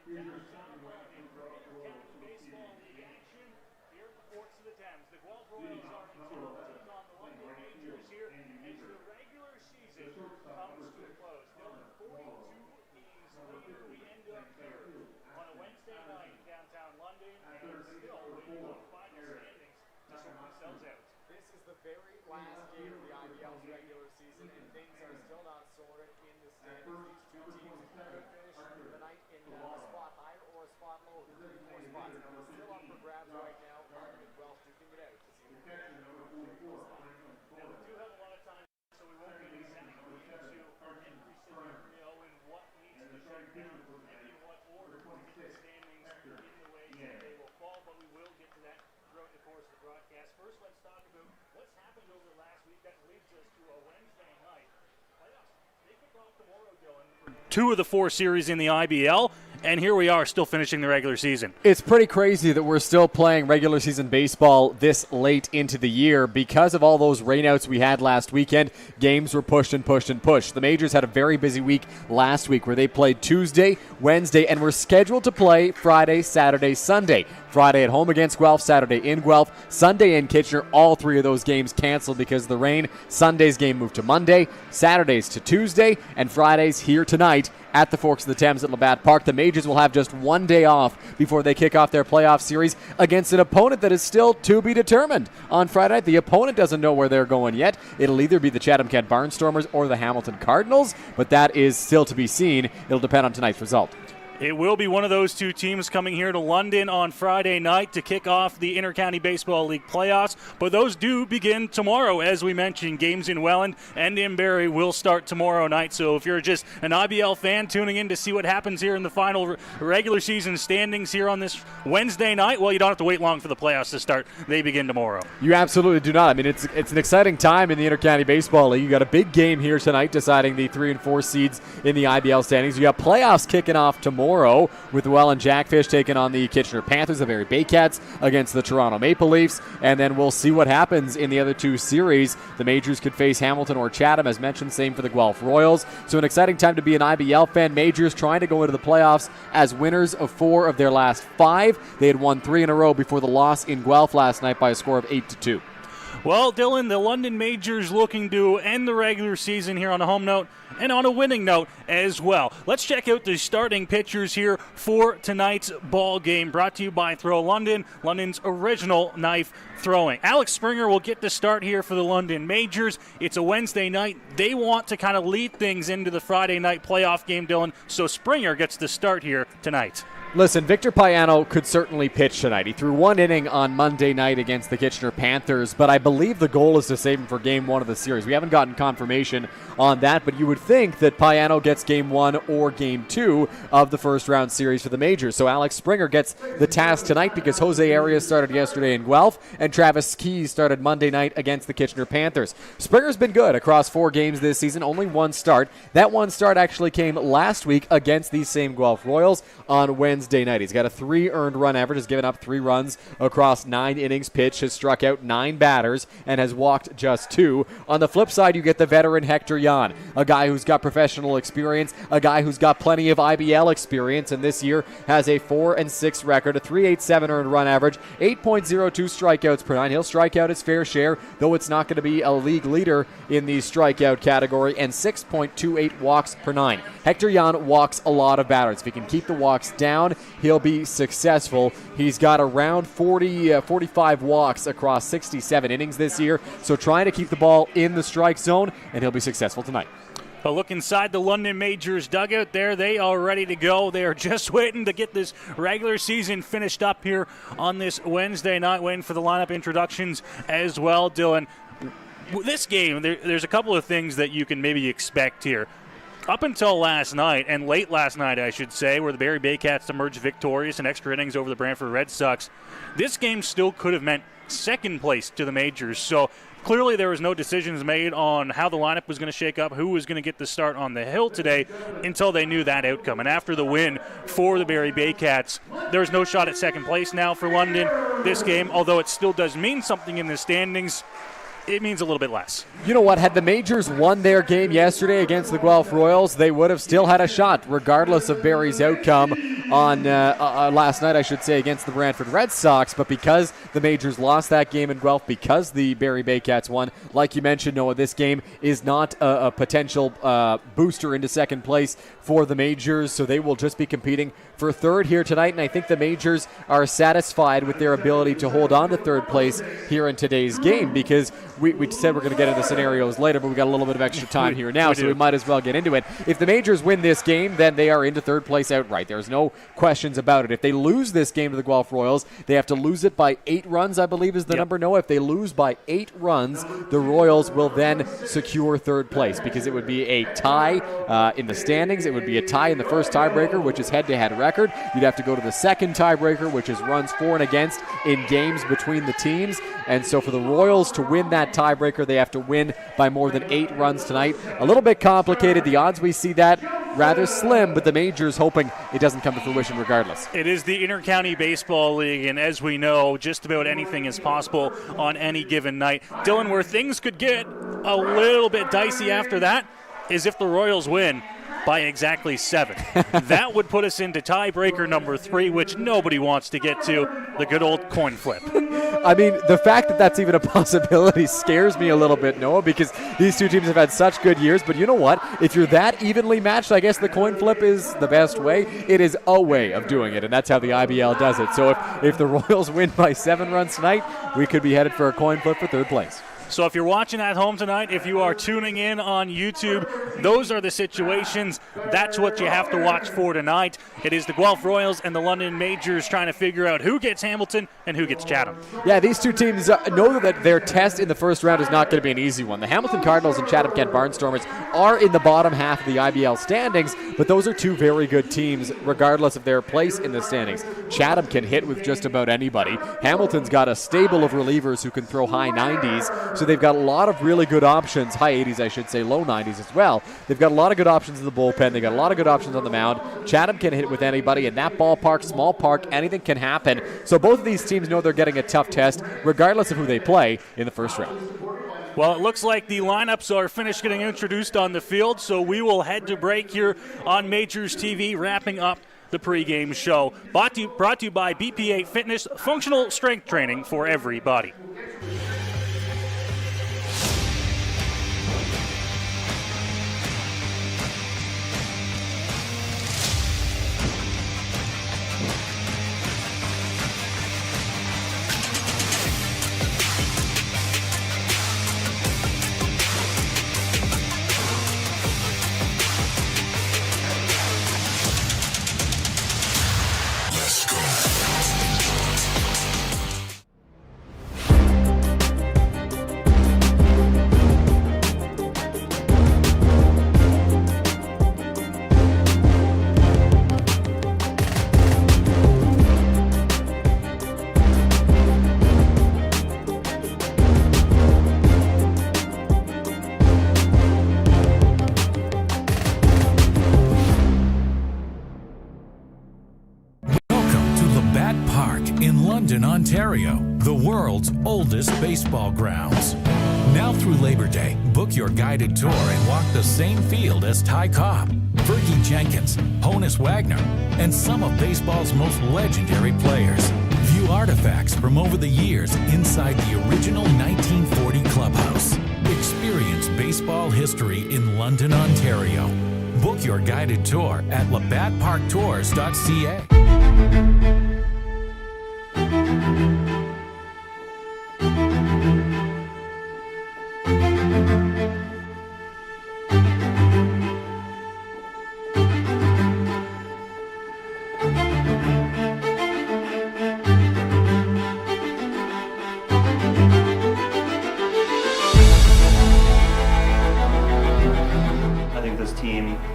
Baseball league action here at the Forks of the Thames. The Guelph Royals are in total taking on the London Majors here as the regular season comes to a close. Dylan, 42 innings later, we end up here on a Wednesday night in downtown London and still waiting on final standings to sort themselves out. This is the very last game of the IBL's regular season, and things are still not sorted in the standings. These two teams could finish the night in a spot higher or a spot lower, 3-4 spots. Still up for grabs right now. London and Guelph duking it out to see who can get over the 3-4 spot. Now, we do have a lot of time, so we won't get exactly into every scenario and what needs to shake down and in what order to get the standings in the way that they will fall, but we will get to that throughout the course of the broadcast. First, let's talk about what's happened over the last week that leads us to a Wednesday night. Playoffs, they kick off tomorrow, Dylan. 2 of the 4 series in the IBL, and here we are still finishing the regular season. It's pretty crazy that we're still playing regular season baseball this late into the year. Because of all those rainouts we had last weekend, games were pushed and pushed and pushed. The Majors had a very busy week last week where they played Tuesday, Wednesday, and were scheduled to play Friday, Saturday, Sunday. Friday at home against Guelph, Saturday in Guelph, Sunday in Kitchener. All 3 of those games canceled because of the rain. Sunday's game moved to Monday, Saturday's to Tuesday, and Friday's here tonight at the Forks of the Thames at Labatt Park. The Majors will have just 1 day off before they kick off their playoff series against an opponent that is still to be determined. On Friday night, the opponent doesn't know where they're going yet. It'll either be the Chatham-Kent Barnstormers or the Hamilton Cardinals, but that is still to be seen. It'll depend on tonight's result. It will be one of those 2 teams coming here to London on Friday night to kick off the Inter-County Baseball League playoffs, but those do begin tomorrow. As we mentioned, games in Welland and in Barrie will start tomorrow night, so if you're just an IBL fan tuning in to see what happens here in the final regular season standings here on this Wednesday night, well, you don't have to wait long for the playoffs to start. They begin tomorrow. You absolutely do not. I mean, it's an exciting time in the Inter-County Baseball League. You got a big game here tonight deciding the 3 and 4 seeds in the IBL standings. You got playoffs kicking off tomorrow with the Welland Jackfish taking on the Kitchener Panthers, the Barrie Baycats against the Toronto Maple Leafs, and then we'll see what happens in the other 2 series. The Majors could face Hamilton or Chatham, as mentioned, same for the Guelph Royals. So an exciting time to be an IBL fan. Majors trying to go into the playoffs as winners of 4 of their last 5. They had won 3 in a row before the loss in Guelph last night by a score of 8-2. Well, Dylan, the London Majors looking to end the regular season here on a home note and on a winning note as well. Let's check out the starting pitchers here for tonight's ball game, brought to you by Throw London, London's original knife throwing. Alex Springer will get the start here for the London Majors. It's a Wednesday night. They want to kind of lead things into the Friday night playoff game, Dylan, so Springer gets the start here tonight. Listen, Victor Payano could certainly pitch tonight. He threw 1 inning on Monday night against the Kitchener Panthers, but I believe the goal is to save him for Game 1 of the series. We haven't gotten confirmation on that, but you would think that Payano gets Game 1 or Game 2 of the first-round series for the Majors. So Alex Springer gets the task tonight because Jose Arias started yesterday in Guelph, and Travis Keys started Monday night against the Kitchener Panthers. Springer's been good across 4 games this season, only 1 start. That 1 start actually came last week against these same Guelph Royals on Wednesday night. He's got a 3 earned run average, has given up 3 runs across 9 innings pitched, has struck out 9 batters, and has walked just 2. On the flip side, you get the veteran Hector Yan, a guy who's got professional experience, a guy who's got plenty of IBL experience, and this year has a 4-6 record, a 3.87 earned run average, 8.02 strikeouts per 9. He'll strike out his fair share, though it's not going to be a league leader in the strikeout category, and 6.28 walks per 9. Hector Yan walks a lot of batters. If he can keep the walks down, he'll be successful. He's got around 45 walks across 67 innings this year, so trying to keep the ball in the strike zone, and he'll be successful tonight. A look inside the London Majors dugout there. They are ready to go. They are just waiting to get this regular season finished up here on this Wednesday night, waiting for the lineup introductions as well, Dylan. This game, there's a couple of things that you can maybe expect here. Up until last night, and late last night, I should say, where the Barrie Baycats emerged victorious in extra innings over the Brantford Red Sox, this game still could have meant second place to the Majors. So clearly there was no decisions made on how the lineup was going to shake up, who was going to get the start on the hill today until they knew that outcome. And after the win for the Barrie Baycats, there's no shot at second place now for London this game, although it still does mean something in the standings. It means a little bit less. You know what? Had the Majors won their game yesterday against the Guelph Royals, they would have still had a shot, regardless of Barrie's outcome on last night, I should say, against the Brantford Red Sox. But because the Majors lost that game in Guelph, because the Barrie Baycats won, like you mentioned, Noah, this game is not a potential booster into second place for the Majors, so they will just be competing for third here tonight, and I think the Majors are satisfied with their ability to hold on to third place here in today's game, because we said we're going to get into scenarios later, but we got a little bit of extra time here now, so we might as well get into it. If the Majors win this game, then they are into third place outright. There's no questions about it. If they lose this game to the Guelph Royals, they have to lose it by 8 runs, I believe is the number, Noah. If they lose by 8 runs, the Royals will then secure third place, because it would be a tie in the standings. It would be a tie in the first tiebreaker, which is head-to-head record. You'd have to go to the second tiebreaker, which is runs for and against in games between the teams. And so for the Royals to win that tiebreaker, they have to win by more than 8 runs tonight. A little bit complicated. The odds we see that rather slim, but the Majors hoping it doesn't come to fruition regardless. It is the Inter-County Baseball League, and as we know, just about anything is possible on any given night. Dylan, where things could get a little bit dicey after that is if the Royals win by exactly 7. That would put us into tiebreaker number 3, which nobody wants to get to, the good old coin flip. I mean, the fact that that's even a possibility scares me a little bit, Noah, because these two teams have had such good years. But you know what? If you're that evenly matched, I guess the coin flip is the best way. It is a way of doing it, and that's how the IBL does it. So if the Royals win by 7 runs tonight, we could be headed for a coin flip for third place. So if you're watching at home tonight, if you are tuning in on YouTube, those are the situations. That's what you have to watch for tonight. It is the Guelph Royals and the London Majors trying to figure out who gets Hamilton and who gets Chatham. Yeah, these two teams know that their test in the first round is not going to be an easy one. The Hamilton Cardinals and Chatham Kent Barnstormers are in the bottom half of the IBL standings, but those are two very good teams regardless of their place in the standings. Chatham can hit with just about anybody. Hamilton's got a stable of relievers who can throw high 90s. So they've got a lot of really good options, high 80s I should say, low 90s as well. They've got a lot of good options in the bullpen. They've got a lot of good options on the mound. Chatham can hit with anybody. In that ballpark, small park, anything can happen. So both of these teams know they're getting a tough test regardless of who they play in the first round. Well, it looks like the lineups are finished getting introduced on the field, so we will head to break here on Majors TV, wrapping up the pregame show. Brought to you by BPA Fitness, functional strength training for everybody. Ontario, the world's oldest baseball grounds. Now through Labor Day, book your guided tour and walk the same field as Ty Cobb, Fergie Jenkins, Honus Wagner, and some of baseball's most legendary players. View artifacts from over the years inside the original 1940 clubhouse. Experience baseball history in London, Ontario. Book your guided tour at labattparktours.ca.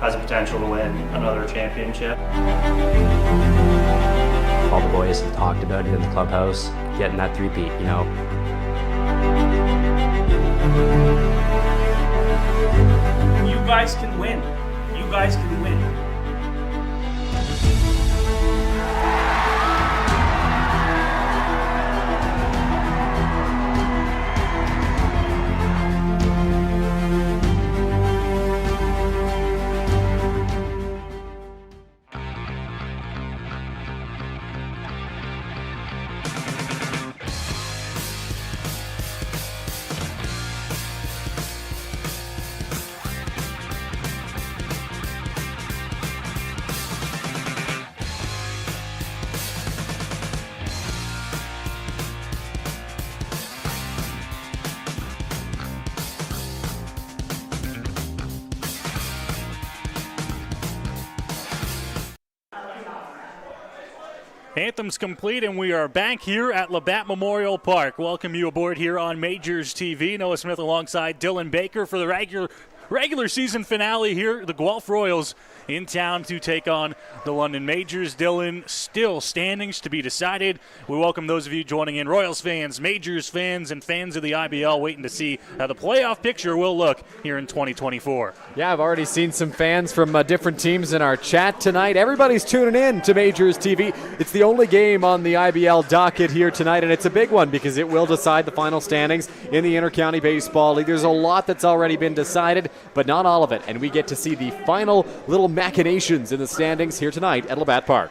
Has the potential to win another championship. All the boys have talked about it in the clubhouse, getting that three-peat, you know. You guys can win. You guys can win. Anthem's complete, and we are back here at Labatt Memorial Park. Welcome you aboard here on Majors TV. Noah Smith alongside Dylan Baker for the regular season finale here. The Guelph Royals in town to take on the London Majors. Dylan, still standings to be decided. We welcome those of you joining in, Royals fans, Majors fans, and fans of the IBL, waiting to see how the playoff picture will look here in 2024. Yeah, I've already seen some fans from different teams in our chat tonight. Everybody's tuning in to Majors TV. It's the only game on the IBL docket here tonight, and it's a big one because it will decide the final standings in the Intercounty Baseball League. There's a lot that's already been decided, but not all of it, and we get to see the final little machinations in the standings here tonight at Labatt Park.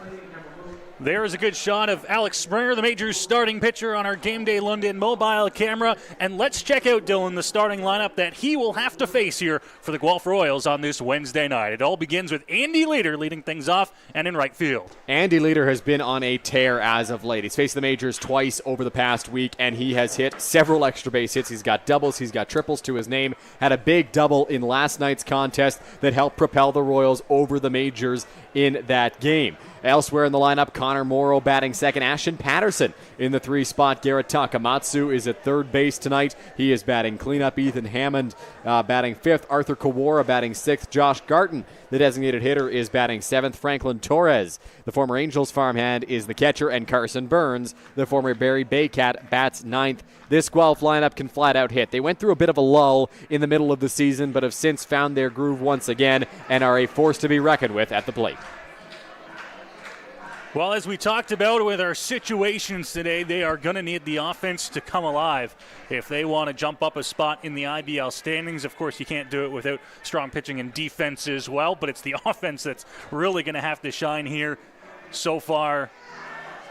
There is a good shot of Alex Springer, the Majors starting pitcher, on our Game Day London mobile camera. And let's check out, Dylan, the starting lineup that he will have to face here for the Guelph Royals on this Wednesday night. It all begins with Andy Leader leading things off and in right field. Andy Leader has been on a tear as of late. He's faced the Majors twice over the past week, and he has hit several extra base hits. He's got doubles, he's got triples to his name. Had a big double in last night's contest that helped propel the Royals over the Majors in that game. Elsewhere in the lineup, Connor Morrow batting second. Ashton Patterson in the 3 spot. Garrett Takamatsu is at third base tonight. He is batting cleanup. Ethan Hammond batting 5th. Arthur Kawara batting 6th. Josh Garton, the designated hitter, is batting 7th. Franklin Torres, the former Angels farmhand, is the catcher. And Carson Burns, the former Barrie Baycat, bats 9th. This Guelph lineup can flat out hit. They went through a bit of a lull in the middle of the season, but have since found their groove once again and are a force to be reckoned with at the plate. Well, as we talked about with our situations today, they are going to need the offense to come alive if they want to jump up a spot in the IBL standings. Of course, you can't do it without strong pitching and defense as well, but it's the offense that's really going to have to shine here so far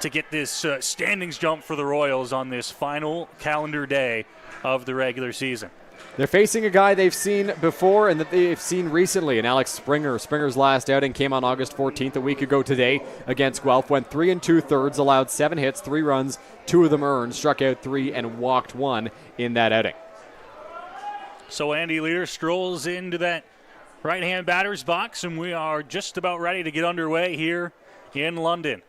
to get this standings jump for the Royals on this final calendar day of the regular season. They're facing a guy they've seen before and that they've seen recently, and Alex Springer. Springer's last outing came on August 14th, a week ago today, against Guelph. Went 3 2/3, allowed 7 hits, 3 runs, 2 of them earned, struck out 3 and walked 1 in that outing. So Andy Leader strolls into that right-hand batter's box, and we are just about ready to get underway here in London.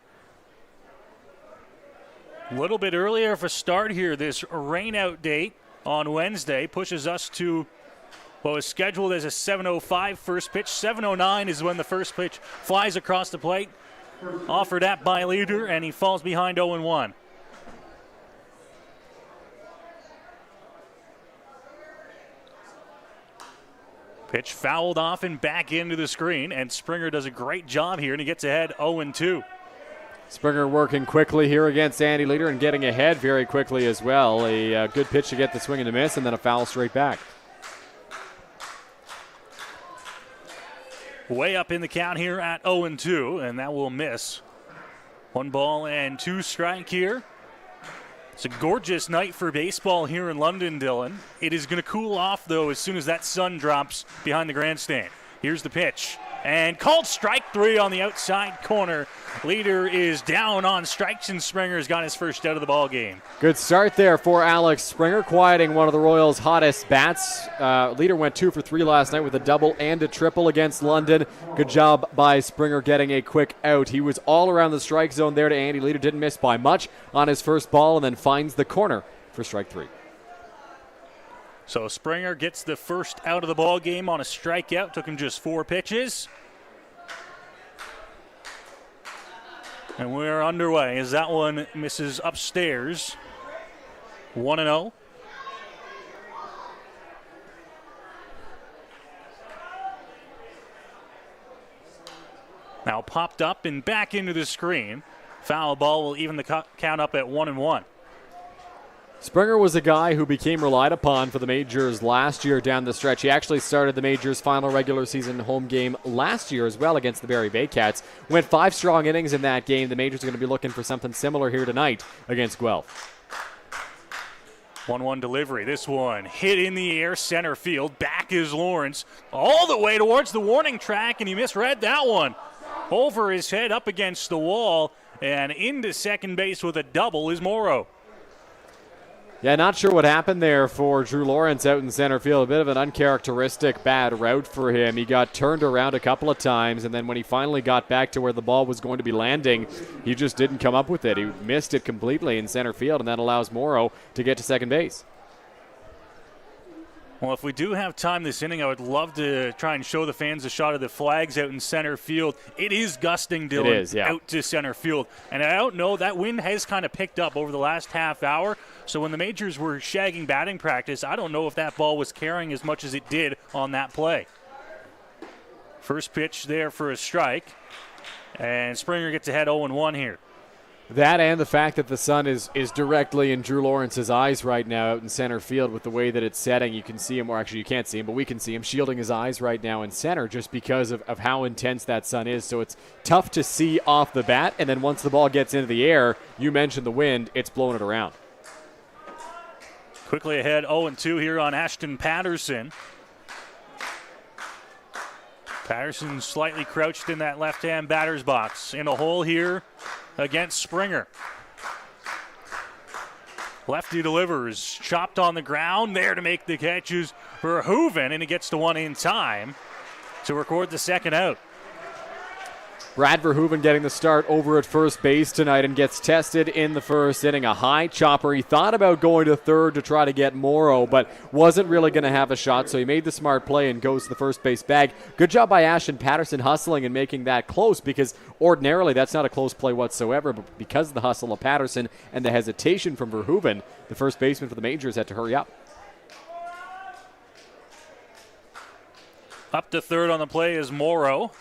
A little bit earlier of a start here. This rain-out date on Wednesday pushes us to what was scheduled as a 7:05 first pitch. 7:09 is when the first pitch flies across the plate. Offered at by Leader, and he falls behind 0-1. Pitch fouled off and back into the screen, and Springer does a great job here, and he gets ahead 0-2. Springer working quickly here against Andy Leader and getting ahead very quickly as well. A good pitch to get the swing and a miss, and then a foul straight back. Way up in the count here at 0-2, and that will miss. 1 ball and 2 strike here. It's a gorgeous night for baseball here in London, Dylan. It is going to cool off, though, as soon as that sun drops behind the grandstand. Here's the pitch. And called strike 3 on the outside corner. Leader is down on strikes, and Springer's got his first out of the ball game. Good start there for Alex Springer, quieting one of the Royals' hottest bats. Leader went 2 for 3 last night with a double and a triple against London. Good job by Springer getting a quick out. He was all around the strike zone there to Andy Leader. Didn't miss by much on his first ball, and then finds the corner for strike 3. So Springer gets the first out of the ball game on a strikeout. Took him just 4 pitches. And we're underway as that one misses upstairs. 1-0. Now popped up and back into the screen. Foul ball will even the count up at 1-1. Springer was a guy who became relied upon for the Majors last year down the stretch. He actually started the Majors' final regular season home game last year as well against the Barrie Baycats. Went 5 strong innings in that game. The Majors are going to be looking for something similar here tonight against Guelph. 1-1 delivery. This one hit in the air, center field. Back is Lawrence all the way towards the warning track, and he misread that one. Over his head, up against the wall, and into second base with a double is Morrow. Yeah, not sure what happened there for Drew Lawrence out in center field. A bit of an uncharacteristic bad route for him. He got turned around a couple of times, and then when he finally got back to where the ball was going to be landing, he just didn't come up with it. He missed it completely in center field, and that allows Morrow to get to second base. Well, if we do have time this inning, I would love to try and show the fans a shot of the flags out in center field. It is gusting, Dylan, it is, yeah. out to center field. And I don't know, that wind has kind of picked up over the last half hour. So when the Majors were shagging batting practice, I don't know if that ball was carrying as much as it did on that play. First pitch there for a strike. And Springer gets ahead 0-1 here. That and the fact that the sun is directly in Drew Lawrence's eyes right now out in center field with the way that it's setting. You can see him, or actually you can't see him, but we can see him shielding his eyes right now in center just because of how intense that sun is. So it's tough to see off the bat, and then once the ball gets into the air, you mentioned the wind, it's blowing it around. Quickly ahead 0-2 here on Ashton Patterson. Patterson slightly crouched in that left-hand batter's box. In a hole here against Springer. Lefty delivers, chopped on the ground, there to make the catches for Verhoeven, and he gets to one in time to record the second out. Brad Verhoeven getting the start over at first base tonight and gets tested in the first inning. A high chopper. He thought about going to third to try to get Morrow, but wasn't really going to have a shot, so he made the smart play and goes to the first base bag. Good job by Ashton Patterson hustling and making that close, because ordinarily that's not a close play whatsoever, but because of the hustle of Patterson and the hesitation from Verhoeven, the first baseman for the Majors had to hurry up. Up to third on the play is Morrow.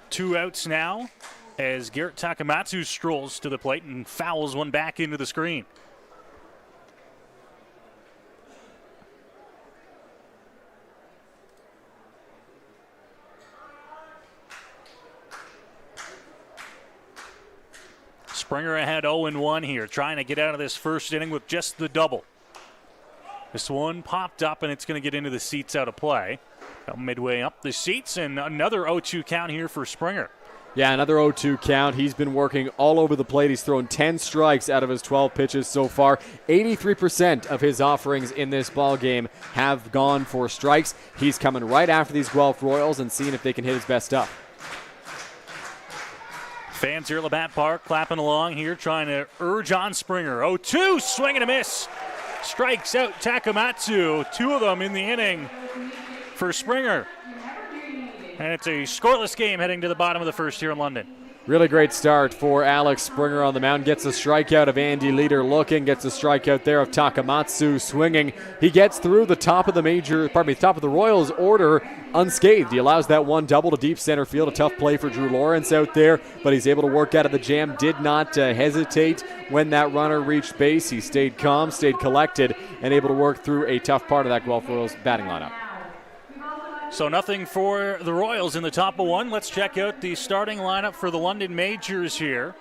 2 outs now as Garrett Takamatsu strolls to the plate and fouls one back into the screen. Springer ahead 0-1 here, trying to get out of this first inning with just the double. This one popped up, and it's going to get into the seats out of play. Midway up the seats, and another 0-2 count here for Springer. Yeah, another 0-2 count. He's been working all over the plate. He's thrown 10 strikes out of his 12 pitches so far. 83% of his offerings in this ball game have gone for strikes. He's coming right after these Guelph Royals and seeing if they can hit his best stuff. Fans here at Labatt Park clapping along here, trying to urge on Springer. 0-2, swing and a miss. Strikes out Takamatsu. 2 of them in the inning for Springer. And it's a scoreless game heading to the bottom of the first here in London. Really great start for Alex Springer on the mound. Gets a strikeout of Andy Leader looking. Gets a strikeout there of Takamatsu swinging. He gets through the top of the Royals order unscathed. He allows that one double to deep center field. A tough play for Drew Lawrence out there, but he's able to work out of the jam. Did not hesitate when that runner reached base. He stayed calm, stayed collected, and able to work through a tough part of that Guelph Royals batting lineup. So nothing for the Royals in the top of one. Let's check out the starting lineup for the London Majors here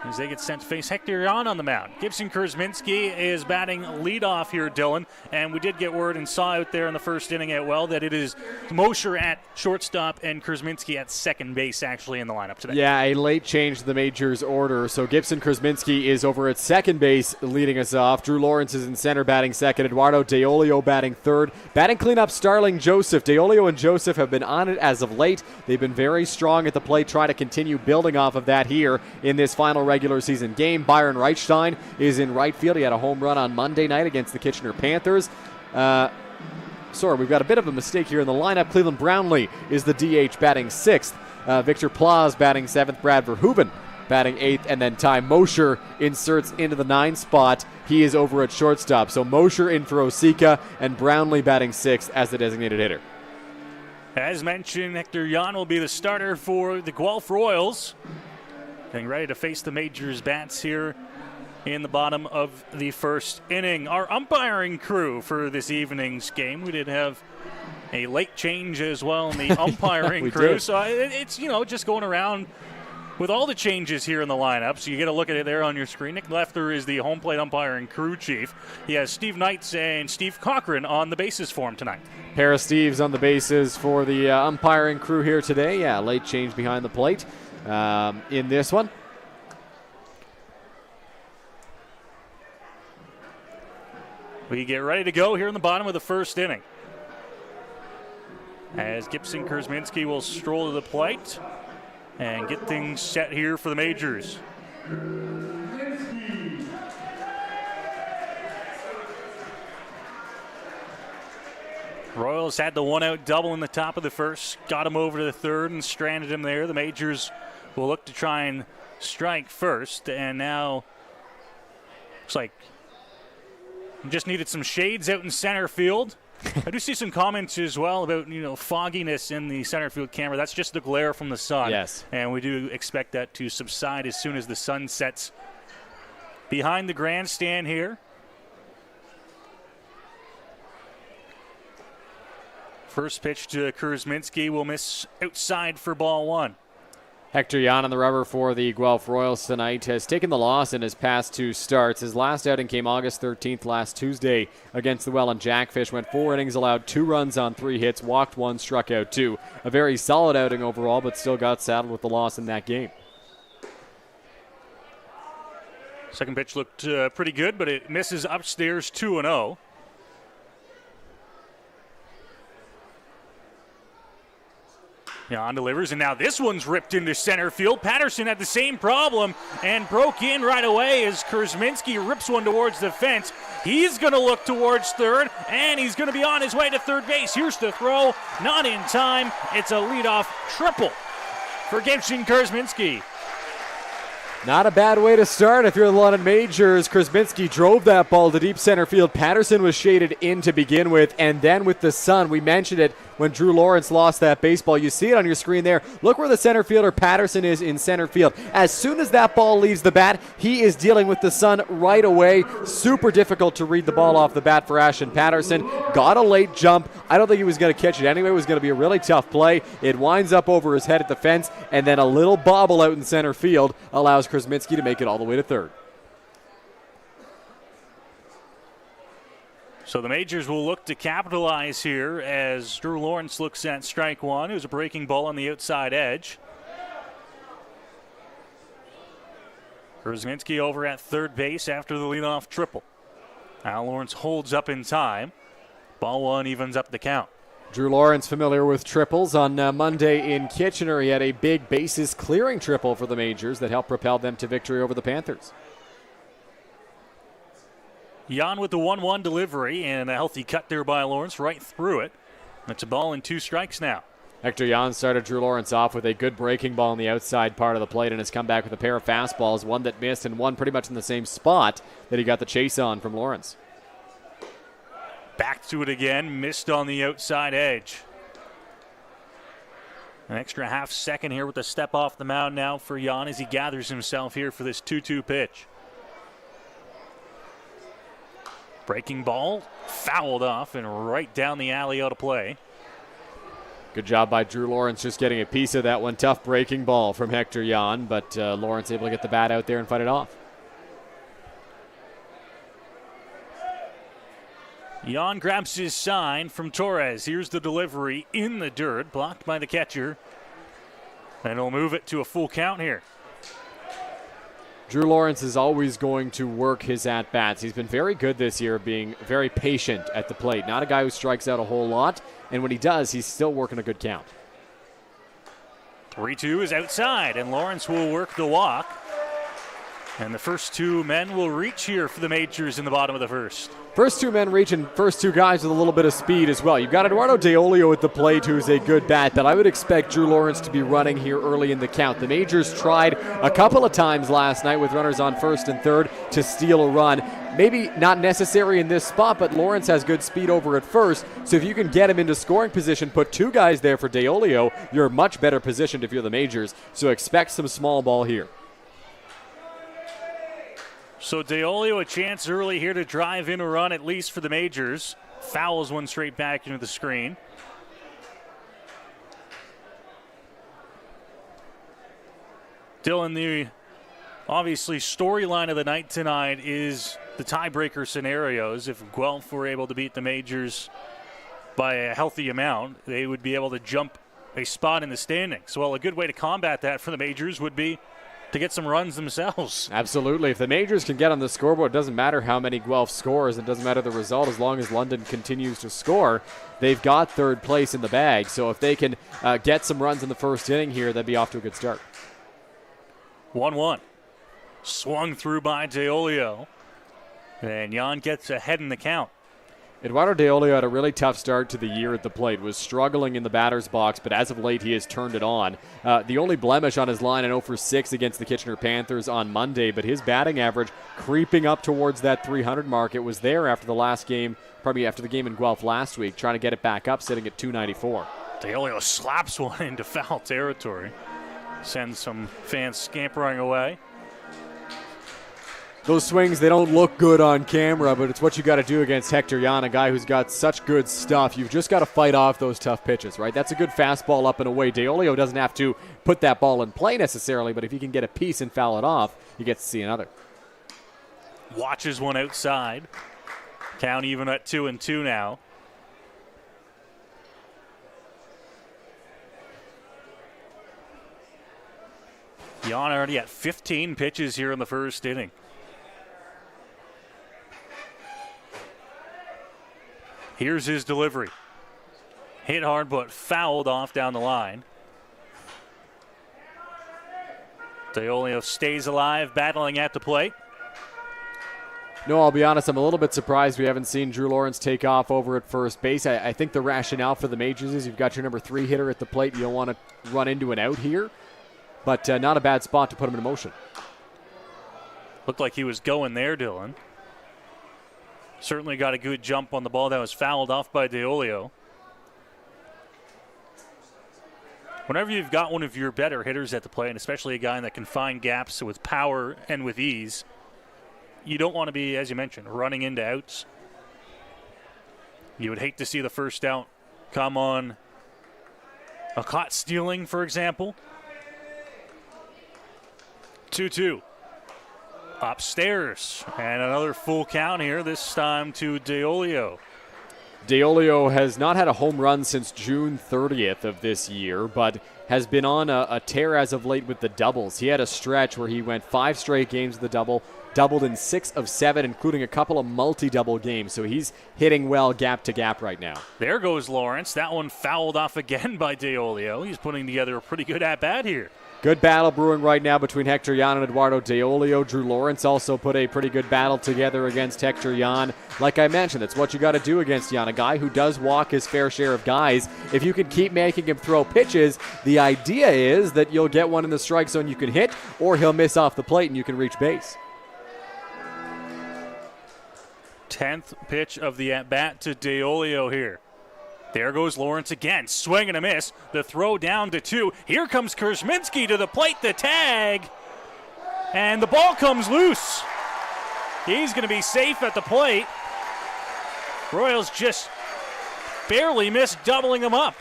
as they get sent to face Hector Yan on the mound. Gibson Kurzminski is batting leadoff here, Dylan, and we did get word and saw out there in the first inning that it is Mosher at shortstop and Kurzminski at second base actually in the lineup today. Yeah, a late change to the Majors order. So Gibson Kurzminski is over at second base leading us off. Drew Lawrence is in center batting second. Eduardo Deolio batting third. Batting cleanup, Starling Joseph. Deolio and Joseph have been on it as of late. They've been very strong at the plate, trying to continue building off of that here in this final regular season game. Byron Reichstein is in right field. He had a home run on Monday night against the Kitchener Panthers. We've got a bit of a mistake here in the lineup. Cleveland Brownlee is the DH batting sixth. Victor Plaz batting seventh. Brad Verhoeven batting eighth. And then Ty Mosher inserts into the 9 spot. He is over at shortstop. So Mosher in for Osika and Brownlee batting sixth as the designated hitter. As mentioned, Hector Yan will be the starter for the Guelph Royals. Getting ready to face the Majors bats here in the bottom of the first inning. Our umpiring crew for this evening's game, we did have a late change as well in the umpiring crew. Did. So it's, just going around with all the changes here in the lineup. So you get a look at it there on your screen. Nick Lefter is the home plate umpiring crew chief. He has Steve Knights and Steve Cochran on the bases for him tonight. Pair of Steves on the bases for the umpiring crew here today. Yeah, late change behind the plate. In this one. We get ready to go here in the bottom of the first inning. As Gibson Kurzminski will stroll to the plate and get things set here for the Majors. Royals had the one-out double in the top of the first, got him over to the third and stranded him there. The Majors will look to try and strike first, and now looks like just needed some shades out in center field. I do see some comments as well about, fogginess in the center field camera. That's just the glare from the sun. Yes. And we do expect that to subside as soon as the sun sets. Behind the grandstand here. First pitch to Kurzminski will miss outside for ball one. Hector Jan on the rubber for the Guelph Royals tonight has taken the loss in his past 2 starts. His last outing came August 13th last Tuesday against the Welland Jackfish. Went 4 innings, allowed 2 runs on 3 hits, walked 1, struck out 2. A very solid outing overall, but still got saddled with the loss in that game. Second pitch looked pretty good, but it misses upstairs 2-0. Jan delivers, and now this one's ripped into center field. Patterson had the same problem and broke in right away as Kurzminski rips one towards the fence. He's going to look towards third, and he's going to be on his way to third base. Here's the throw, not in time. It's a leadoff triple for Gibson Kurzminski. Not a bad way to start if you're the London Majors. Kurzminski drove that ball to deep center field. Patterson was shaded in to begin with, and then with the sun, we mentioned it when Drew Lawrence lost that baseball. You see it on your screen there. Look where the center fielder Patterson is in center field. As soon as that ball leaves the bat, he is dealing with the sun right away. Super difficult to read the ball off the bat for Ashton Patterson. Got a late jump. I don't think he was going to catch it anyway. It was going to be a really tough play. It winds up over his head at the fence, and then a little bobble out in center field allows Kurzminski to make it all the way to third. So the Majors will look to capitalize here as Drew Lawrence looks at strike one. It was a breaking ball on the outside edge. Kurzminski over at third base after the leadoff triple. Now Lawrence holds up in time. Ball one evens up the count. Drew Lawrence familiar with triples. On Monday in Kitchener, he had a big bases clearing triple for the Majors that helped propel them to victory over the Panthers. Jan with the 1-1 delivery and a healthy cut there by Lawrence right through it. That's a ball and 2 strikes now. Hector Jan started Drew Lawrence off with a good breaking ball on the outside part of the plate and has come back with a pair of fastballs, one that missed and one pretty much in the same spot that he got the chase on from Lawrence. Back to it again, missed on the outside edge. An extra half second here with the step off the mound now for Jan as he gathers himself here for this 2-2 pitch. Breaking ball, fouled off and right down the alley out of play. Good job by Drew Lawrence just getting a piece of that one. Tough breaking ball from Hector Jan, but Lawrence able to get the bat out there and fight it off. Jan grabs his sign from Torres. Here's the delivery in the dirt, blocked by the catcher. And he'll move it to a full count here. Drew Lawrence is always going to work his at-bats. He's been very good this year, being very patient at the plate. Not a guy who strikes out a whole lot, and when he does, he's still working a good count. 3-2 is outside, and Lawrence will work the walk. And the first 2 men will reach here for the Majors in the bottom of the first. First 2 men reaching, first 2 guys with a little bit of speed as well. You've got Eduardo Deolio at the plate, who's a good bat, but I would expect Drew Lawrence to be running here early in the count. The Majors tried a couple of times last night with runners on first and third to steal a run. Maybe not necessary in this spot, but Lawrence has good speed over at first, so if you can get him into scoring position, put 2 guys there for Deolio, you're much better positioned if you're the Majors, so expect some small ball here. So Deolio a chance early here to drive in a run at least for the Majors. Fouls one straight back into the screen. Dylan, the obviously storyline of the night tonight is the tiebreaker scenarios. If Guelph were able to beat the Majors by a healthy amount, they would be able to jump a spot in the standings. Well, a good way to combat that for the Majors would be to get some runs themselves. Absolutely. If the Majors can get on the scoreboard, it doesn't matter how many Guelph scores. It doesn't matter the result as long as London continues to score. They've got third place in the bag. So if they can get some runs in the first inning here, that'd be off to a good start. 1-1. Swung through by DeOlio. And Jan gets ahead in the count. Eduardo DeOlio had a really tough start to the year at the plate, was struggling in the batter's box, but as of late he has turned it on. The only blemish on his line, an 0 for 6 against the Kitchener Panthers on Monday, but his batting average creeping up towards that 300 mark. It was there after the last game, probably after the game in Guelph last week, trying to get it back up, sitting at 294. DeOlio slaps one into foul territory. Sends some fans scampering away. Those swings, they don't look good on camera, but it's what you got to do against Hector Jan, a guy who's got such good stuff. You've just got to fight off those tough pitches, right? That's a good fastball up and away. DeOlio doesn't have to put that ball in play necessarily, but if he can get a piece and foul it off, he gets to see another. Watches one outside. Count even at 2-2 now. Jan already at 15 pitches here in the first inning. Here's his delivery. Hit hard but fouled off down the line. DeOlio stays alive, battling at the plate. No, I'll be honest, I'm a little bit surprised we haven't seen Drew Lawrence take off over at first base. I think the rationale for the Majors is you've got your number 3 hitter at the plate. You don't want to run into an out here, but not a bad spot to put him in motion. Looked like he was going there, Dylan. Certainly got a good jump on the ball that was fouled off by DeOlio. Whenever you've got one of your better hitters at the plate, and especially a guy that can find gaps with power and with ease, you don't want to be, as you mentioned, running into outs. You would hate to see the first out come on a caught stealing, for example. 2-2. Upstairs, and another full count here, this time to DeOlio. DeOlio has not had a home run since June 30th of this year, but has been on a tear as of late with the doubles. He had a stretch where he went 5 straight games with the double, doubled in 6 of 7, including a couple of multi-double games. So he's hitting well gap to gap right now. There goes Lawrence. That one fouled off again by DeOlio. He's putting together a pretty good at-bat here. Good battle brewing right now between Hector Jan and Eduardo DeOlio. Drew Lawrence also put a pretty good battle together against Hector Jan. Like I mentioned, that's what you got to do against Jan, a guy who does walk his fair share of guys. If you can keep making him throw pitches, the idea is that you'll get one in the strike zone you can hit, or he'll miss off the plate and you can reach base. 10th pitch of the at-bat to DeOlio here. There goes Lawrence again. Swing and a miss. The throw down to 2. Here comes Kurzminski to the plate, the tag. And the ball comes loose. He's going to be safe at the plate. Royals just barely missed doubling him up.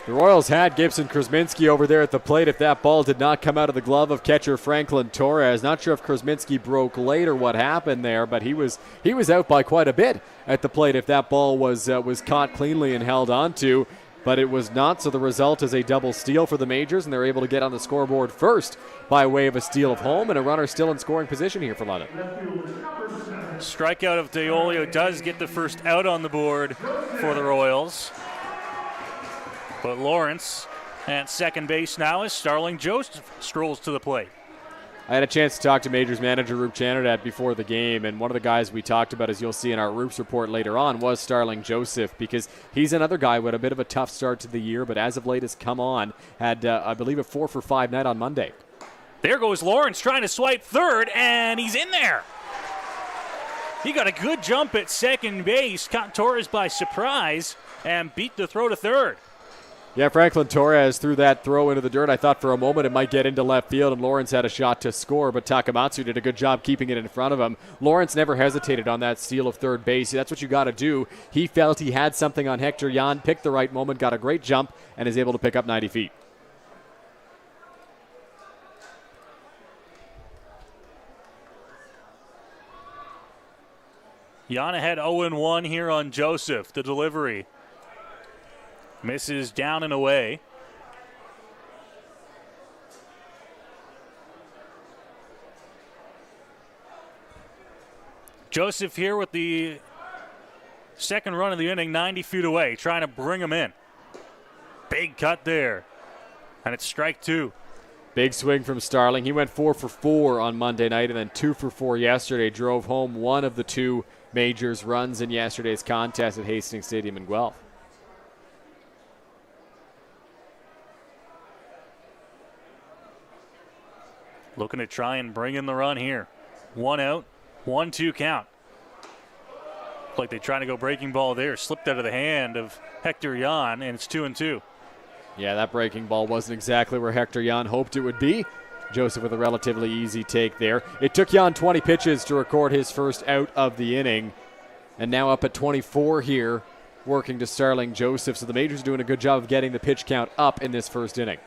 The Royals had Gibson Kurzminski over there at the plate if that ball did not come out of the glove of catcher Franklin Torres. Not sure if Kurzminski broke late or what happened there, but he was out by quite a bit at the plate if that ball was caught cleanly and held onto. But it was not, so the result is a double steal for the Majors, and they're able to get on the scoreboard first by way of a steal of home, and a runner still in scoring position here for London. Strikeout of DeOlio does get the first out on the board for the Royals. But Lawrence at second base now as Starling Joseph strolls to the plate. I had a chance to talk to Majors manager Roop Chanadat before the game, and one of the guys we talked about, as you'll see in our Roop's report later on, was Starling Joseph, because he's another guy who had a bit of a tough start to the year, but as of late has come on, had, I believe, a 4-for-5 night on Monday. There goes Lawrence trying to swipe third, and he's in there. He got a good jump at second base, caught Torres by surprise, and beat the throw to third. Yeah, Franklin Torres threw that throw into the dirt. I thought for a moment it might get into left field, and Lawrence had a shot to score, but Takamatsu did a good job keeping it in front of him. Lawrence never hesitated on that steal of third base. That's what you got to do. He felt he had something on Hector Jan, picked the right moment, got a great jump, and is able to pick up 90 feet. Jan ahead 0-1 here on Joseph. The delivery misses down and away. Joseph here with the second run of the inning, 90 feet away, trying to bring him in. Big cut there, and it's strike 2. Big swing from Starling. He went 4 for 4 on Monday night and then 2 for 4 yesterday. Drove home one of the 2 Majors runs in yesterday's contest at Hastings Stadium in Guelph. Looking to try and bring in the run here. 1 out, 1-2 count. Like they try to go breaking ball there. Slipped out of the hand of Hector Jan, and it's 2-2. Yeah, that breaking ball wasn't exactly where Hector Jan hoped it would be. Joseph with a relatively easy take there. It took Jan 20 pitches to record his first out of the inning. And now up at 24 here, working to Starling Joseph. So the Majors doing a good job of getting the pitch count up in this first inning.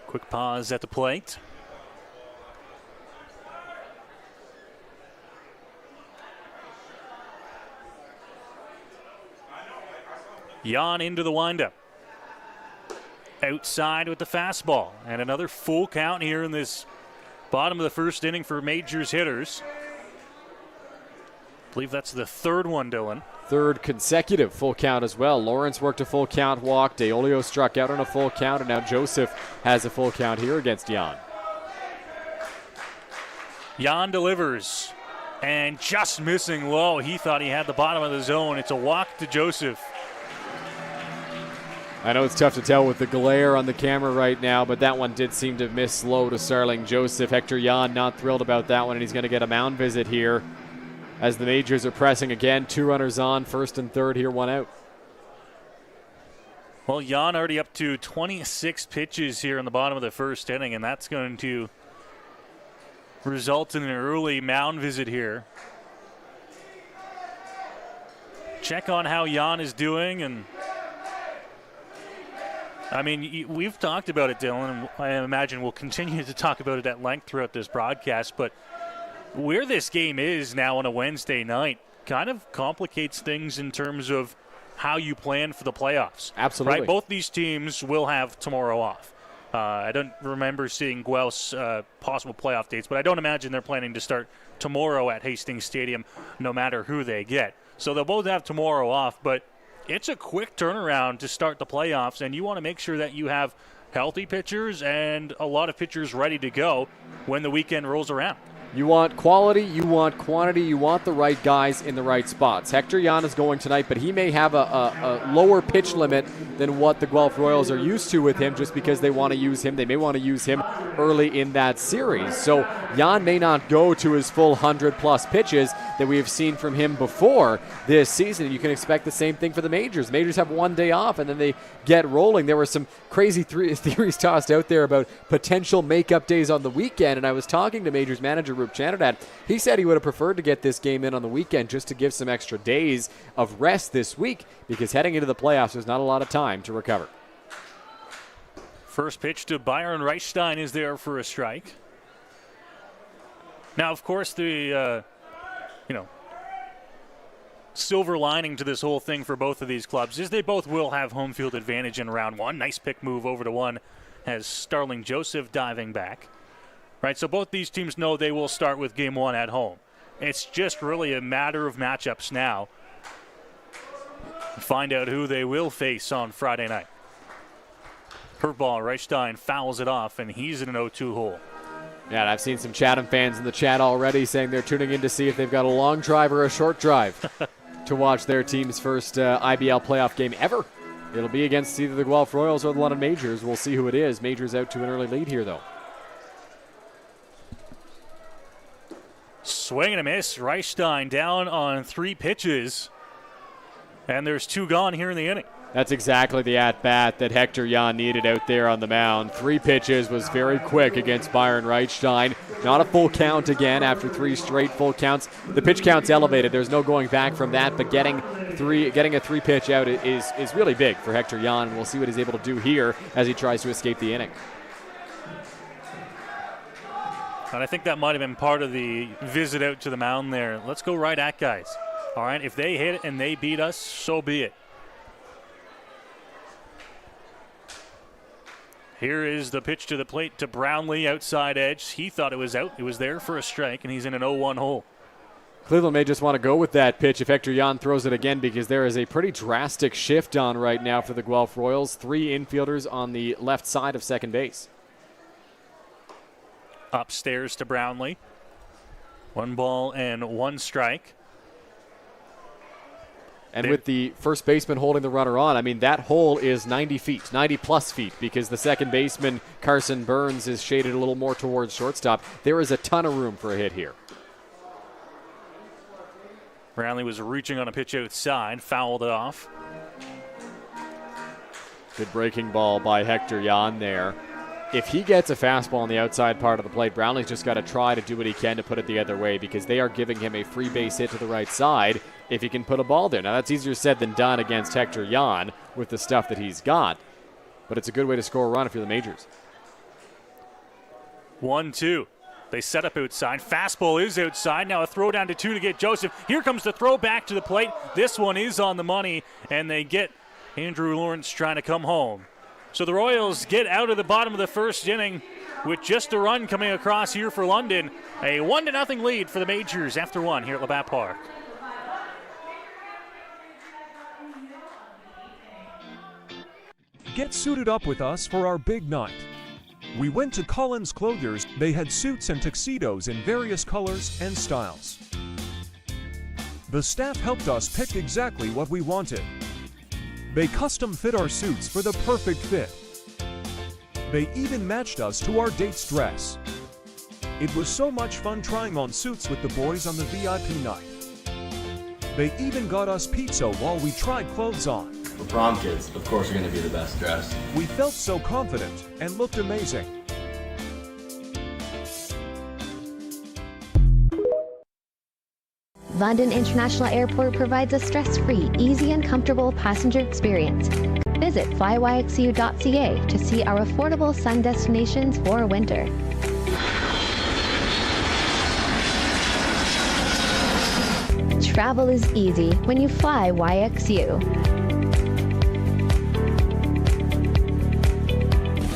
Quick pause at the plate. Jan into the windup. Outside with the fastball. And another full count here in this bottom of the first inning for Majors hitters. I believe that's the third one, Dylan. Third consecutive full count as well. Lawrence worked a full count walk. DeOlio struck out on a full count, and now Joseph has a full count here against Jan. Jan delivers, and just missing low. He thought he had the bottom of the zone. It's a walk to Joseph. I know it's tough to tell with the glare on the camera right now, but that one did seem to miss low to Starling Joseph. Hector Jan not thrilled about that one, and he's going to get a mound visit here as the Majors are pressing again. 2 runners on, first and third here, 1 out. Well, Jan already up to 26 pitches here in the bottom of the first inning, and that's going to result in an early mound visit here. Check on how Jan is doing, and I mean, we've talked about it, Dylan, and I imagine we'll continue to talk about it at length throughout this broadcast, but where this game is now on a Wednesday night kind of complicates things in terms of how you plan for the playoffs. Absolutely. Right? Both these teams will have tomorrow off. I don't remember seeing Guelph's possible playoff dates, but I don't imagine they're planning to start tomorrow at Hastings Stadium no matter who they get. So they'll both have tomorrow off, but it's a quick turnaround to start the playoffs, and you want to make sure that you have healthy pitchers and a lot of pitchers ready to go when the weekend rolls around. You want quality, you want quantity, you want the right guys in the right spots. Hector Jan is going tonight, but he may have a lower pitch limit than what the Guelph Royals are used to with him just because they want to use him. They may want to use him early in that series. So Jan may not go to his full 100-plus pitches that we have seen from him before this season. You can expect the same thing for the Majors. The Majors have one day off, and then they get rolling. There were some crazy theories tossed out there about potential makeup days on the weekend, and I was talking to Majors manager Rup Chanadad. He said he would have preferred to get this game in on the weekend just to give some extra days of rest this week because heading into the playoffs, there's not a lot of time to recover. First pitch to Byron Reichstein is there for a strike. Now, of course, the silver lining to this whole thing for both of these clubs is they both will have home field advantage in round one. Nice pick move over to one as Starling Joseph diving back. Right, so both these teams know they will start with game one at home. It's just really a matter of matchups now. Find out who they will face on Friday night. Curveball, Reichstein fouls it off, and he's in an 0-2 hole. Yeah, and I've seen some Chatham fans in the chat already saying they're tuning in to see if they've got a long drive or a short drive to watch their team's first IBL playoff game ever. It'll be against either the Guelph Royals or the London Majors. We'll see who it is. Majors out to an early lead here, though. Swing and a miss. Reichstein down on 3 pitches. And there's 2 gone here in the inning. That's exactly the at-bat that Hector Jan needed out there on the mound. 3 pitches was very quick against Byron Reichstein. Not a full count again after 3 straight full counts. The pitch count's elevated. There's no going back from that, but getting a 3-pitch out is really big for Hector Jan. We'll see what he's able to do here as he tries to escape the inning. And I think that might have been part of the visit out to the mound there. Let's go right at guys. All right, if they hit it and they beat us, so be it. Here is the pitch to the plate to Brownlee, outside edge. He thought it was out. It was there for a strike, and he's in an 0-1 hole. Cleveland may just want to go with that pitch if Hector Jan throws it again, because there is a pretty drastic shift on right now for the Guelph Royals. 3 infielders on the left side of second base. Upstairs to Brownlee. 1 ball and 1 strike. And with the first baseman holding the runner on, I mean, that hole is 90 feet, 90 plus feet, because the second baseman, Carson Burns, is shaded a little more towards shortstop. There is a ton of room for a hit here. Brownlee was reaching on a pitch outside, fouled it off. Good breaking ball by Hector Jan there. If he gets a fastball on the outside part of the plate, Brownlee's just got to try to do what he can to put it the other way, because they are giving him a free base hit to the right side if he can put a ball there. Now, that's easier said than done against Hector Jan with the stuff that he's got, but it's a good way to score a run if you're the Majors. 1-2. They set up outside. Fastball is outside. Now a throw down to 2 to get Joseph. Here comes the throw back to the plate. This one is on the money, and they get Andrew Lawrence trying to come home. So the Royals get out of the bottom of the first inning with just a run coming across here for London. A 1-0 lead for the Majors after 1 here at Labatt Park. Get suited up with us for our big night. We went to Collins Clothiers. They had suits and tuxedos in various colors and styles. The staff helped us pick exactly what we wanted. They custom fit our suits for the perfect fit. They even matched us to our date's dress. It was so much fun trying on suits with the boys on the VIP night. They even got us pizza while we tried clothes on. For prom kids, of course, are going to be the best dressed. We felt so confident and looked amazing. London International Airport provides a stress-free, easy and comfortable passenger experience. Visit flyYXU.ca to see our affordable sun destinations for winter. Travel is easy when you fly YXU.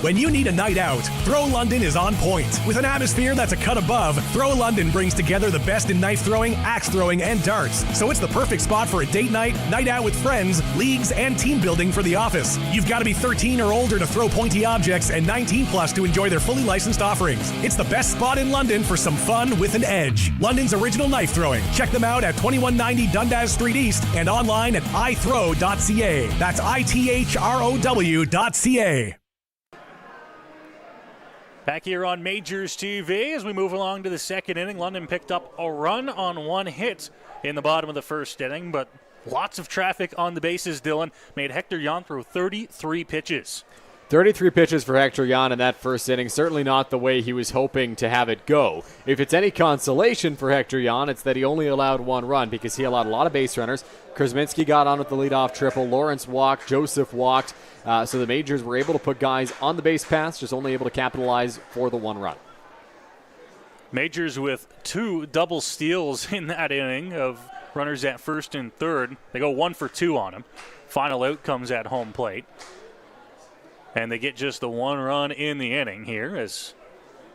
When you need a night out, Throw London is on point. With an atmosphere that's a cut above, Throw London brings together the best in knife throwing, axe throwing, and darts. So it's the perfect spot for a date night, night out with friends, leagues, and team building for the office. You've got to be 13 or older to throw pointy objects and 19 plus to enjoy their fully licensed offerings. It's the best spot in London for some fun with an edge. London's original knife throwing. Check them out at 2190 Dundas Street East and online at ithrow.ca. That's ITHROW.ca. Back here on Majors TV as we move along to the second inning. London picked up a run on 1 hit in the bottom of the first inning, but lots of traffic on the bases, Dylan, made Hector Jan throw 33 pitches. 33 pitches for Hector Jan in that first inning. Certainly not the way he was hoping to have it go. If it's any consolation for Hector Jan, it's that he only allowed 1 run because he allowed a lot of base runners. Krzminski got on with the leadoff triple. Lawrence walked. Joseph walked. So the Majors were able to put guys on the base paths, just only able to capitalize for the 1 run. Majors with 2 double steals in that inning of runners at first and third. They go 1 for 2 on him. Final out comes at home plate. And they get just the 1 run in the inning here as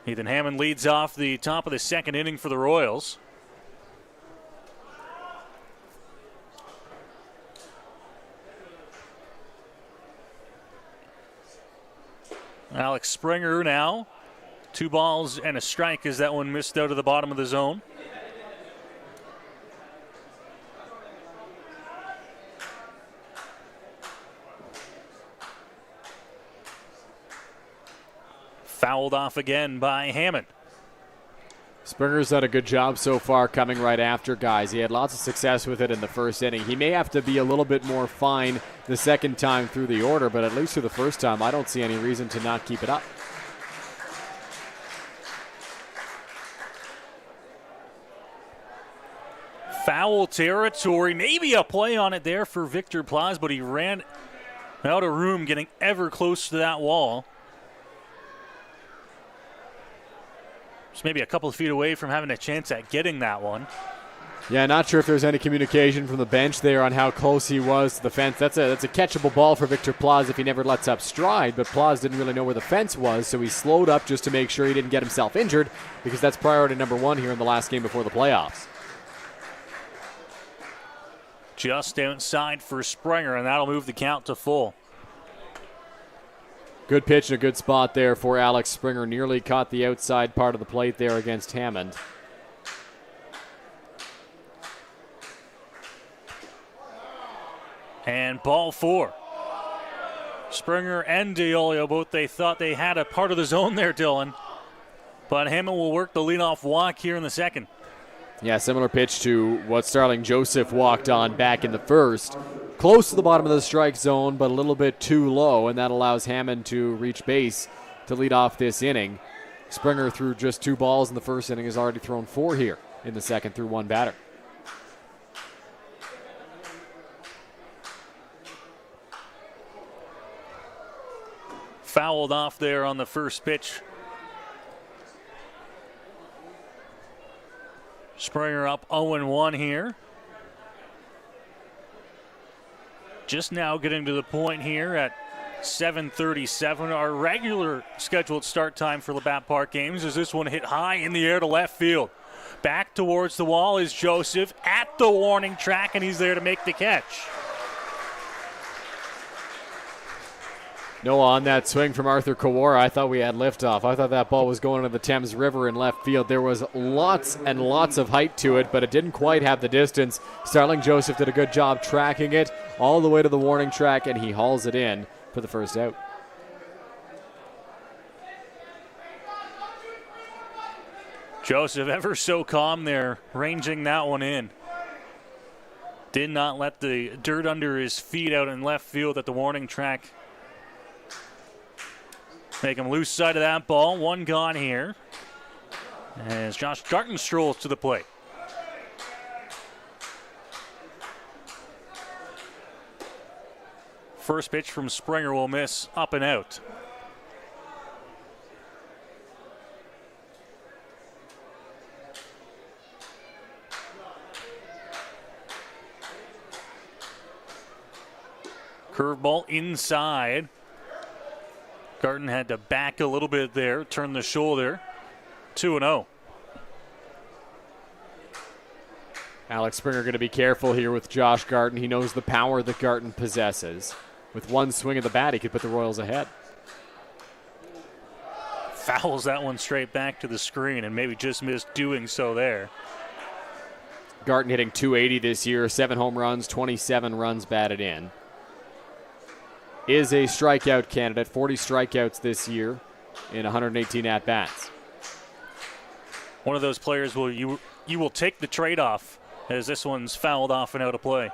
Ethan Hammond leads off the top of the second inning for the Royals. Alex Springer now. 2 balls and a strike as that one missed out of the bottom of the zone. Fouled off again by Hammond. Springer's done a good job so far coming right after guys. He had lots of success with it in the first inning. He may have to be a little bit more fine the second time through the order, but at least through the first time, I don't see any reason to not keep it up. Foul territory. Maybe a play on it there for Victor Plaz, but he ran out of room, getting ever close to that wall. Just maybe a couple of feet away from having a chance at getting that one. Yeah, not sure if there's any communication from the bench there on how close he was to the fence. That's a catchable ball for Victor Plaz if he never lets up stride, but Plaz didn't really know where the fence was, so he slowed up just to make sure he didn't get himself injured, because that's priority number one here in the last game before the playoffs. Just outside for Springer, and that'll move the count to full. Good pitch and a good spot there for Alex Springer. Nearly caught the outside part of the plate there against Hammond. And ball 4. Springer and DeOlio both they thought they had a part of the zone there, Dylan. But Hammond will work the leadoff walk here in the second. Yeah, similar pitch to what Starling Joseph walked on back in the first. Close to the bottom of the strike zone, but a little bit too low, and that allows Hammond to reach base to lead off this inning. Springer threw just 2 balls in the first inning, has already thrown 4 here in the second through 1 batter. Fouled off there on the first pitch. Springer up 0-1 here. Just now getting to the point here at 7:37. Our regular scheduled start time for Labatt Park games as this one hit high in the air to left field. Back towards the wall is Joseph at the warning track, and he's there to make the catch. No, on that swing from Arthur Kawara, I thought we had liftoff. I thought that ball was going into the Thames River in left field. There was lots and lots of height to it, but it didn't quite have the distance. Starling Joseph did a good job tracking it all the way to the warning track, and he hauls it in for the first out. Joseph ever so calm there, ranging that one in. Did not let the dirt under his feet out in left field at the warning track make him lose sight of that ball. 1 gone here. As Josh Garton strolls to the plate. First pitch from Springer will miss, up and out. Curveball inside. Garton had to back a little bit there, turn the shoulder. 2-0. Alex Springer going to be careful here with Josh Garton. He knows the power that Garton possesses. With 1 swing of the bat, he could put the Royals ahead. Fouls that one straight back to the screen and maybe just missed doing so there. Garton hitting .280 this year, 7 home runs, 27 runs batted in. Is a strikeout candidate, 40 strikeouts this year in 118 at-bats. One of those players you will take the trade-off as this one's fouled off and out of play.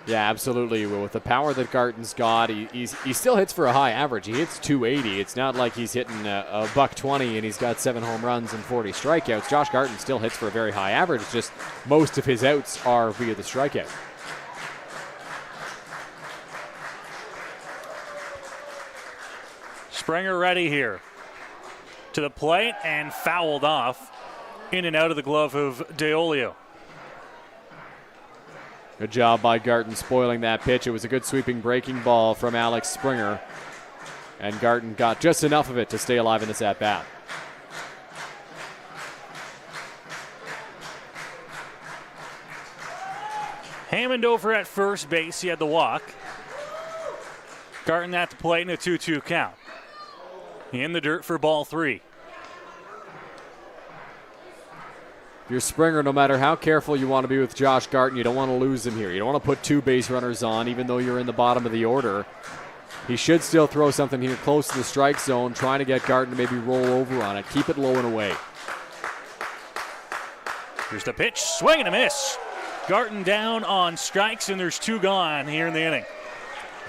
Yeah, absolutely. Well, with the power that Garton's got, he still hits for a high average. He hits .280. It's not like he's hitting a $120 and he's got 7 home runs and 40 strikeouts. Josh Garton still hits for a very high average. Just most of his outs are via the strikeout. Springer ready here. To the plate and fouled off. In and out of the glove of DeOlio. Good job by Garton spoiling that pitch. It was a good sweeping breaking ball from Alex Springer. And Garton got just enough of it to stay alive in this at-bat. Hammond over at first base. He had the walk. Garton at the plate in a 2-2 count. In the dirt for ball 3. If you're Springer, no matter how careful you want to be with Josh Garton, you don't want to lose him here. You don't want to put 2 base runners on, even though you're in the bottom of the order. He should still throw something here close to the strike zone, trying to get Garton to maybe roll over on it. Keep it low and away. Here's the pitch. Swing and a miss. Garton down on strikes, and there's 2 gone here in the inning.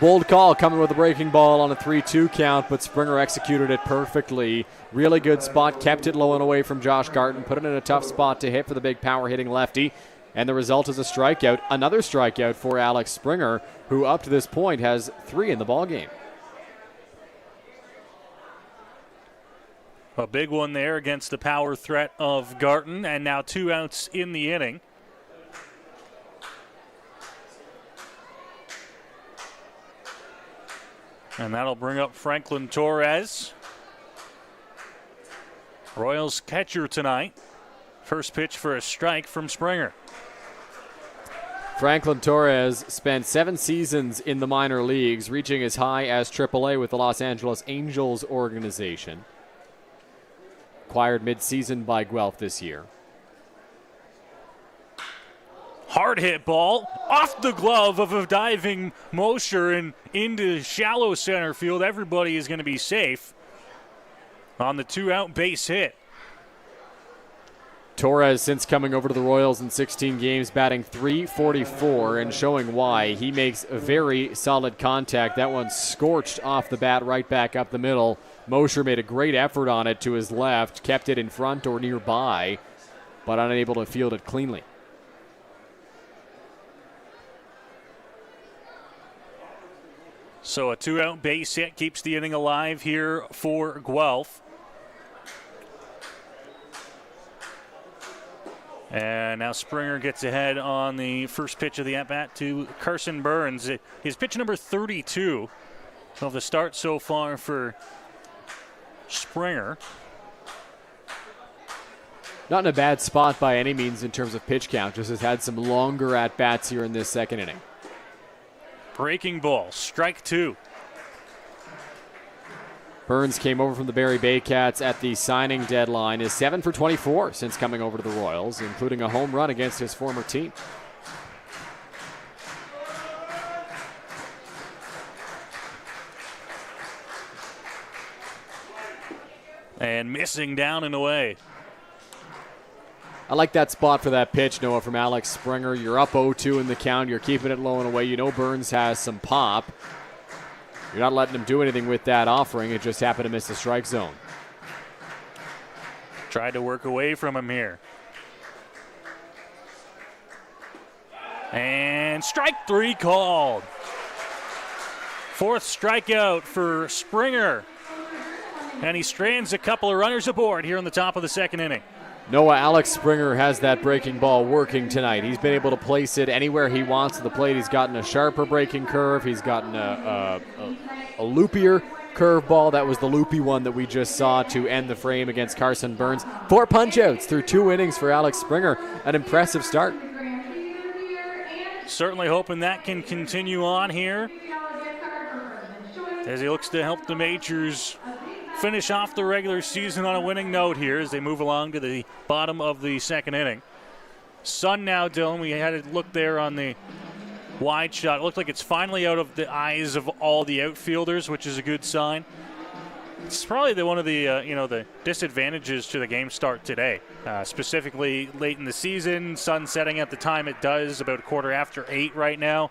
Bold call coming with a breaking ball on a 3-2 count, but Springer executed it perfectly. Really good spot, kept it low and away from Josh Garton, put it in a tough spot to hit for the big power-hitting lefty, and the result is a strikeout. Another strikeout for Alex Springer, who up to this point has 3 in the ballgame. A big one there against the power threat of Garton, and now 2 outs in the inning. And that'll bring up Franklin Torres, Royals catcher tonight. First pitch for a strike from Springer. Franklin Torres spent 7 seasons in the minor leagues, reaching as high as AAA with the Los Angeles Angels organization. Acquired mid-season by Guelph this year. Hard hit ball off the glove of a diving Mosher and into shallow center field. Everybody is going to be safe on the 2-out base hit. Torres, since coming over to the Royals in 16 games, batting .344 and showing why. He makes a very solid contact. That one scorched off the bat right back up the middle. Mosher made a great effort on it to his left, kept it in front or nearby, but unable to field it cleanly. So a 2-out base hit keeps the inning alive here for Guelph. And now Springer gets ahead on the first pitch of the at-bat to Carson Burns. His pitch number 32 of the start so far for Springer. Not in a bad spot by any means in terms of pitch count, just has had some longer at-bats here in this second inning. Breaking ball, strike 2. Burns came over from the Barrie Baycats at the signing deadline, is 7 for 24 since coming over to the Royals, including a home run against his former team. And missing down and away. I like that spot for that pitch, Noah, from Alex Springer. You're up 0-2 in the count. You're keeping it low and away. You know Burns has some pop. You're not letting him do anything with that offering. It just happened to miss the strike zone. Tried to work away from him here. And strike 3 called. 4th strikeout for Springer. And he strands a couple of runners aboard here in the top of the second inning. Noah, Alex Springer has that breaking ball working tonight. He's been able to place it anywhere he wants to the plate. He's gotten a sharper breaking curve. He's gotten a loopier curve ball. That was the loopy one that we just saw to end the frame against Carson Burns. 4 punch-outs through 2 innings for Alex Springer. An impressive start. Certainly hoping that can continue on here as he looks to help the Majors finish off the regular season on a winning note here as they move along to the bottom of the second inning. Sun now, Dylan, we had a look there on the wide shot. It looked like it's finally out of the eyes of all the outfielders, which is a good sign. It's probably one of the the disadvantages to the game start today, specifically late in the season. Sun setting at the time it does, about 8:15 right now.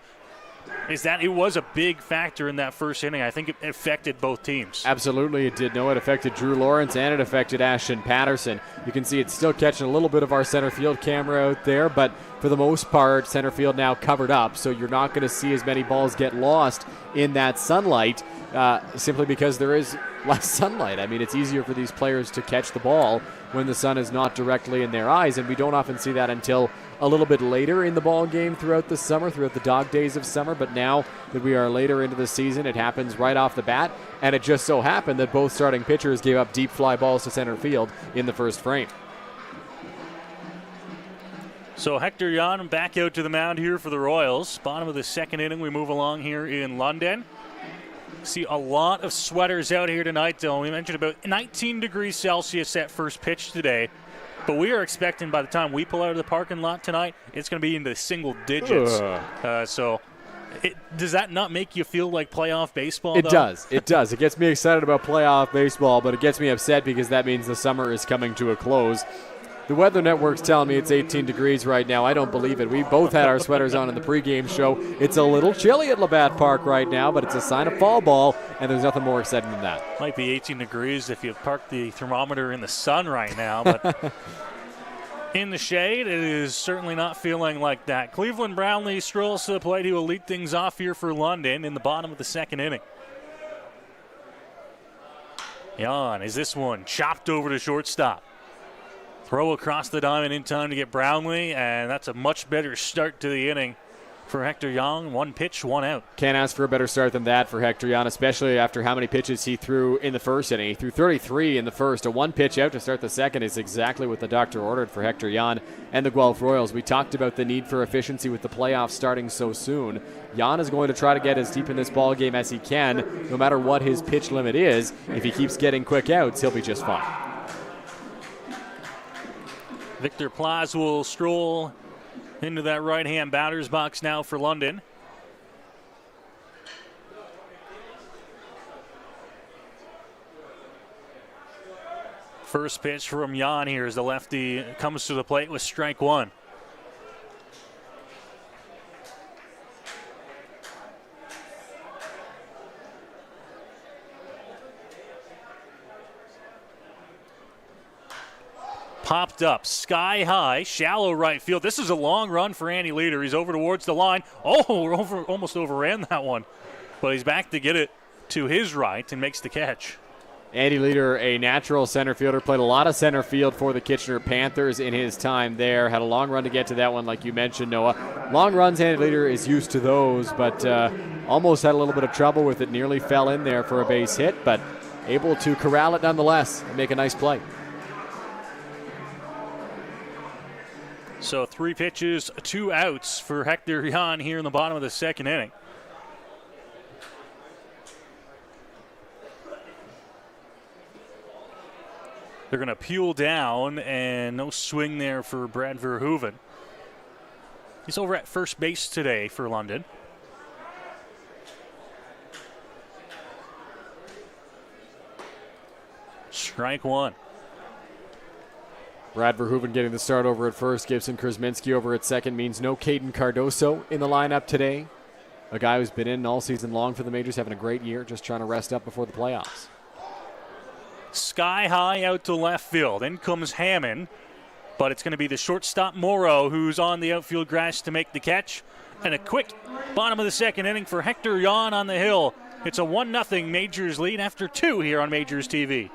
Is that it was a big factor in that first inning. I think it affected both teams. Absolutely it did. No, it affected Drew Lawrence and it affected Ashton Patterson. You can see it's still catching a little bit of our center field camera out there, but for the most part, center field now covered up, so you're not going to see as many balls get lost in that sunlight simply because there is less sunlight. I mean, it's easier for these players to catch the ball when the sun is not directly in their eyes, and we don't often see that until a little bit later in the ball game throughout the summer, throughout the dog days of summer. But now that we are later into the season, it happens right off the bat, and it just so happened that both starting pitchers gave up deep fly balls to center field in the first frame. So Hector Jan back out to the mound here for the Royals. Bottom of the second inning, we move along here in London. See a lot of sweaters out here tonight, though. We mentioned about 19 degrees Celsius at first pitch today. But we are expecting by the time we pull out of the parking lot tonight, it's going to be into single digits. Does that not make you feel like playoff baseball, It does. It does. It gets me excited about playoff baseball, but it gets me upset because that means the summer is coming to a close. The Weather Network's telling me it's 18 degrees right now. I don't believe it. We both had our sweaters on in the pregame show. It's a little chilly at Labatt Park right now, but it's a sign of fall ball, and there's nothing more exciting than that. Might be 18 degrees if you park the thermometer in the sun right now, but in the shade, it is certainly not feeling like that. Cleveland Brownlee strolls to the plate. He will lead things off here for London in the bottom of the second inning. Jan, is this one chopped over to shortstop? Throw across the diamond in time to get Brownlee, and that's a much better start to the inning for Hector Jan. 1 pitch, 1 out. Can't ask for a better start than that for Hector Jan, especially after how many pitches he threw in the first inning. He threw 33 in the first. A 1 pitch out to start the second is exactly what the doctor ordered for Hector Jan and the Guelph Royals. We talked about the need for efficiency with the playoffs starting so soon. Jan is going to try to get as deep in this ball game as he can, no matter what his pitch limit is. If he keeps getting quick outs, he'll be just fine. Victor Plaz will stroll into that right-hand batter's box now for London. First pitch from Jan here as the lefty comes to the plate with strike 1. Popped up, sky high, shallow right field. This is a long run for Andy Leader. He's over towards the line. Almost overran that one. But he's back to get it to his right and makes the catch. Andy Leader, a natural center fielder, played a lot of center field for the Kitchener Panthers in his time there. Had a long run to get to that one, like you mentioned, Noah. Long runs, Andy Leader is used to those, but almost had a little bit of trouble with it. Nearly fell in there for a base hit, but able to corral it nonetheless and make a nice play. So 3 pitches, 2 outs for Hector Jan here in the bottom of the second inning. They're going to peel down, and no swing there for Brad Verhoeven. He's over at first base today for London. Strike 1. Brad Verhoeven getting the start over at first. Gibson Krasminski over at second means no Caden Cardoso in the lineup today. A guy who's been in all season long for the Majors, having a great year, just trying to rest up before the playoffs. Sky high out to left field. In comes Hammond, but it's going to be the shortstop Morrow who's on the outfield grass to make the catch. And a quick bottom of the second inning for Hector Jan on the hill. It's a 1-0 Majors lead after 2 here on Majors TV.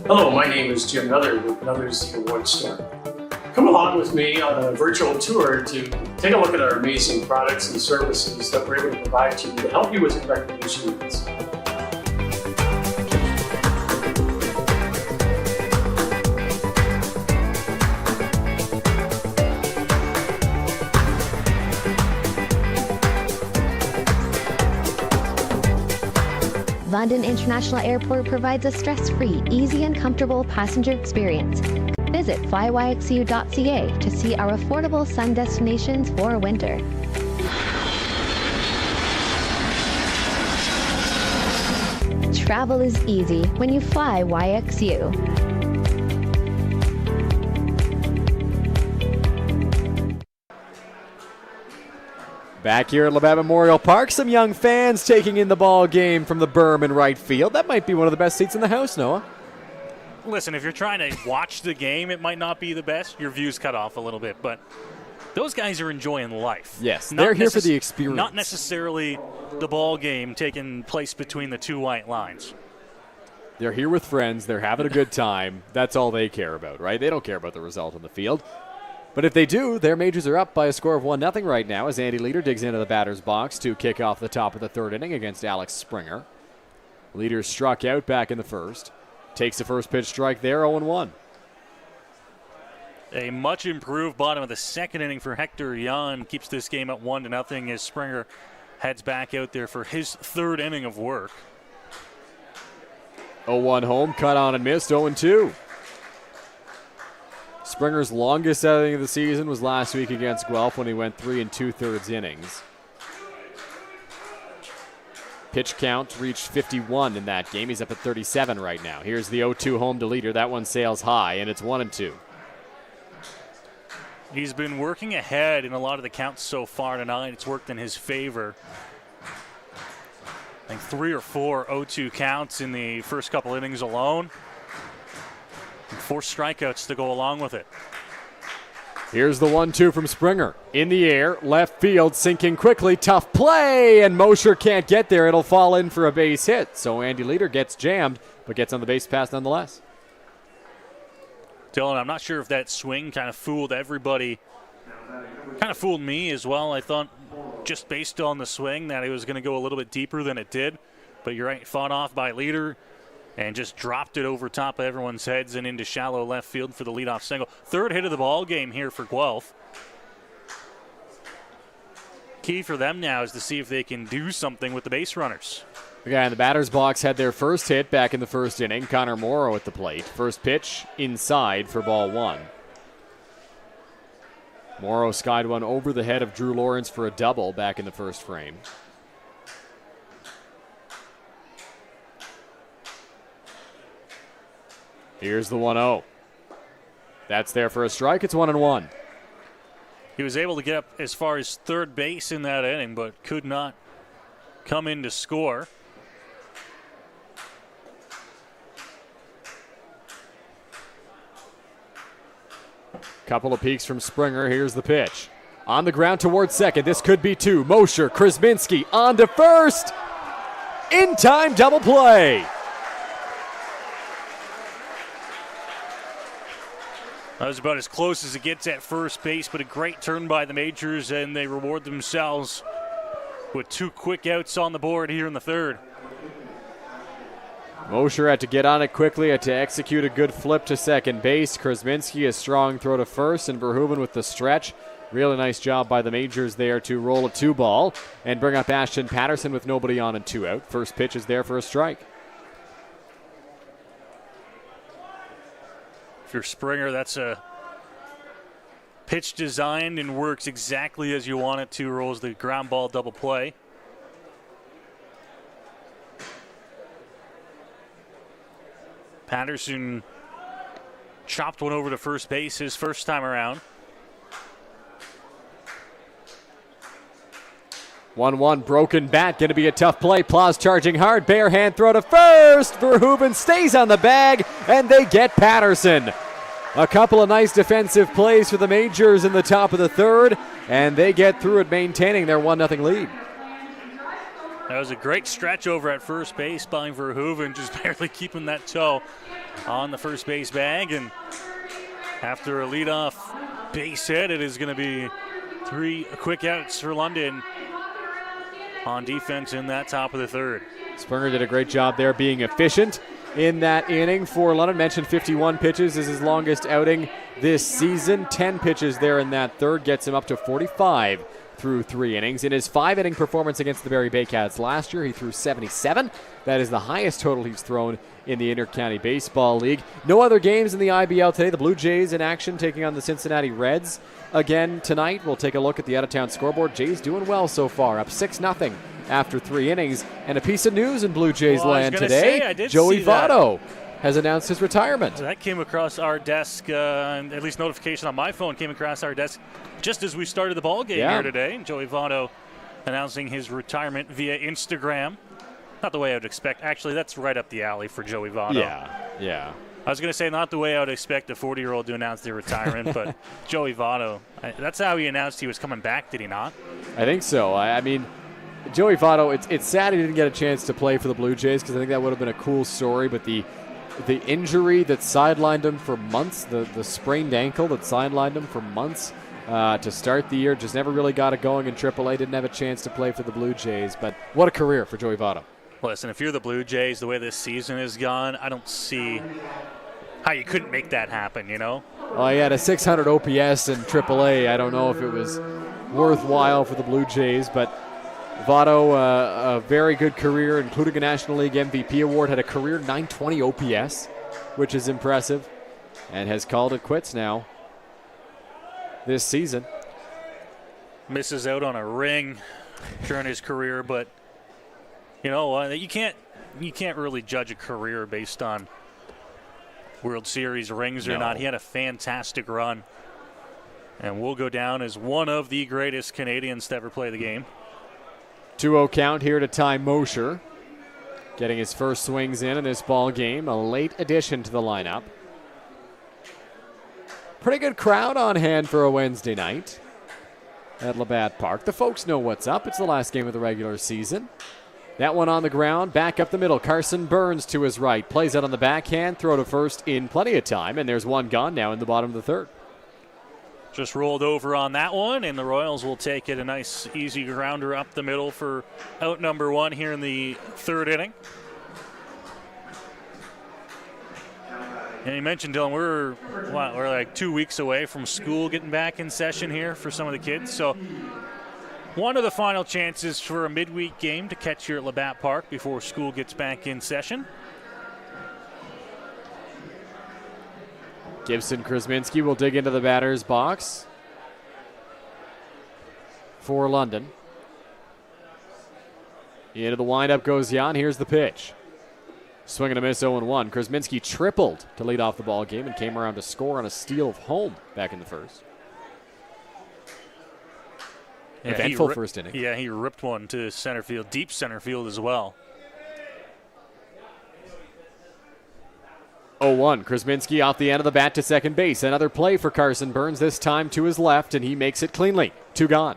Hello, my name is Jim Nuther with Nuther's Award Store. Come along with me on a virtual tour to take a look at our amazing products and services that we're able to provide you to help you with your recreation needs. London International Airport provides a stress-free, easy and comfortable passenger experience. Visit flyYXU.ca to see our affordable sun destinations for winter. Travel is easy when you fly YXU. Back here at Labatt Memorial Park, some young fans taking in the ball game from the berm in right field. That might be one of the best seats in the house, Noah. Listen, if you're trying to watch the game, it might not be the best. Your view's cut off a little bit, but those guys are enjoying life. Yes, they're here for the experience. Not necessarily the ball game taking place between the 2 white lines. They're here with friends. They're having a good time. That's all they care about, right? They don't care about the result on the field. But if they do, their Majors are up by a score of 1-0 right now as Andy Leader digs into the batter's box to kick off the top of the third inning against Alex Springer. Leader struck out back in the first. Takes the first pitch strike there, 0-1. A much improved bottom of the second inning for Hector Jan. Keeps this game at 1-0 as Springer heads back out there for his third inning of work. 0-1 home, cut on and missed, 0-2. Springer's longest outing of the season was last week against Guelph when he went 3 2/3 innings. Pitch count reached 51 in that game. He's up at 37 right now. Here's the 0-2 home to leader. That one sails high, and it's 1-2. He's been working ahead in a lot of the counts so far tonight. It's worked in his favor. I think 3 or 4 0-2 counts in the first couple innings alone. And 4 strikeouts to go along with it. Here's the 1-2 from Springer. In the air, left field, sinking quickly. Tough play, and Mosher can't get there. It'll fall in for a base hit. So Andy Leader gets jammed, but gets on the base pass nonetheless. Dylan, I'm not sure if that swing kind of fooled everybody. Kind of fooled me as well. I thought just based on the swing that it was going to go a little bit deeper than it did. But you're right, fought off by Leader and just dropped it over top of everyone's heads and into shallow left field for the leadoff single. Third hit of the ball game here for Guelph. Key for them now is to see if they can do something with the base runners. The guy in the batter's box had their first hit back in the first inning. Connor Morrow at the plate. First pitch inside for ball 1. Morrow skied one over the head of Drew Lawrence for a double back in the first frame. Here's the 1-0. That's there for a strike. It's 1-1. He was able to get up as far as third base in that inning, but could not come in to score. Couple of peeks from Springer. Here's the pitch. On the ground towards second. This could be 2. Mosher, Krasminski on to first. In time double play. That was about as close as it gets at first base, but a great turn by the Majors, and they reward themselves with 2 quick outs on the board here in the third. Mosher had to get on it quickly, had to execute a good flip to second base. Krasminski a strong throw to first, and Verhoeven with the stretch. Really nice job by the Majors there to roll a 2-ball and bring up Ashton Patterson with nobody on and 2 out. First pitch is there for a strike. If you're Springer, that's a pitch designed and works exactly as you want it to. Rolls the ground ball double play. Patterson chopped one over to first base his first time around. 1-1 broken bat, going to be a tough play. Plaus charging hard, bare hand throw to first. Verhoeven stays on the bag, and they get Patterson. A couple of nice defensive plays for the Majors in the top of the third, and they get through it, maintaining their 1-0 lead. That was a great stretch over at first base by Verhoeven, just barely keeping that toe on the first base bag. And after a leadoff base hit, it is going to be 3 quick outs for London on defense in that top of the third. Springer did a great job there being efficient in that inning for London. Mentioned 51 pitches is his longest outing this season. 10 pitches there in that third gets him up to 45 through 3 innings. In his 5-inning performance against the Barrie Baycats last year, he threw 77. That is the highest total he's thrown in the Intercounty Baseball League. No other games in the IBL today. The Blue Jays in action taking on the Cincinnati Reds again tonight. We'll take a look at the out-of-town scoreboard. Jays doing well so far, up 6-0 after 3 innings. And a piece of news in Blue Jays land today. Joey Votto has announced his retirement. That came across our desk, at least notification on my phone came across our desk just as we started the ball game here today. Joey Votto announcing his retirement via Instagram. Not the way I would expect. Actually, that's right up the alley for Joey Votto. Yeah. I was going to say not the way I would expect a 40-year-old to announce their retirement, but Joey Votto, that's how he announced he was coming back, did he not? I think so. I mean, Joey Votto, it's sad he didn't get a chance to play for the Blue Jays because I think that would have been a cool story, but the injury that sidelined him for months, the sprained ankle that sidelined him for months to start the year, just never really got it going in AAA, didn't have a chance to play for the Blue Jays, but what a career for Joey Votto. Listen, if you're the Blue Jays, the way this season has gone, I don't see how you couldn't make that happen, you know? Well, he had a 600 OPS in AAA. I don't know if it was worthwhile for the Blue Jays, but Votto, a very good career, including a National League MVP award, had a career 920 OPS, which is impressive, and has called it quits now this season. Misses out on a ring during his career, but You know, you can't really judge a career based on World Series rings or not. He had a fantastic run and will go down as one of the greatest Canadians to ever play the game. 2-0 count here to Ty Mosher. Getting his first swings in this ball game. A late addition to the lineup. Pretty good crowd on hand for a Wednesday night at Labatt Park. The folks know what's up. It's the last game of the regular season. That one on the ground, back up the middle. Carson Burns to his right. Plays out on the backhand, throw to first in plenty of time, and there's one gone now in the bottom of the third. Just rolled over on that one, and the Royals will take it. A nice, easy grounder up the middle for out number one here in the third inning. And you mentioned, Dylan, we're like 2 weeks away from school getting back in session here for some of the kids. So one of the final chances for a midweek game to catch here at Labatt Park before school gets back in session. Gibson Krasminski will dig into the batter's box for London. Into the windup goes Jan. Here's the pitch. Swing and a miss, 0-1. Krasminski tripled to lead off the ball game and came around to score on a steal of home back in the first. Yeah, eventful first inning. Yeah, he ripped one to center field, deep center field as well. 0-1. Krasminski off the end of the bat to second base. Another play for Carson Burns, this time to his left, and he makes it cleanly. 2 gone.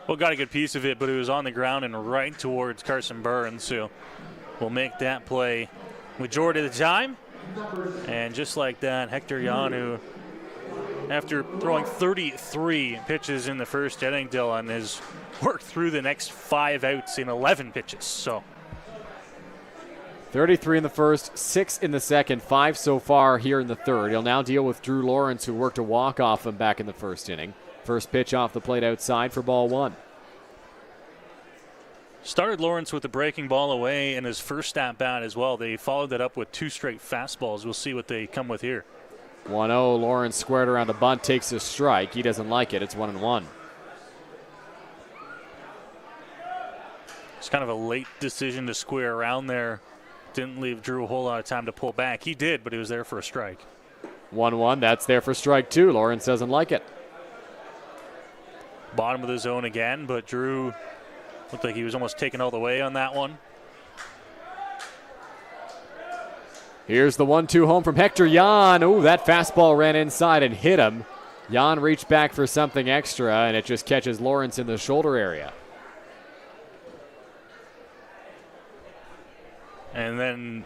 Well, got a good piece of it, but it was on the ground and right towards Carson Burns, so we'll make that play majority of the time. And just like that, Hector Yanu, after throwing 33 pitches in the first inning, Dylan, has worked through the next 5 outs in 11 pitches. So 33 in the first, 6 in the second, 5 so far here in the third. He'll now deal with Drew Lawrence, who worked a walk off him back in the first inning. First pitch off the plate outside for ball 1. Started Lawrence with the breaking ball away in his first at bat as well. They followed that up with 2 straight fastballs. We'll see what they come with here. 1-0. Lawrence squared around the bunt, takes a strike. He doesn't like it. It's 1-1. It's kind of a late decision to square around there. Didn't leave Drew a whole lot of time to pull back. He did, but he was there for a strike. 1-1. That's there for strike 2. Lawrence doesn't like it. Bottom of the zone again, but Drew looked like he was almost taken all the way on that one. Here's the 1-2 home from Hector Jan. Oh, that fastball ran inside and hit him. Jan reached back for something extra, and it just catches Lawrence in the shoulder area. And then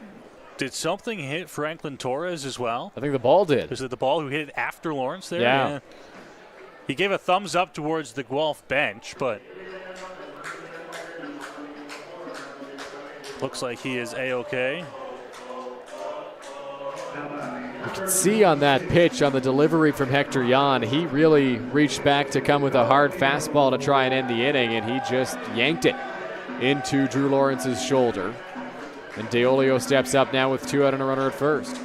did something hit Franklin Torres as well? I think the ball did. Was it the ball who hit it after Lawrence there? Yeah. He gave a thumbs up towards the Guelph bench, but looks like he is A-OK. You can see on that pitch, on the delivery from Hector Jan, he really reached back to come with a hard fastball to try and end the inning, and he just yanked it into Drew Lawrence's shoulder. And DeOlio steps up now with 2 out and a runner at first.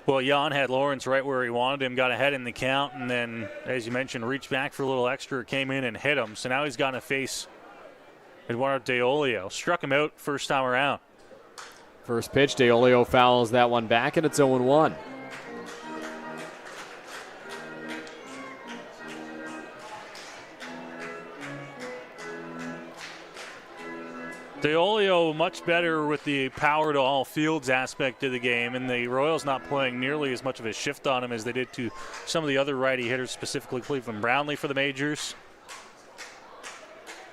Well, Jan had Lawrence right where he wanted him, got ahead in the count, and then, as you mentioned, reached back for a little extra, came in and hit him. So now he's got to face Eduardo DeOlio. Struck him out first time around. First pitch, DeOlio fouls that one back, and it's 0-1. DeOlio much better with the power to all fields aspect of the game, and the Royals not playing nearly as much of a shift on him as they did to some of the other righty hitters, specifically Cleveland Brownlee for the Majors.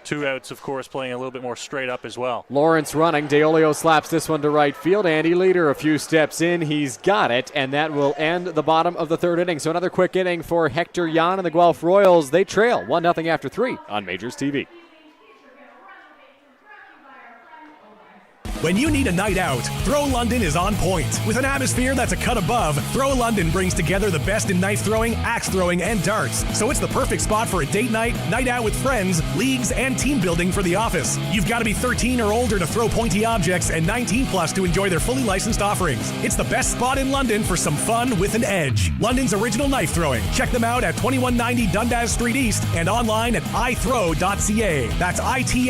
2 outs, of course, playing a little bit more straight up as well. Lawrence running. DeOlio slaps this one to right field. Andy Leader a few steps in. He's got it, and that will end the bottom of the third inning. So another quick inning for Hector Jan and the Guelph Royals. They trail 1-0 after 3 on Majors TV. When you need a night out, Throw London is on point. With an atmosphere that's a cut above, Throw London brings together the best in knife throwing, axe throwing, and darts. So it's the perfect spot for a date night, night out with friends, leagues, and team building for the office. You've got to be 13 or older to throw pointy objects and 19 plus to enjoy their fully licensed offerings. It's the best spot in London for some fun with an edge. London's original knife throwing. Check them out at 2190 Dundas Street East and online at ithrow.ca. That's ITHROW.ca.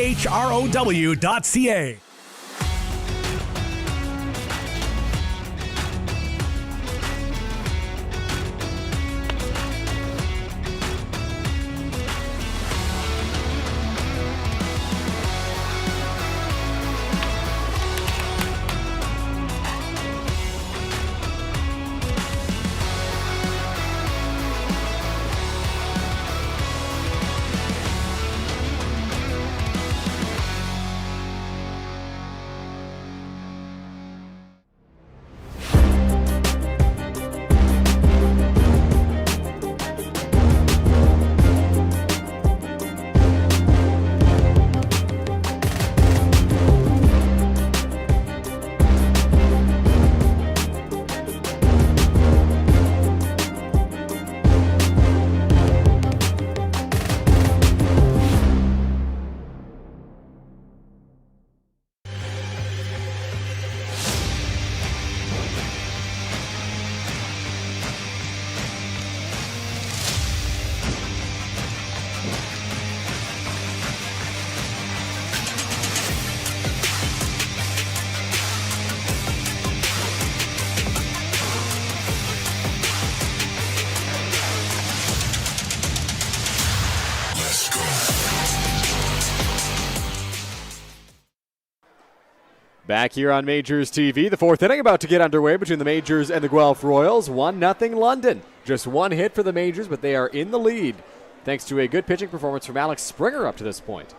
Back here on Majors TV, the fourth inning about to get underway between the Majors and the Guelph Royals. 1-0 London. Just one hit for the Majors, but they are in the lead thanks to a good pitching performance from Alex Springer up to this point.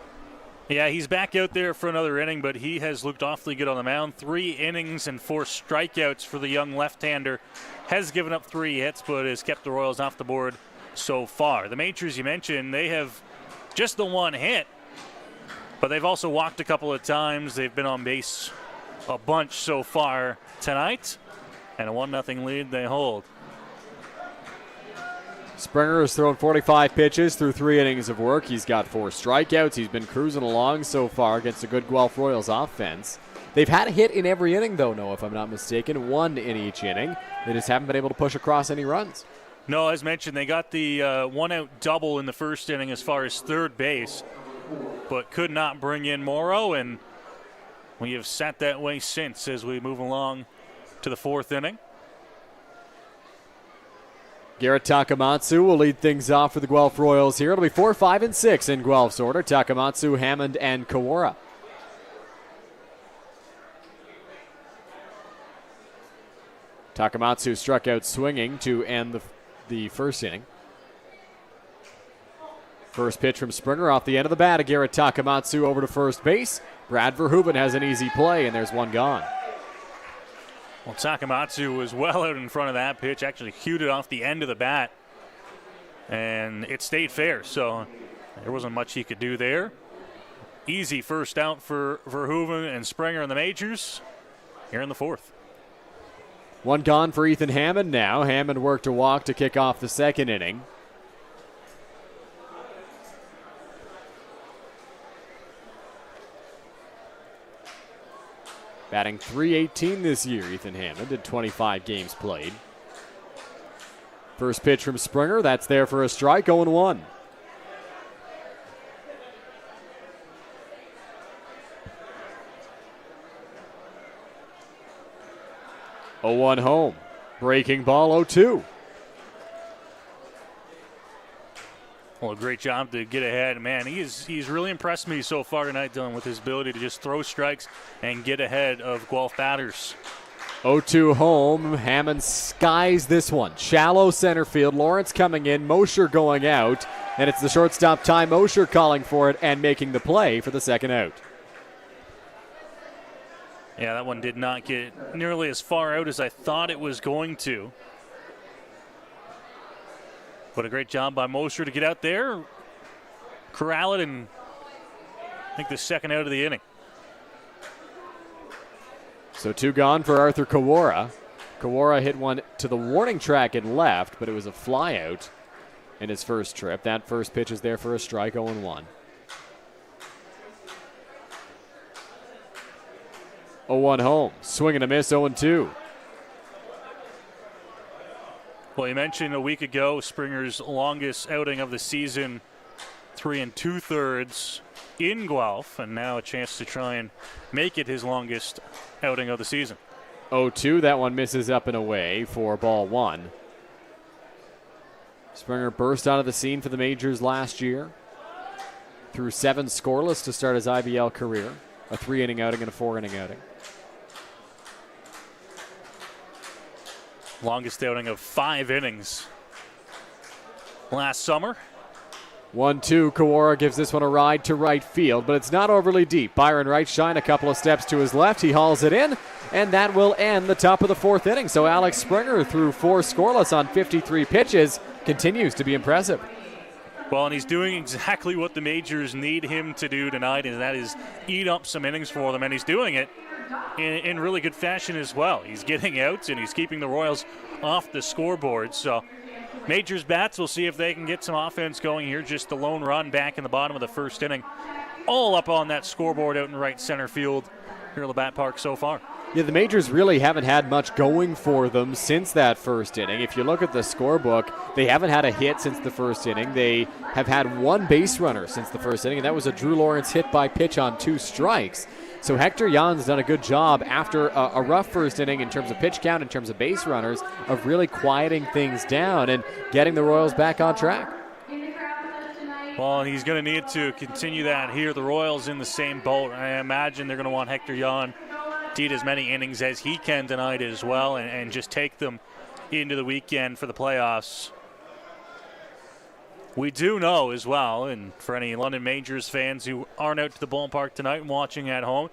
Yeah, he's back out there for another inning, but he has looked awfully good on the mound. 3 innings and 4 strikeouts for the young left-hander. Has given up 3 hits, but has kept the Royals off the board so far. The Majors, you mentioned, they have just the 1 hit, but they've also walked a couple of times. They've been on base a bunch so far tonight, and a 1-0 lead they hold. Springer has thrown 45 pitches through 3 innings of work. He's got 4 strikeouts. He's been cruising along so far against a good Guelph Royals offense. They've had a hit in every inning, though, Noah, if I'm not mistaken. 1 in each inning. They just haven't been able to push across any runs. No, as mentioned, they got the 1-out double in the first inning as far as third base, but could not bring in Morrow, and we have sat that way since as we move along to the 4th inning. Garrett Takamatsu will lead things off for the Guelph Royals here. It'll be 4, 5, and 6 in Guelph's order. Takamatsu, Hammond, and Kawara. Takamatsu struck out swinging to end the first inning. First pitch from Springer off the end of the bat. Garrett Takamatsu over to first base. Brad Verhoeven has an easy play, and there's one gone. Well, Takamatsu was well out in front of that pitch, actually cued it off the end of the bat, and it stayed fair, so there wasn't much he could do there. Easy first out for Verhoeven and Springer in the Majors here in the 4th. One gone for Ethan Hammond now. Hammond worked a walk to kick off the 2nd inning. Batting .318 this year, Ethan Hammond, in 25 games played. First pitch from Springer, that's there for a strike, 0-1. Oh, 0-1 home. Breaking ball, 0-2. Well, a great job to get ahead. Man, he's really impressed me so far tonight, Dylan, with his ability to just throw strikes and get ahead of Guelph batters. 0-2 home. Hammond skies this one. Shallow center field. Lawrence coming in. Mosher going out. And it's the shortstop Ty Mosher calling for it and making the play for the 2nd out. Yeah, that one did not get nearly as far out as I thought it was going to. But a great job by Mosher to get out there, corral it, and I think the 2nd out of the inning. So 2 gone for Arthur Kawara. Kawara hit one to the warning track and left, but it was a fly out in his first trip. That first pitch is there for a strike, 0-1. 0-1 home. Swing and a miss, 0-2. Well, you mentioned a week ago Springer's longest outing of the season, 3 2/3 in Guelph, and now a chance to try and make it his longest outing of the season. 0-2. That one misses up and away for ball 1. Springer burst out of the scene for the majors last year. Threw 7 scoreless to start his IBL career. A 3-inning outing and a 4-inning outing. Longest outing of 5 innings last summer. 1-2. Kawara gives this one a ride to right field, but it's not overly deep. Byron Reitstein a couple of steps to his left. He hauls it in, and that will end the top of the 4th inning. So Alex Springer, threw 4 scoreless on 53 pitches, continues to be impressive. Well, and he's doing exactly what the majors need him to do tonight, and that is eat up some innings for them, and he's doing it in really good fashion as well. He's getting outs, and he's keeping the Royals off the scoreboard. So Majors bats, we'll see if they can get some offense going here. Just a lone run back in the bottom of the 1st inning. All up on that scoreboard out in right center field here at Labatt Park so far. Yeah, the Majors really haven't had much going for them since that 1st inning. If you look at the scorebook, they haven't had a hit since the 1st inning. They have had 1 base runner since the 1st inning, and that was a Drew Lawrence hit by pitch on 2 strikes. So Hector Jan's done a good job after a rough 1st inning in terms of pitch count, in terms of base runners, of really quieting things down and getting the Royals back on track. Well, and he's going to need to continue that here. The Royals in the same boat. I imagine they're going to want Hector Jan to eat as many innings as he can tonight as well, and just take them into the weekend for the playoffs. We do know as well, and for any London Majors fans who aren't out to the ballpark tonight and watching at home,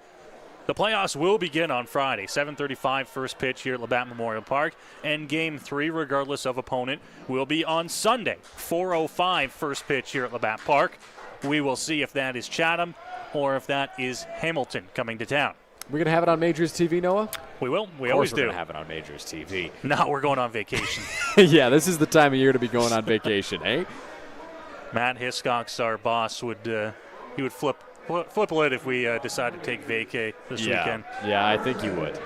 the playoffs will begin on Friday, 7:35 first pitch here at Labatt Memorial Park, and Game 3, regardless of opponent, will be on Sunday, 4:05 first pitch here at Labatt Park. We will see if that is Chatham or if that is Hamilton coming to town. We're going to have it on Majors TV, Noah? We will. We always always do. do. We're going to have it on Majors TV. No, we're going on vacation. Yeah, this is the time of year to be going on vacation, eh? Matt Hiscox, our boss, would flip a lid if we decided to take vacay this weekend. Yeah, I think you would.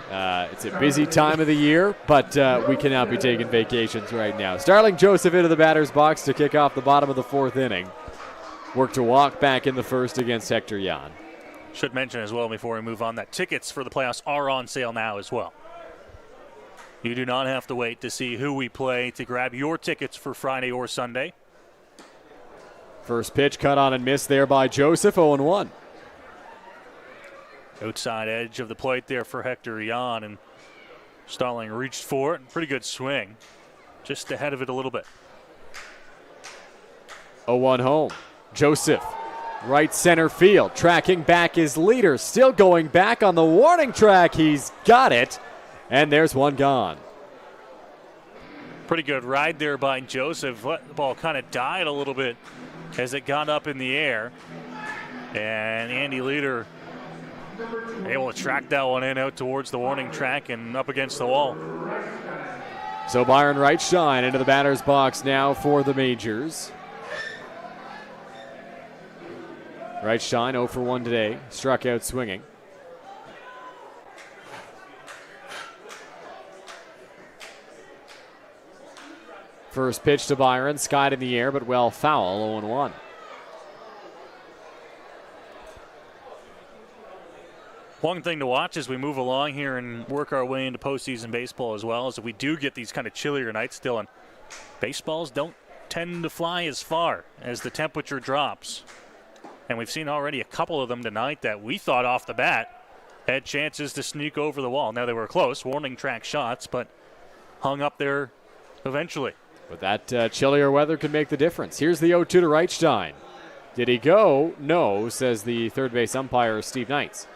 It's a busy time of the year, but we cannot be taking vacations right now. Starling Joseph into the batter's box to kick off the bottom of the 4th inning. Work to walk back in the 1st against Hector Jan. Should mention as well before we move on that tickets for the playoffs are on sale now as well. You do not have to wait to see who we play to grab your tickets for Friday or Sunday. First pitch cut on and missed there by Joseph, 0-1. Outside edge of the plate there for Hector Jan, and Starling reached for it. Pretty good swing. Just ahead of it a little bit. 0-1 home. Joseph, right center field, tracking back his leader. Still going back on the warning track. He's got it, and there's one gone. Pretty good ride there by Joseph. Let the ball kind of died a little bit as it got up in the air. And Andy Leader able to track that one in out towards the warning track and up against the wall. So Byron Reitstein into the batter's box now for the Majors. Reitstein 0 for 1 today, struck out swinging. First pitch to Byron, skied in the air, but well foul, 0-1. One thing to watch as we move along here and work our way into postseason baseball as well is if we do get these kind of chillier nights still, and baseballs don't tend to fly as far as the temperature drops. And we've seen already a couple of them tonight that we thought off the bat had chances to sneak over the wall. Now they were close, warning track shots, but hung up there eventually. But that chillier weather could make the difference. Here's the 0-2 to Reitstein. Did he go? No, says the third base umpire, Steve Knights.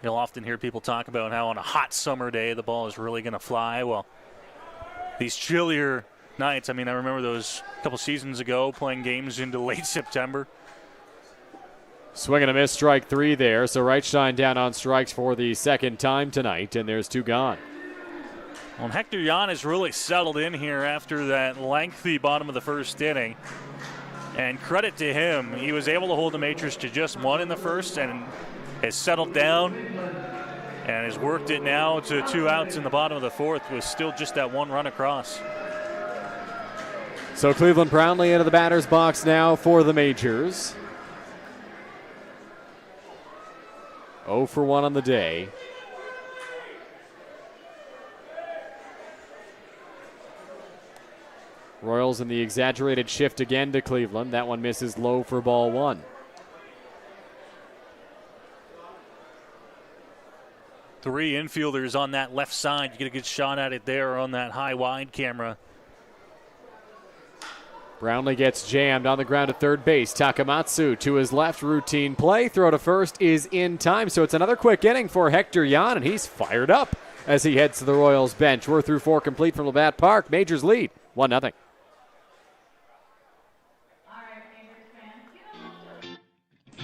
You'll often hear people talk about how on a hot summer day the ball is really going to fly. Well, these chillier nights, I mean, I remember those a couple seasons ago playing games into late September. Swing and a miss, strike 3 there. So Reichstein down on strikes for the second time tonight, and there's 2 gone. Well, Hector Jan has really settled in here after that lengthy bottom of the first inning. And credit to him, he was able to hold the Majors to just 1 in the first and has settled down and has worked it now to 2 outs in the bottom of the fourth with still just that 1 run across. So Cleveland Brownlee into the batter's box now for the Majors. 0 for 1 on the day. Royals in the exaggerated shift again to Cleveland. That one misses low for ball 1. Three infielders on that left side. You get a good shot at it there on that high wide camera. Brownlee gets jammed on the ground at third base. Takamatsu to his left, routine play. Throw to first is in time. So it's another quick inning for Hector Jan, and he's fired up as he heads to the Royals bench. We're through 4 complete from Labatt Park. Majors lead 1-0.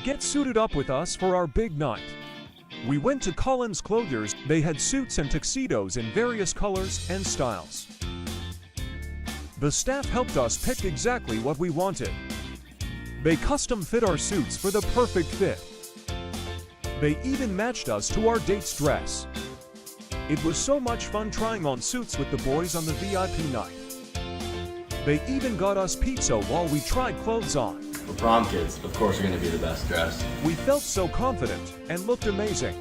Get suited up with us for our big night. We went to Collins Clothiers. They had suits and tuxedos in various colors and styles. The staff helped us pick exactly what we wanted. They custom fit our suits for the perfect fit. They even matched us to our date's dress. It was so much fun trying on suits with the boys on the VIP night. They even got us pizza while we tried clothes on. For prom kids, of course, are going to be the best dressed. We felt so confident and looked amazing.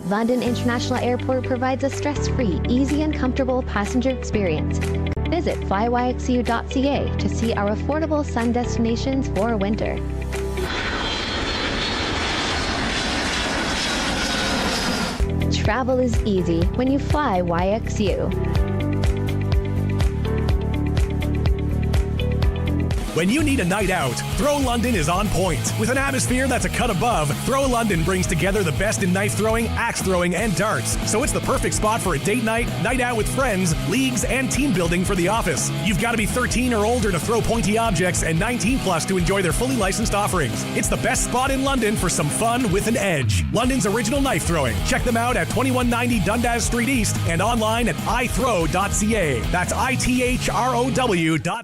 London International Airport provides a stress-free, easy and comfortable passenger experience. Visit flyYXU.ca to see our affordable sun destinations for winter. Travel is easy when you fly YXU. When you need a night out, Throw London is on point. With an atmosphere that's a cut above, Throw London brings together the best in knife throwing, axe throwing, and darts. So it's the perfect spot for a date night, night out with friends, leagues, and team building for the office. You've got to be 13 or older to throw pointy objects and 19 plus to enjoy their fully licensed offerings. It's the best spot in London for some fun with an edge. London's original knife throwing. Check them out at 2190 Dundas Street East and online at ithrow.ca. That's ITHROW.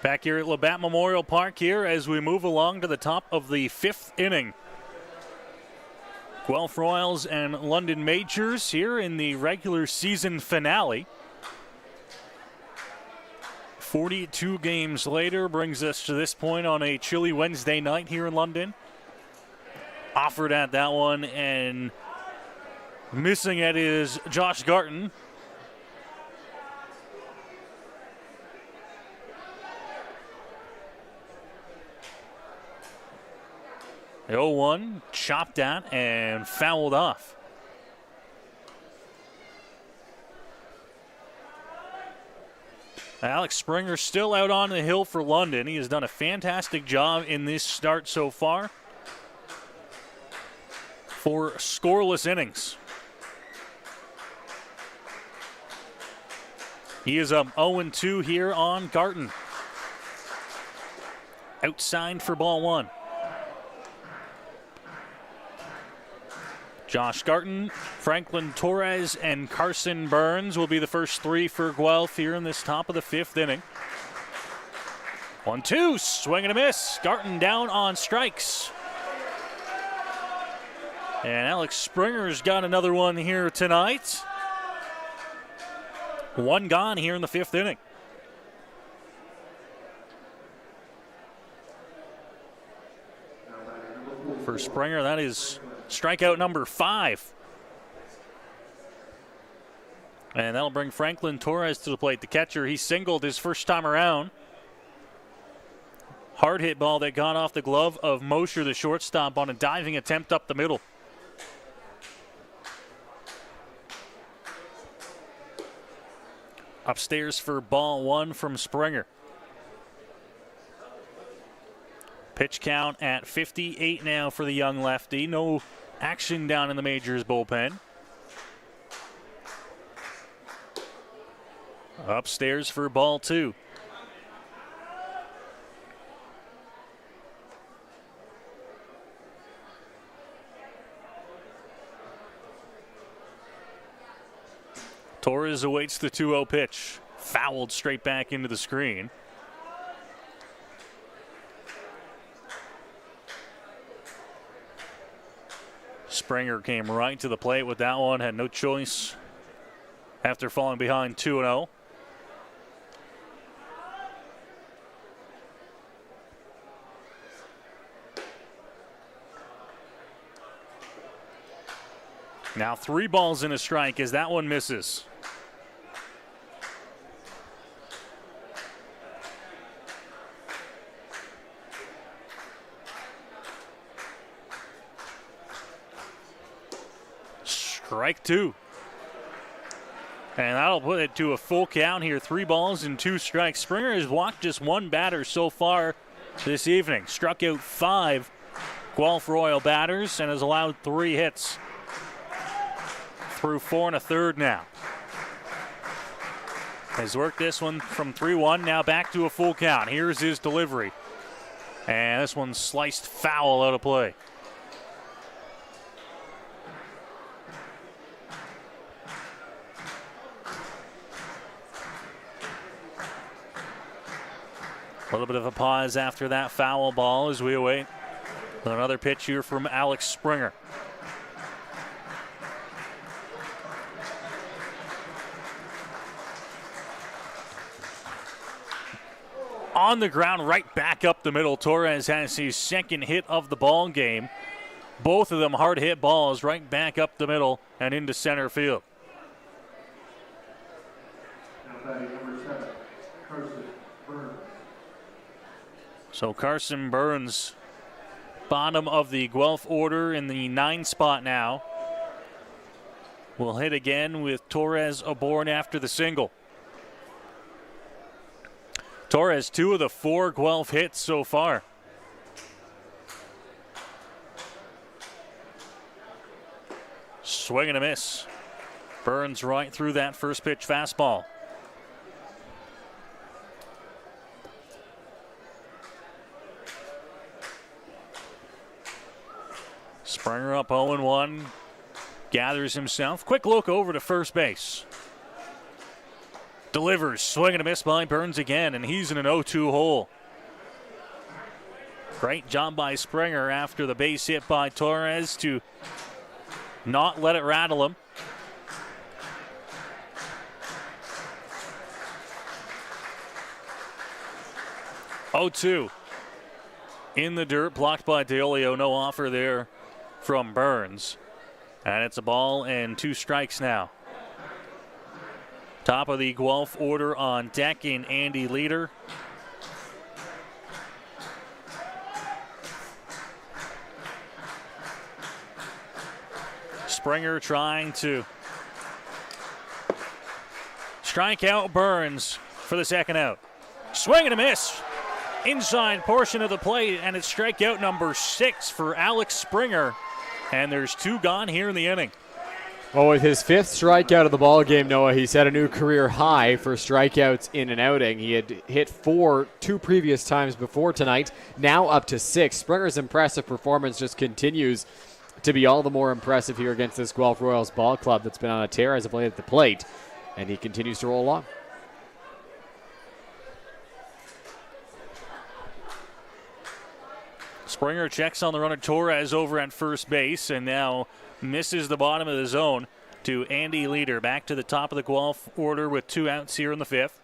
Back here at Labatt Memorial Park here as we move along to the top of the 5th inning. Guelph Royals and London Majors here in the regular season finale. 42 games later brings us to this point on a chilly Wednesday night here in London. Offered at that one, and missing it is Josh Garton. The 0-1 chopped at and fouled off. Alex Springer still out on the hill for London. He has done a fantastic job in this start so far. 4 scoreless innings. He is up 0-2 here on Garton. Outside for ball 1. Josh Garton, Franklin Torres, and Carson Burns will be the first 3 for Guelph here in this top of the 5th inning. 1-2, swing and a miss. Garton down on strikes. And Alex Springer's got another one here tonight. 1 gone here in the 5th inning. For Springer, that is strikeout number 5. And that'll bring Franklin Torres to the plate. The catcher, he singled his first time around. Hard hit ball that got off the glove of Mosher, the shortstop, on a diving attempt up the middle. Upstairs for ball one from Springer. Pitch count at 58 now for the young lefty. No action down in the Majors bullpen. Upstairs for ball two. Torres awaits the 2-0 pitch. Fouled straight back into the screen. Springer came right to the plate with that one. Had no choice after falling behind 2-0. Now 3 balls and a strike as that one misses. Strike 2. And that'll put it to a full count here. 3 balls and 2 strikes. Springer has walked just 1 batter so far this evening. Struck out 5 Guelph Royal batters and has allowed 3 hits through 4 1/3 now. Has worked this one from 3-1, now back to a full count. Here's his delivery. And this one's sliced foul out of play. A little bit of a pause after that foul ball as we await another pitch here from Alex Springer. On the ground, right back up the middle. Torres has his second hit of the ball game. Both of them hard hit balls right back up the middle and into center field. So Carson Burns, bottom of the Guelph order in the 9 spot now, will hit again with Torres aboard after the single. Torres, 2 of the 4 Guelph hits so far. Swing and a miss. Burns right through that first pitch fastball. Springer up 0-1. Gathers himself. Quick look over to first base. Delivers. Swing and a miss by Burns again, and he's in an 0-2 hole. Great job by Springer after the base hit by Torres to not let it rattle him. Oh-2 in the dirt, blocked by DeOlio. No offer there from Burns. And it's a ball and 2 strikes now. Top of the Guelph order on deck in Andy Leader. Springer trying to strike out Burns for the second out. Swing and a miss. Inside portion of the plate, and it's strikeout number 6 for Alex Springer. And there's 2 gone here in the inning. Well, with his 5th strikeout of the ball game, Noah, he set a new career high for strikeouts in an outing. He had hit 4 2 previous times before tonight, now up to 6. Springer's impressive performance just continues to be all the more impressive here against this Guelph Royals ball club that's been on a tear as of late at the plate, and he continues to roll along. Springer checks on the runner Torres over at first base and now misses the bottom of the zone to Andy Leader. Back to the top of the Guelph order with 2 outs here in the 5th.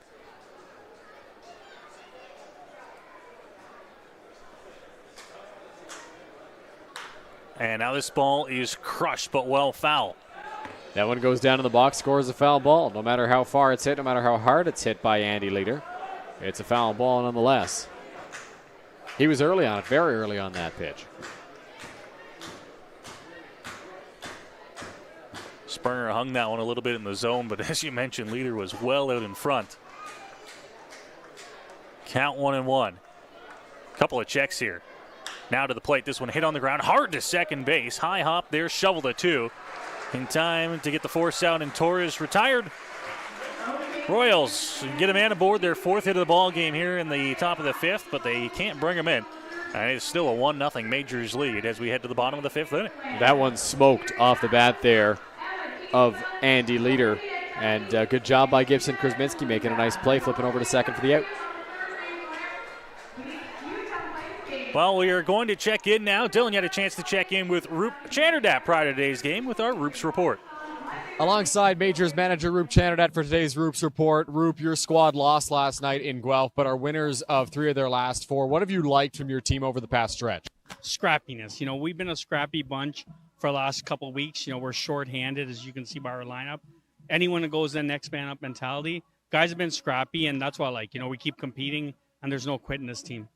And now this ball is crushed but well foul. That one goes down in the box, scores a foul ball. No matter how far it's hit, no matter how hard it's hit by Andy Leader, it's a foul ball nonetheless. He was early on it, very early on that pitch. Springer hung that one a little bit in the zone, but as you mentioned, Leader was well out in front. Count 1-1. Couple of checks here. Now to the plate. This one hit on the ground, hard to second base. High hop there, shovel to 2. In time to get the force out, and Torres retired. Royals get a man aboard, their 4th hit of the ball game here in the top of the 5th, but they can't bring him in. And it's still a 1-0 Majors lead as we head to the bottom of the 5th inning. That one smoked off the bat there of Andy Leader. And good job by Gibson Krasminski making a nice play, flipping over to second for the out. Well, we are going to check in now. Dylan, you had a chance to check in with Roop Chanderdat prior to today's game with our Roops Report. Alongside Majors manager Roop Chanderdat for today's Roops Report. Roop, your squad lost last night in Guelph, but are winners of 3 of their last 4. What have you liked from your team over the past stretch? Scrappiness. We've been a scrappy bunch for the last couple of weeks. We're shorthanded, as you can see by our lineup. Anyone that goes in, next man up mentality. Guys have been scrappy, and that's what I like. We keep competing, and there's no quit in this team.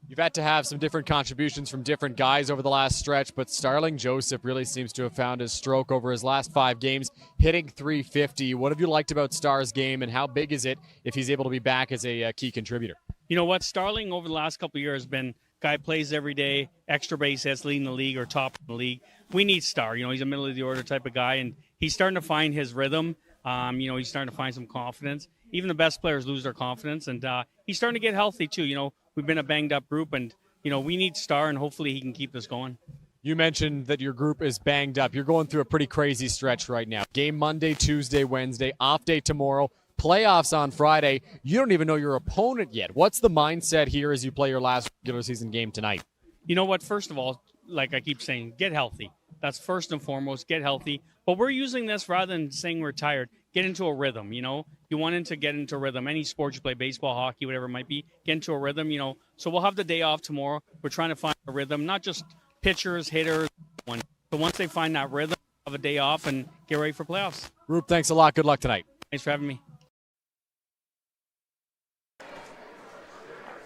You've had to have some different contributions from different guys over the last stretch, but Starling Joseph really seems to have found his stroke over his last 5 games, hitting .350. What have you liked about Star's game, and how big is it if he's able to be back as a key contributor? You know what? Starling over the last couple of years has been guy plays every day, extra base hits, leading the league or top of the league. We need Star. He's a middle of the order type of guy, and he's starting to find his rhythm. He's starting to find some confidence. Even the best players lose their confidence, and he's starting to get healthy too. We've been a banged-up group, and, we need Star, and hopefully he can keep this going. You mentioned that your group is banged up. You're going through a pretty crazy stretch right now. Game Monday, Tuesday, Wednesday, off day tomorrow, playoffs on Friday. You don't even know your opponent yet. What's the mindset here as you play your last regular season game tonight? You know what? First of all, like I keep saying, get healthy. That's first and foremost, get healthy. But we're using this rather than saying we're tired. Get into a rhythm, You want to get into a rhythm. Any sport you play, baseball, hockey, whatever it might be, get into a rhythm, So we'll have the day off tomorrow. We're trying to find a rhythm, not just pitchers, hitters, but once they find that rhythm, have a day off and get ready for playoffs. Roop, thanks a lot. Good luck tonight. Thanks for having me.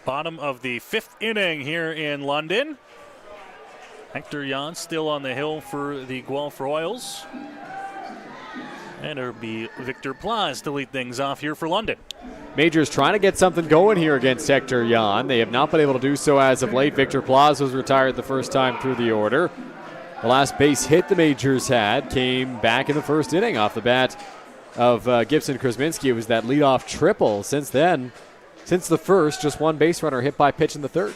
Bottom of the 5th inning here in London. Hector Jan still on the hill for the Guelph Royals. And it'll be Victor Plaz to lead things off here for London. Majors trying to get something going here against Hector Jan. They have not been able to do so as of late. Victor Plaz was retired the first time through the order. The last base hit the Majors had came back in the 1st inning off the bat of Gibson Krasminski. It was that leadoff triple. Since then, since the 1st, just 1 base runner hit by pitch in the 3rd.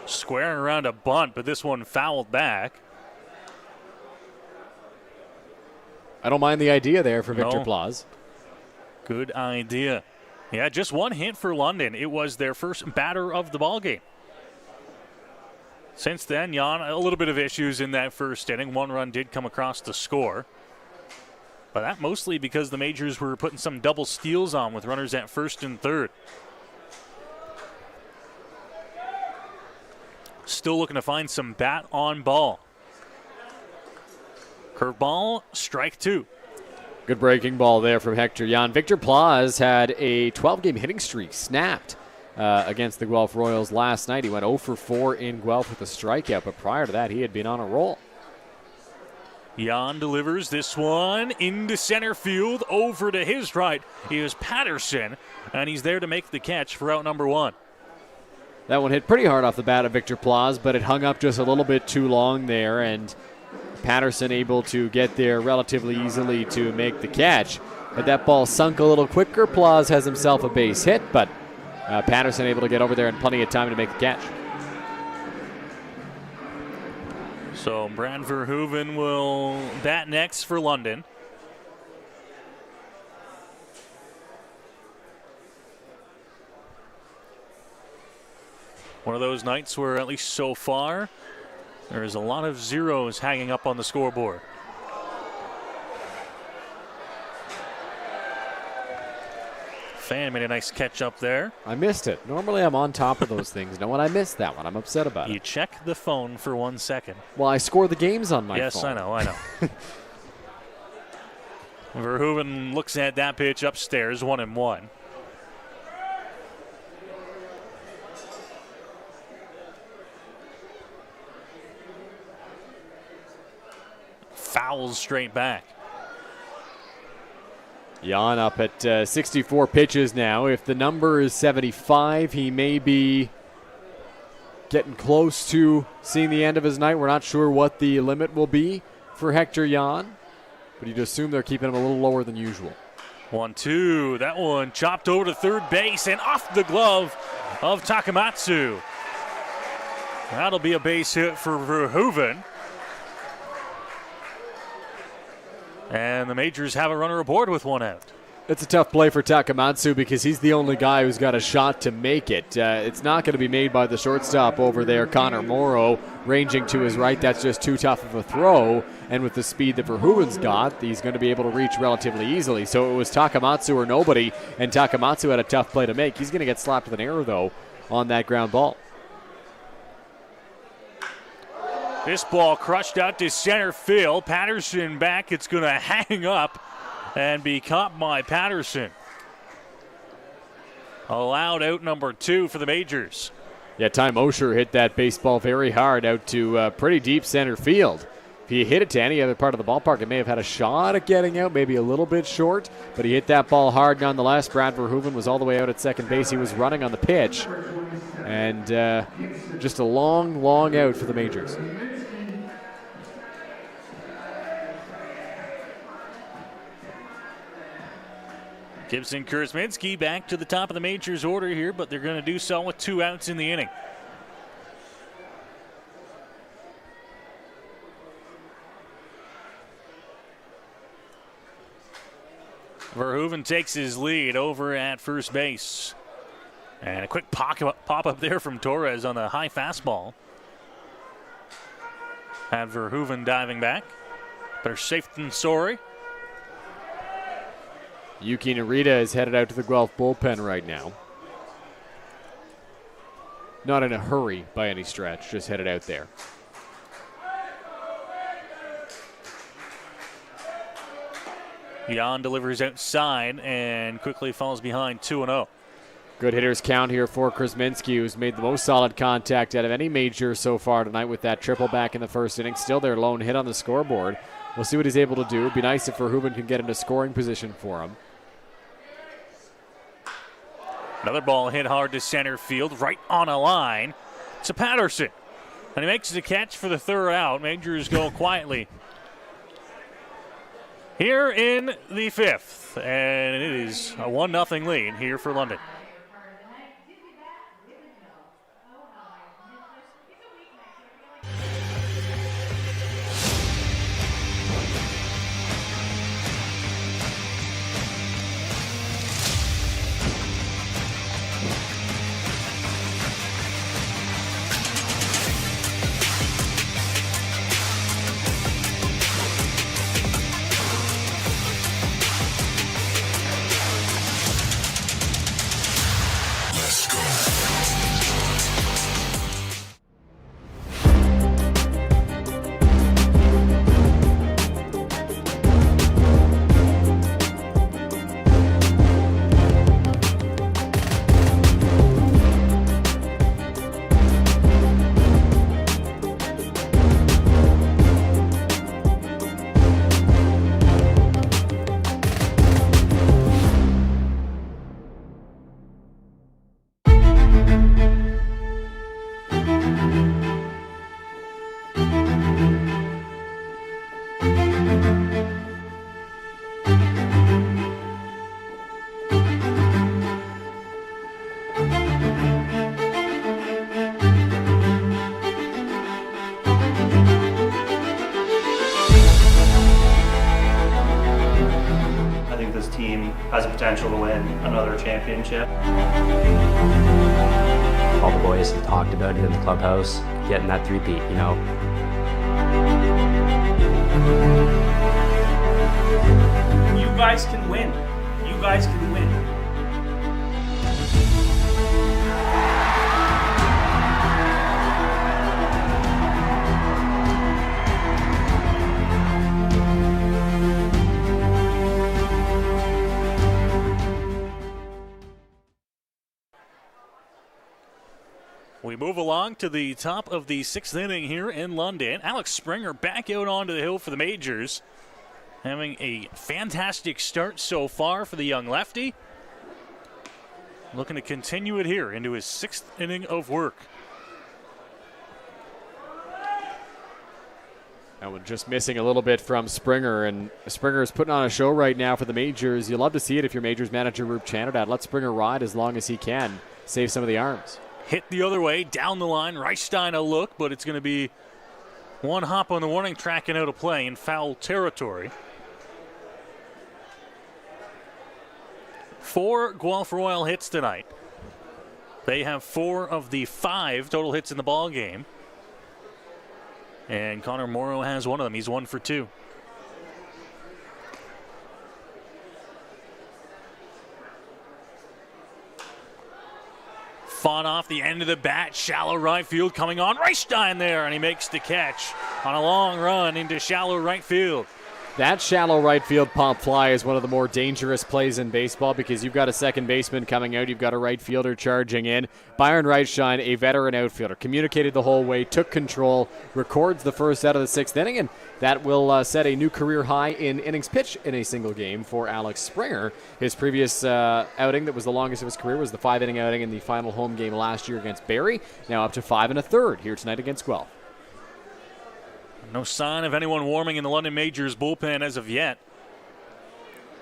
Squaring around a bunt, but this one fouled back. I don't mind the idea there for Victor Plaz. Good idea. Yeah, just 1 hit for London. It was their first batter of the ballgame. Since then, Jan, a little bit of issues in that 1st inning. 1 run did come across to score. But that mostly because the Majors were putting some double steals on with runners at 1st and 3rd. Still looking to find some bat on ball. Curveball, strike 2. Good breaking ball there from Hector Jan. Victor Plaz had a 12-game hitting streak snapped against the Guelph Royals last night. He went 0 for 4 in Guelph with a strikeout, but prior to that, he had been on a roll. Jan delivers this one into center field. Over to his right is Patterson, and he's there to make the catch for out number 1. That one hit pretty hard off the bat of Victor Plaz, but it hung up just a little bit too long there, and Patterson able to get there relatively easily to make the catch. Had that ball sunk a little quicker, Plaz has himself a base hit, but Patterson able to get over there in plenty of time to make the catch. So Brad Verhoeven will bat next for London. One of those nights where, at least so far, there's a lot of zeros hanging up on the scoreboard. Fan made a nice catch up there. I missed it. Normally I'm on top of those things. No, when I missed that one, I'm upset about You it. check the phone for 1 second. Well, I score the games on my phone. Yes, I know. Verhoeven looks at that pitch upstairs, 1-1. Fouls straight back. Jan up at 64 pitches now. If the number is 75, he may be getting close to seeing the end of his night. We're not sure what the limit will be for Hector Jan, but you'd assume they're keeping him a little lower than usual. 1-2. That one chopped over to third base and off the glove of Takamatsu. That'll be a base hit for Verhoeven. And the Majors have a runner aboard with 1 out. It's a tough play for Takamatsu because he's the only guy who's got a shot to make it. It's not going to be made by the shortstop over there, Connor Morrow, ranging to his right. That's just too tough of a throw. And with the speed that Verhoeven's got, he's going to be able to reach relatively easily. So it was Takamatsu or nobody, and Takamatsu had a tough play to make. He's going to get slapped with an error, though, on that ground ball. This ball crushed out to center field. Patterson back. It's going to hang up and be caught by Patterson. Allowed out number 2 for the Majors. Yeah, Ty Mosher hit that baseball very hard out to pretty deep center field. If he hit it to any other part of the ballpark, it may have had a shot at getting out, maybe a little bit short, but he hit that ball hard nonetheless. Brad Verhoeven was all the way out at second base. He was running on the pitch, and just a long, long out for the Majors. Gibson Kurzminski back to the top of the Majors order here, but they're going to do so with 2 outs in the inning. Verhoeven takes his lead over at first base. And a quick pop-up there from Torres on the high fastball. Had Verhoeven diving back. Better safe than sorry. Yuki Narita is headed out to the Guelph bullpen right now. Not in a hurry by any stretch, just headed out there. Jan delivers outside and quickly falls behind 2-0. Good hitters count here for Kuzminski, who's made the most solid contact out of any Major so far tonight with that triple back in the first inning. Still their lone hit on the scoreboard. We'll see what he's able to do. It'd be nice if Verhoeven can get into scoring position for him. Another ball hit hard to center field, right on a line. To Patterson. And he makes the catch for the 3rd out. Majors go quietly here in the 5th. And it is a 1-0 lead here for London. has the potential to win another championship. All the boys have talked about it in the clubhouse, getting that three-peat, you know. You guys can win. You guys can win. We move along to the top of the 6th inning here in London. Alex Springer back out onto the hill for the Majors. Having a fantastic start so far for the young lefty. Looking to continue it here into his 6th inning of work. And we're just missing a little bit from Springer, and Springer is putting on a show right now for the Majors. You love to see it if your Majors manager Rup Chanadad. Let Springer ride as long as he can. Save some of the arms. Hit the other way, down the line. Reichstein a look, but it's going to be one hop on the warning track and out of play in foul territory. 4 Guelph Royal hits tonight. They have 4 of the 5 total hits in the ball game. And Connor Morrow has one of them. He's 1 for 2. Fought off the end of the bat, shallow right field coming on. Reichstein there, and he makes the catch on a long run into shallow right field. That shallow right field pop fly is one of the more dangerous plays in baseball because you've got a second baseman coming out, you've got a right fielder charging in. Byron Reichstein, a veteran outfielder, communicated the whole way, took control, records the first out of the 6th inning, and that will set a new career high in innings pitched in a single game for Alex Springer. His previous outing that was the longest of his career was the 5-inning outing in the final home game last year against Barrie. Now up to 5 1/3 here tonight against Guelph. No sign of anyone warming in the London Majors bullpen as of yet.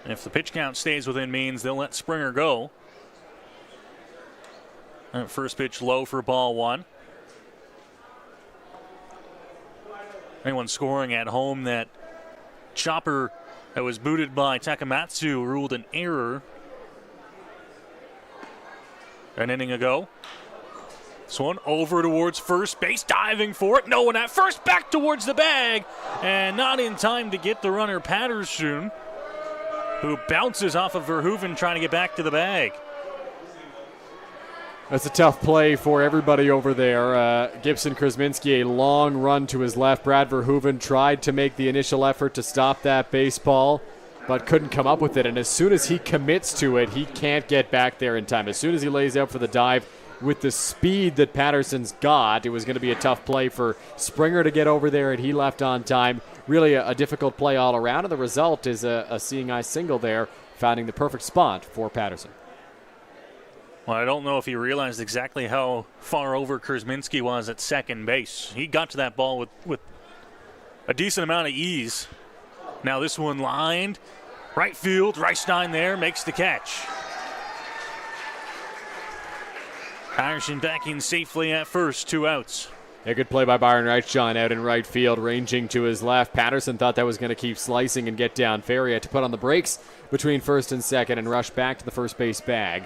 And if the pitch count stays within means, they'll let Springer go. And first pitch low for ball 1. Anyone scoring at home, that chopper that was booted by Takamatsu ruled an error an inning ago. This one over towards first base, diving for it. No one at first, back towards the bag. And not in time to get the runner Patterson, who bounces off of Verhoeven trying to get back to the bag. That's a tough play for everybody over there. Gibson Krasminski, a long run to his left. Brad Verhoeven tried to make the initial effort to stop that baseball, but couldn't come up with it. And as soon as he commits to it, he can't get back there in time. As soon as he lays out for the dive, with the speed that Patterson's got, it was going to be a tough play for Springer to get over there, and he left on time. Really a difficult play all around, and the result is a seeing eye single there, finding the perfect spot for Patterson. Well, I don't know if he realized exactly how far over Krasminski was at second base. He got to that ball with a decent amount of ease. Now this one lined. Right field, Reichstein there, makes the catch. Patterson backing safely at first, 2 outs. A good play by Byron Reichstein out in right field, ranging to his left. Patterson thought that was going to keep slicing and get down fair. He had to put on the brakes between first and second and rush back to the first base bag.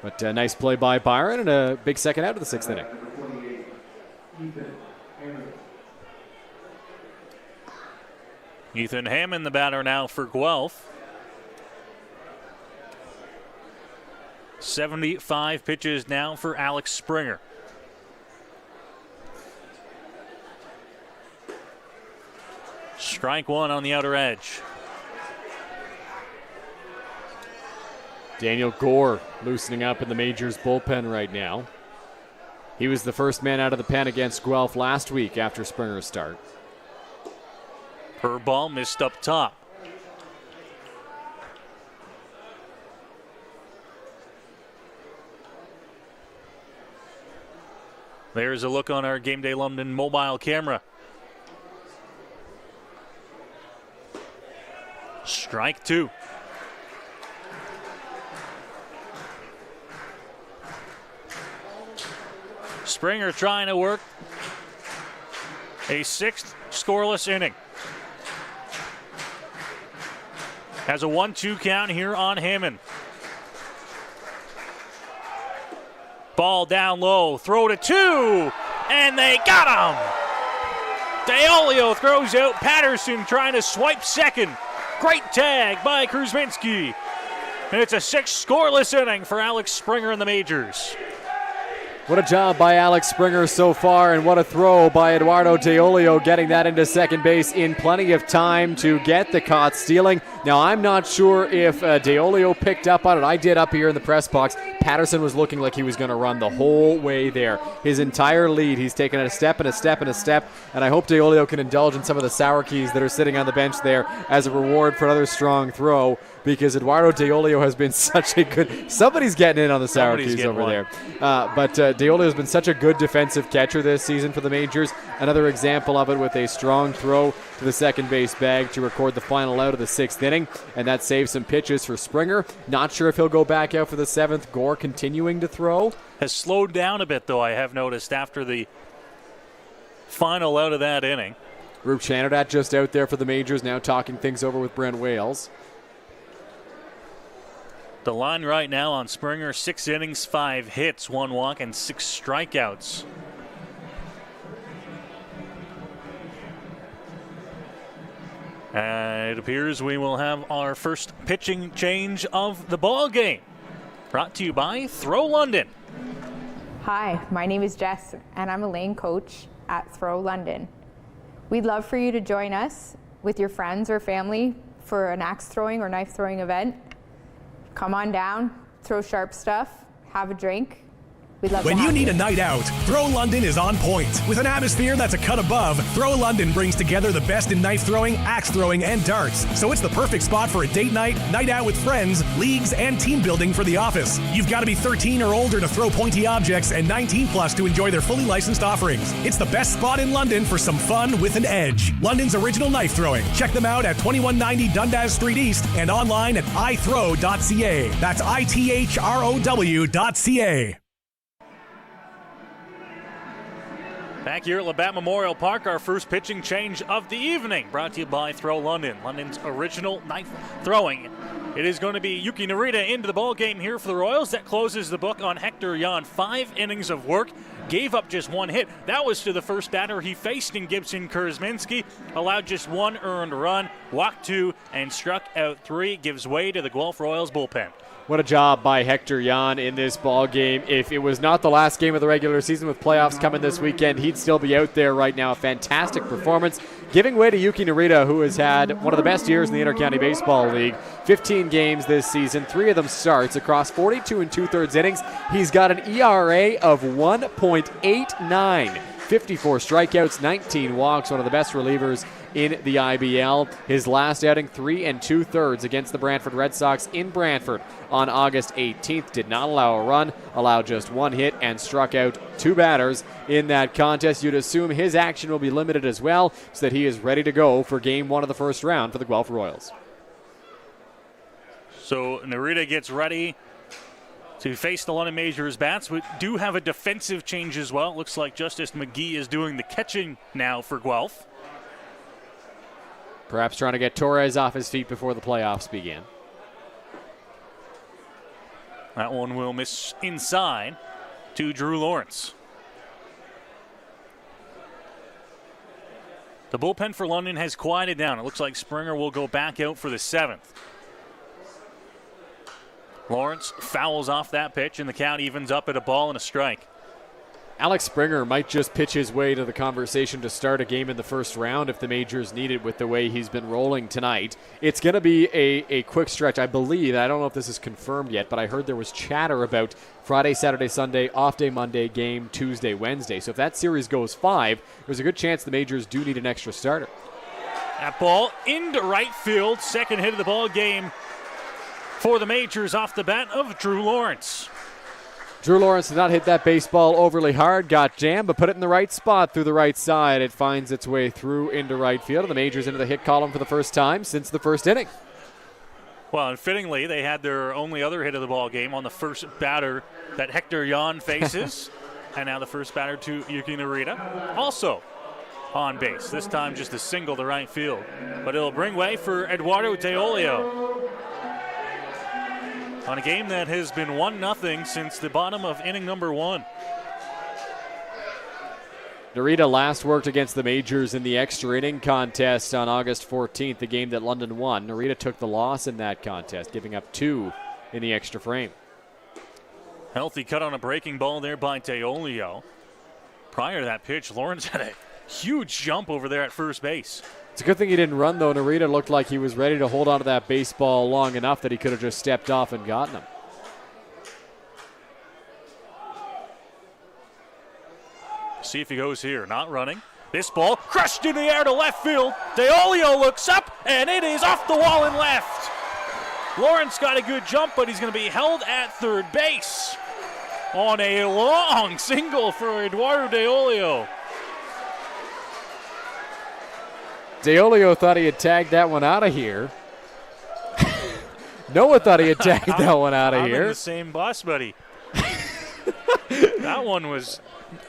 But a nice play by Byron and a big second out of the 6th inning. Ethan Hammond, the batter now for Guelph. 75 pitches now for Alex Springer. Strike 1 on the outer edge. Daniel Gore loosening up in the Majors bullpen right now. He was the first man out of the pen against Guelph last week after Springer's start. Curveball missed up top. There's a look on our Game Day London mobile camera. Strike 2. Springer trying to work a 6th scoreless inning. Has a 1-2 count here on Hammond. Ball down low, throw to 2, and they got him! DeOlio throws out Patterson trying to swipe second. Great tag by Krasminski. And it's a 6th scoreless inning for Alex Springer in the Majors. What a job by Alex Springer so far, and what a throw by Eduardo DeOlio, getting that into second base in plenty of time to get the caught stealing. Now, I'm not sure if DeOlio picked up on it. I did up here in the press box. Patterson was looking like he was going to run the whole way there. His entire lead, he's taken a step and a step and a step, and I hope DeOlio can indulge in some of the sour keys that are sitting on the bench there as a reward for another strong throw, because Eduardo DeOlio has been such a good... Somebody's getting in on the sour keys over there. But DeOlio has been such a good defensive catcher this season for the Majors. Another example of it with a strong throw to the second base bag to record the final out of the 6th inning, and that saves some pitches for Springer. Not sure if he'll go back out for the 7th. Gore continuing to throw. Has slowed down a bit, though, I have noticed, after the final out of that inning. Rup Chanadat just out there for the Majors, now talking things over with Brent Wales. The line right now on Springer, 6 innings, 5 hits, 1 walk, and 6 strikeouts. And it appears we will have our first pitching change of the ball game. Brought to you by Throw London. Hi, my name is Jess, and I'm a lane coach at Throw London. We'd love for you to join us with your friends or family for an axe throwing or knife throwing event. Come on down, throw sharp stuff, have a drink. When you need a night out, Throw London is on point. With an atmosphere that's a cut above, Throw London brings together the best in knife throwing, axe throwing, and darts. So it's the perfect spot for a date night, night out with friends, leagues, and team building for the office. You've got to be 13 or older to throw pointy objects and 19 plus to enjoy their fully licensed offerings. It's the best spot in London for some fun with an edge. London's original knife throwing. Check them out at 2190 Dundas Street East and online at ithrow.ca. That's ITHROW.ca. Back here at Labatt Memorial Park, our first pitching change of the evening, brought to you by Throw London, London's original knife throwing. It is going to be Yuki Narita into the ball game here for the Royals. That closes the book on Hector Yan. 5 innings of work, gave up just 1 hit. That was to the first batter he faced in Gibson Kurzminski. Allowed just 1 earned run, walked 2, and struck out 3. Gives way to the Guelph Royals bullpen. What a job by Hector Yan in this ball game. If it was not the last game of the regular season with playoffs coming this weekend, he'd still be out there right now. A fantastic performance, giving way to Yuki Narita, who has had one of the best years in the Intercounty Baseball League. 15 games this season, 3 of them starts across 42 and 2/3 innings. He's got an ERA of 1.89. 54 strikeouts, 19 walks, one of the best relievers in the IBL. His last outing, 3 2/3 against the Brantford Red Sox in Brantford on August 18th. Did not allow a run, allowed just 1 hit, and struck out 2 batters in that contest. You'd assume his action will be limited as well, so that he is ready to go for game 1 of the first round for the Guelph Royals. So Narita gets ready to face the London Majors bats. We do have a defensive change as well. It looks like Justice McGee is doing the catching now for Guelph. Perhaps trying to get Torres off his feet before the playoffs begin. That one will miss inside to Drew Lawrence. The bullpen for London has quieted down. It looks like Springer will go back out for the 7th. Lawrence fouls off that pitch, and the count evens up at a ball and a strike. Alex Springer might just pitch his way to the conversation to start a game in the first round if the Majors need it with the way he's been rolling tonight. It's going to be a quick stretch, I believe. I don't know if this is confirmed yet, but I heard there was chatter about Friday, Saturday, Sunday, off day Monday, game Tuesday, Wednesday. So if that series goes 5, there's a good chance the Majors do need an extra starter. That ball into right field. Second hit of the ball game for the Majors off the bat of Drew Lawrence. Drew Lawrence did not hit that baseball overly hard, got jammed, but put it in the right spot through the right side. It finds its way through into right field, and the Majors into the hit column for the first time since the first inning. Well, and fittingly, they had their only other hit of the ball game on the first batter that Hector Yan faces, and now the first batter to Yuki Narita, also on base. This time just a single to right field, but it'll bring way for Eduardo DeOlio on a game that has been 1-0 since the bottom of inning number 1. Narita last worked against the Majors in the extra inning contest on August 14th, the game that London won. Narita took the loss in that contest, giving up 2 in the extra frame. Healthy cut on a breaking ball there by DeOlio. Prior to that pitch, Lawrence had a huge jump over there at first base. It's a good thing he didn't run, though. Narita looked like he was ready to hold on to that baseball long enough that he could have just stepped off and gotten him. See if he goes here. Not running. This ball crushed in the air to left field. DeOlio looks up, and it is off the wall and left. Lawrence got a good jump, but he's going to be held at third base on a long single for Eduardo DeOlio. DeOlio thought he had tagged that one out of here. Noah thought he had tagged that one out of I'm here. in the same bus, buddy. That one was,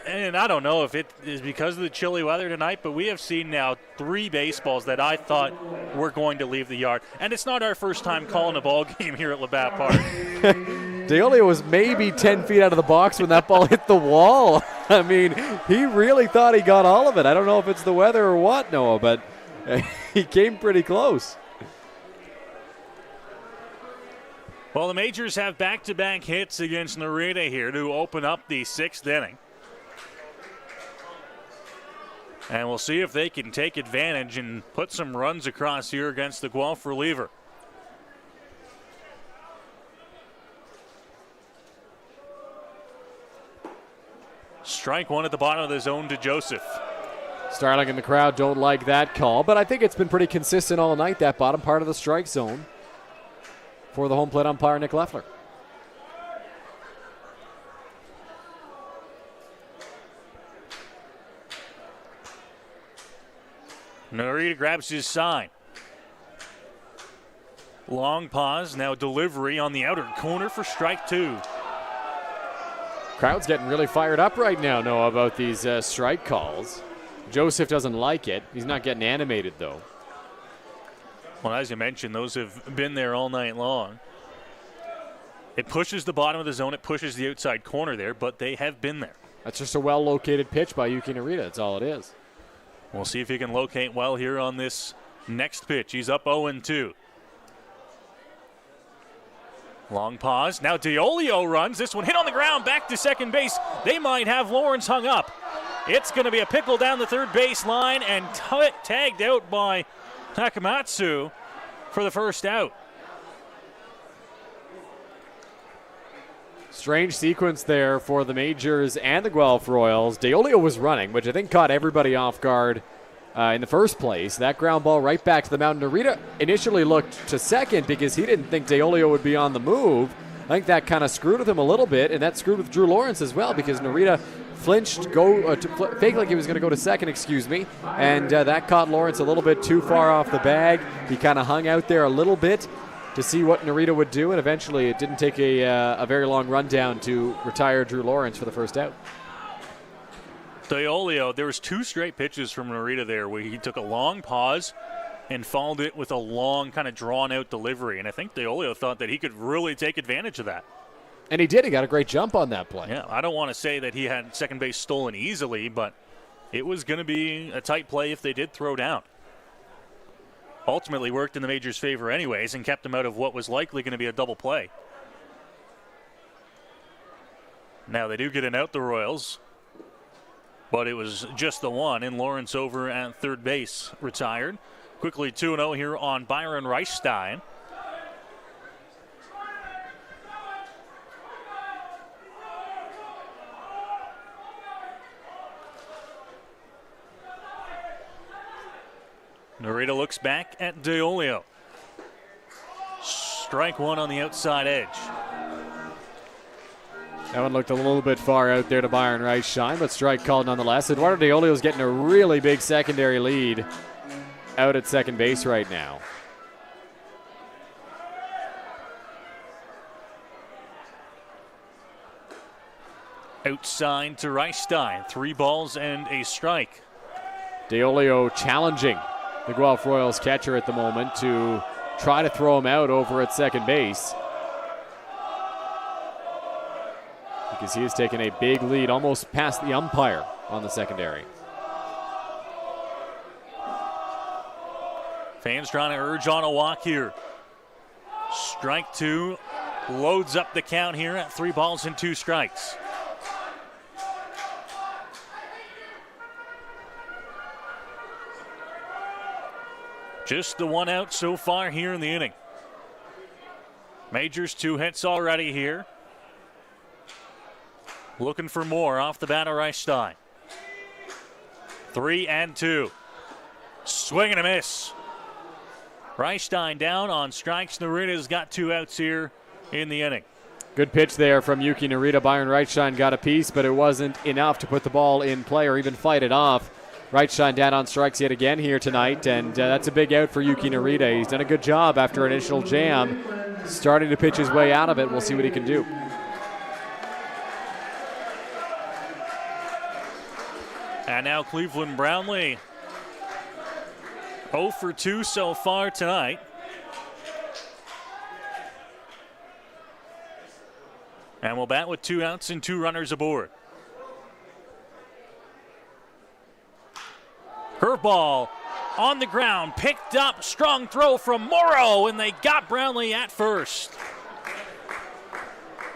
and I don't know if it is because of the chilly weather tonight, but we have seen now 3 baseballs that I thought were going to leave the yard. And it's not our first time calling a ball game here at Labatt Park. DeOlio was maybe 10 feet out of the box when that ball hit the wall. I mean, he really thought he got all of it. I don't know if it's the weather or what, Noah, but he came pretty close. Well, the Majors have back-to-back hits against Narita here to open up the 6th inning. And we'll see if they can take advantage and put some runs across here against the Guelph reliever. Strike one at the bottom of the zone to Joseph. Starling and the crowd don't like that call, but I think it's been pretty consistent all night, that bottom part of the strike zone for the home plate umpire, Nick Leffler. Narita grabs his sign. Long pause, now delivery on the outer corner for strike 2. Crowd's getting really fired up right now, Noah, about these strike calls. Joseph doesn't like it. He's not getting animated, though. Well, as you mentioned, those have been there all night long. It pushes the bottom of the zone. It pushes the outside corner there, but they have been there. That's just a well-located pitch by Yuki Narita. That's all it is. We'll see if he can locate well here on this next pitch. He's up 0-2. Long pause. Now DeOlio runs. This one hit on the ground. Back to second base. They might have Lawrence hung up. It's going to be a pickle down the third base line and tagged out by Takamatsu for the first out. Strange sequence there for the Majors and the Guelph Royals. DeOlio was running, which I think caught everybody off guard in the first place. That ground ball right back to the mound. Narita initially looked to second because he didn't think DeOlio would be on the move. I think that kind of screwed with him a little bit, and that screwed with Drew Lawrence as well because Narita flinched, fake like he was going to go to second, and that caught Lawrence a little bit too far off the bag. He kind of hung out there a little bit to see what Narita would do, and eventually it didn't take a very long rundown to retire Drew Lawrence for the first out. DeOlio, there was 2 straight pitches from Narita there where he took a long pause and followed it with a long kind of drawn-out delivery, and I think DeOlio thought that he could really take advantage of that. And he did. He got a great jump on that play. Yeah, I don't want to say that he had second base stolen easily, but it was going to be a tight play if they did throw down. Ultimately worked in the Majors' favor anyways and kept them out of what was likely going to be a double play. Now they do get an out, the Royals, but it was just the one, and Lawrence over at third base retired. Quickly 2-0 here on Byron Reichstein. Narita looks back at DeOlio. Strike one on the outside edge. That one looked a little bit far out there to Byron Reichstein, but strike called nonetheless. Eduardo DeOlio is getting a really big secondary lead out at second base right now. Outside to Reichstein. 3 balls and a strike. DeOlio challenging the Guelph Royals catcher at the moment to try to throw him out over at second base, because he has taken a big lead almost past the umpire on the secondary. Fans trying to urge on a walk here. Strike 2 loads up the count here at 3 balls and 2 strikes. Just the 1 out so far here in the inning. Majors 2 hits already here. Looking for more off the bat of Reichstein. 3-2. Swing and a miss. Reichstein down on strikes. Narita's got 2 outs here in the inning. Good pitch there from Yuki Narita. Byron Reichstein got a piece, but it wasn't enough to put the ball in play or even fight it off. Reichstein down on strikes yet again here tonight, and that's a big out for Yuki Narita. He's done a good job after an initial jam, starting to pitch his way out of it. We'll see what he can do. And now Cleveland Brownlee. 0 for 2 so far tonight. And we'll bat with 2 outs and 2 runners aboard. Curveball on the ground, picked up, strong throw from Morrow, and they got Brownlee at first.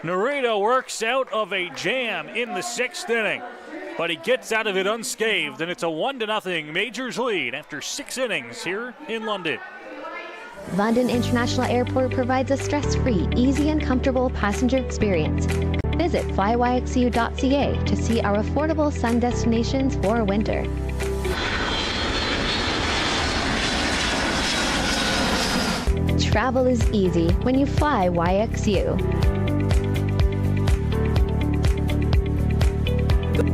Narita works out of a jam in the 6th inning, but he gets out of it unscathed, and it's a 1-0 Majors lead after 6 innings here in London. London International Airport provides a stress-free, easy and comfortable passenger experience. Visit flyYXU.ca to see our affordable sun destinations for winter. Travel is easy when you fly YXU.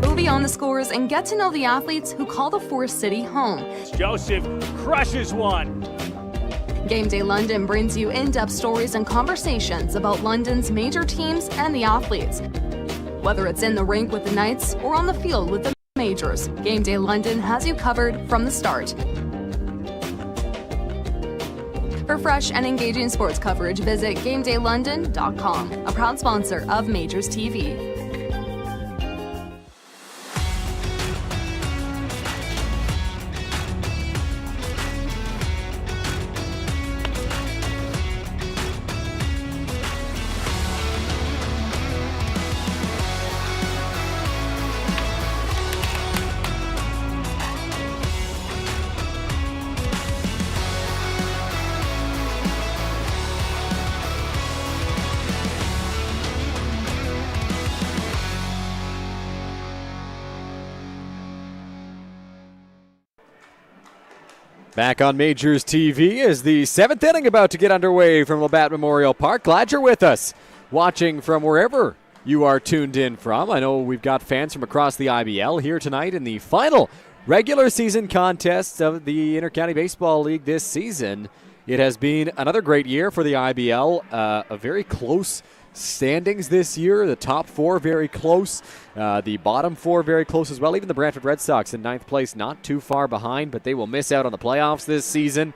Go beyond the scores and get to know the athletes who call the Forest City home. Joseph crushes one. Game Day London brings you in-depth stories and conversations about London's major teams and the athletes. Whether it's in the rink with the Knights or on the field with the Majors, Game Day London has you covered from the start. For fresh and engaging sports coverage, visit GameDayLondon.com, a proud sponsor of Majors TV. Back on Majors TV is the 7th inning about to get underway from Labatt Memorial Park. Glad you're with us, watching from wherever you are tuned in from. I know we've got fans from across the IBL here tonight in the final regular season contest of the Intercounty Baseball League this season. It has been another great year for the IBL, a very close standings this year. The top 4 very close. The bottom 4 very close as well. Even the Brantford Red Sox in 9th place, not too far behind, but they will miss out on the playoffs this season.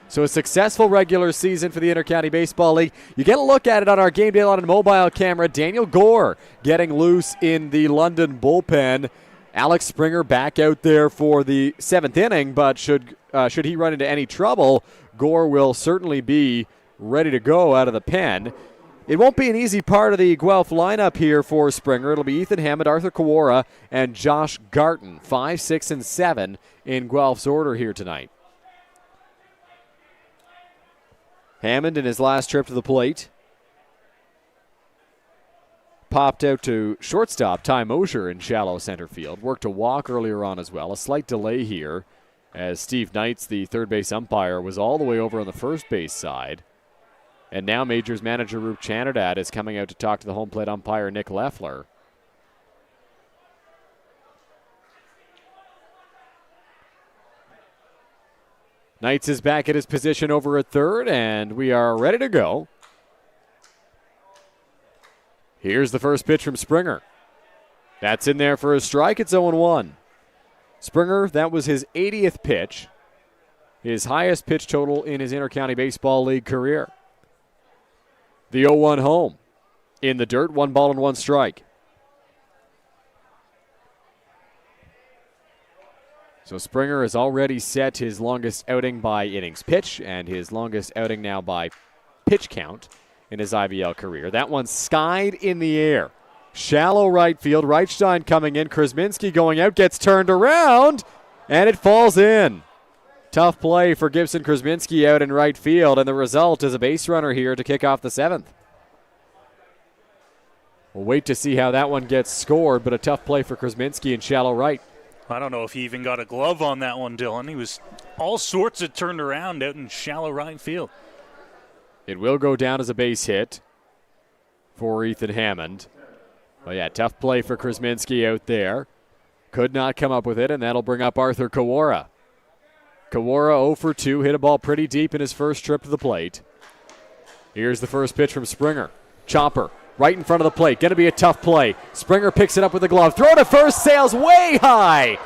So a successful regular season for the Intercounty Baseball League. You get a look at it on our Game Day London mobile camera. Daniel Gore getting loose in the London bullpen. Alex Springer back out there for the 7th inning, but should he run into any trouble, Gore will certainly be ready to go out of the pen. It won't be an easy part of the Guelph lineup here for Springer. It'll be Ethan Hammond, Arthur Kawara, and Josh Garton, 5, 6, and 7 in Guelph's order here tonight. Hammond in his last trip to the plate popped out to shortstop Ty Mosier in shallow center field. Worked a walk earlier on as well. A slight delay here as Steve Knights, the third base umpire, was all the way over on the first base side. And now Majors manager Roop Chanadad is coming out to talk to the home plate umpire Nick Leffler. Knights is back at his position over at third, and we are ready to go. Here's the first pitch from Springer. That's in there for a strike. It's 0-1. Springer, that was his 80th pitch, his highest pitch total in his Intercounty Baseball League career. The 0-1 home. In the dirt, 1 ball and 1 strike. So Springer has already set his longest outing by innings pitch and his longest outing now by pitch count in his IBL career. That one skied in the air. Shallow right field. Reichstein coming in. Krasminski going out. Gets turned around. And it falls in. Tough play for Gibson Krasminski out in right field, and the result is a base runner here to kick off the 7th. We'll wait to see how that one gets scored, but a tough play for Krasminski in shallow right. I don't know if he even got a glove on that one, Dylan. He was all sorts of turned around out in shallow right field. It will go down as a base hit for Ethan Hammond. But yeah, tough play for Krasminski out there. Could not come up with it, and that'll bring up Arthur Kawara. Kawara 0 for 2, hit a ball pretty deep in his first trip to the plate. Here's the first pitch from Springer. Chopper, right in front of the plate. Going to be a tough play. Springer picks it up with the glove. Throw to first, sails way high.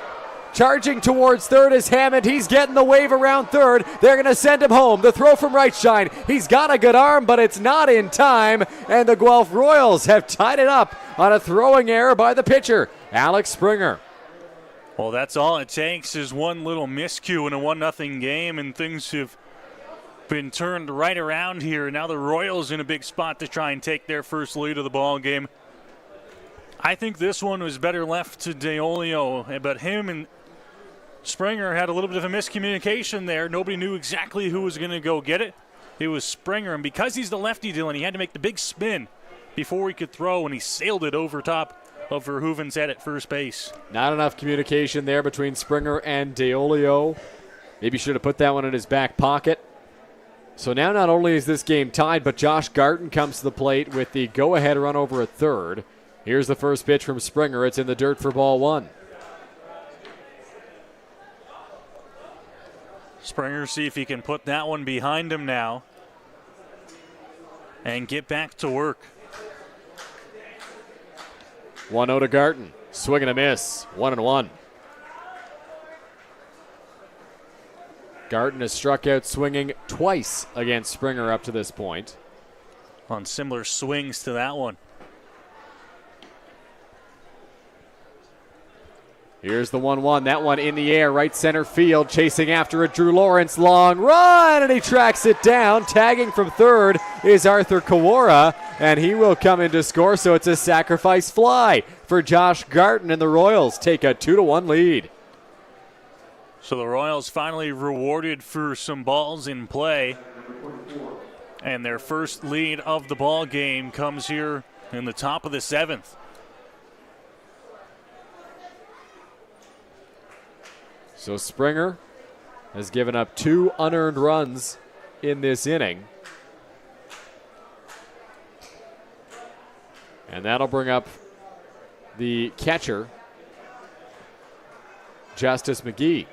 Charging towards third is Hammond. He's getting the wave around third. They're going to send him home. The throw from right shine. He's got a good arm, but it's not in time. And the Guelph Royals have tied it up on a throwing error by the pitcher, Alex Springer. Well, that's all it takes is one little miscue in a 1-0 game, and things have been turned right around here. Now the Royals in a big spot to try and take their first lead of the ball game. I think this one was better left to DeOlio, but him and Springer had a little bit of a miscommunication there. Nobody knew exactly who was going to go get it. It was Springer, and because he's the lefty, Dylan, he had to make the big spin before he could throw, and he sailed it over top of Verhoeven's head at first base. Not enough communication there between Springer and DeOlio. Maybe should have put that one in his back pocket. So now not only is this game tied, but Josh Garton comes to the plate with the go-ahead run over at third. Here's the first pitch from Springer. It's in the dirt for ball one. Springer, see if he can put that one behind him now and get back to work. 1-0 to Garton. Swing and a miss. 1-1. Garton has struck out swinging twice against Springer up to this point. On similar swings to that one. Here's the 1-1. That one in the air, right center field, chasing after it. Drew Lawrence, long run, and he tracks it down. Tagging from third is Arthur Kawara, and he will come in to score, so it's a sacrifice fly for Josh Garton, and the Royals take a 2-1 lead. So the Royals finally rewarded for some balls in play, and their first lead of the ball game comes here in the top of the 7th. So Springer has given up 2 unearned runs in this inning. And that'll bring up the catcher, Justice McGee.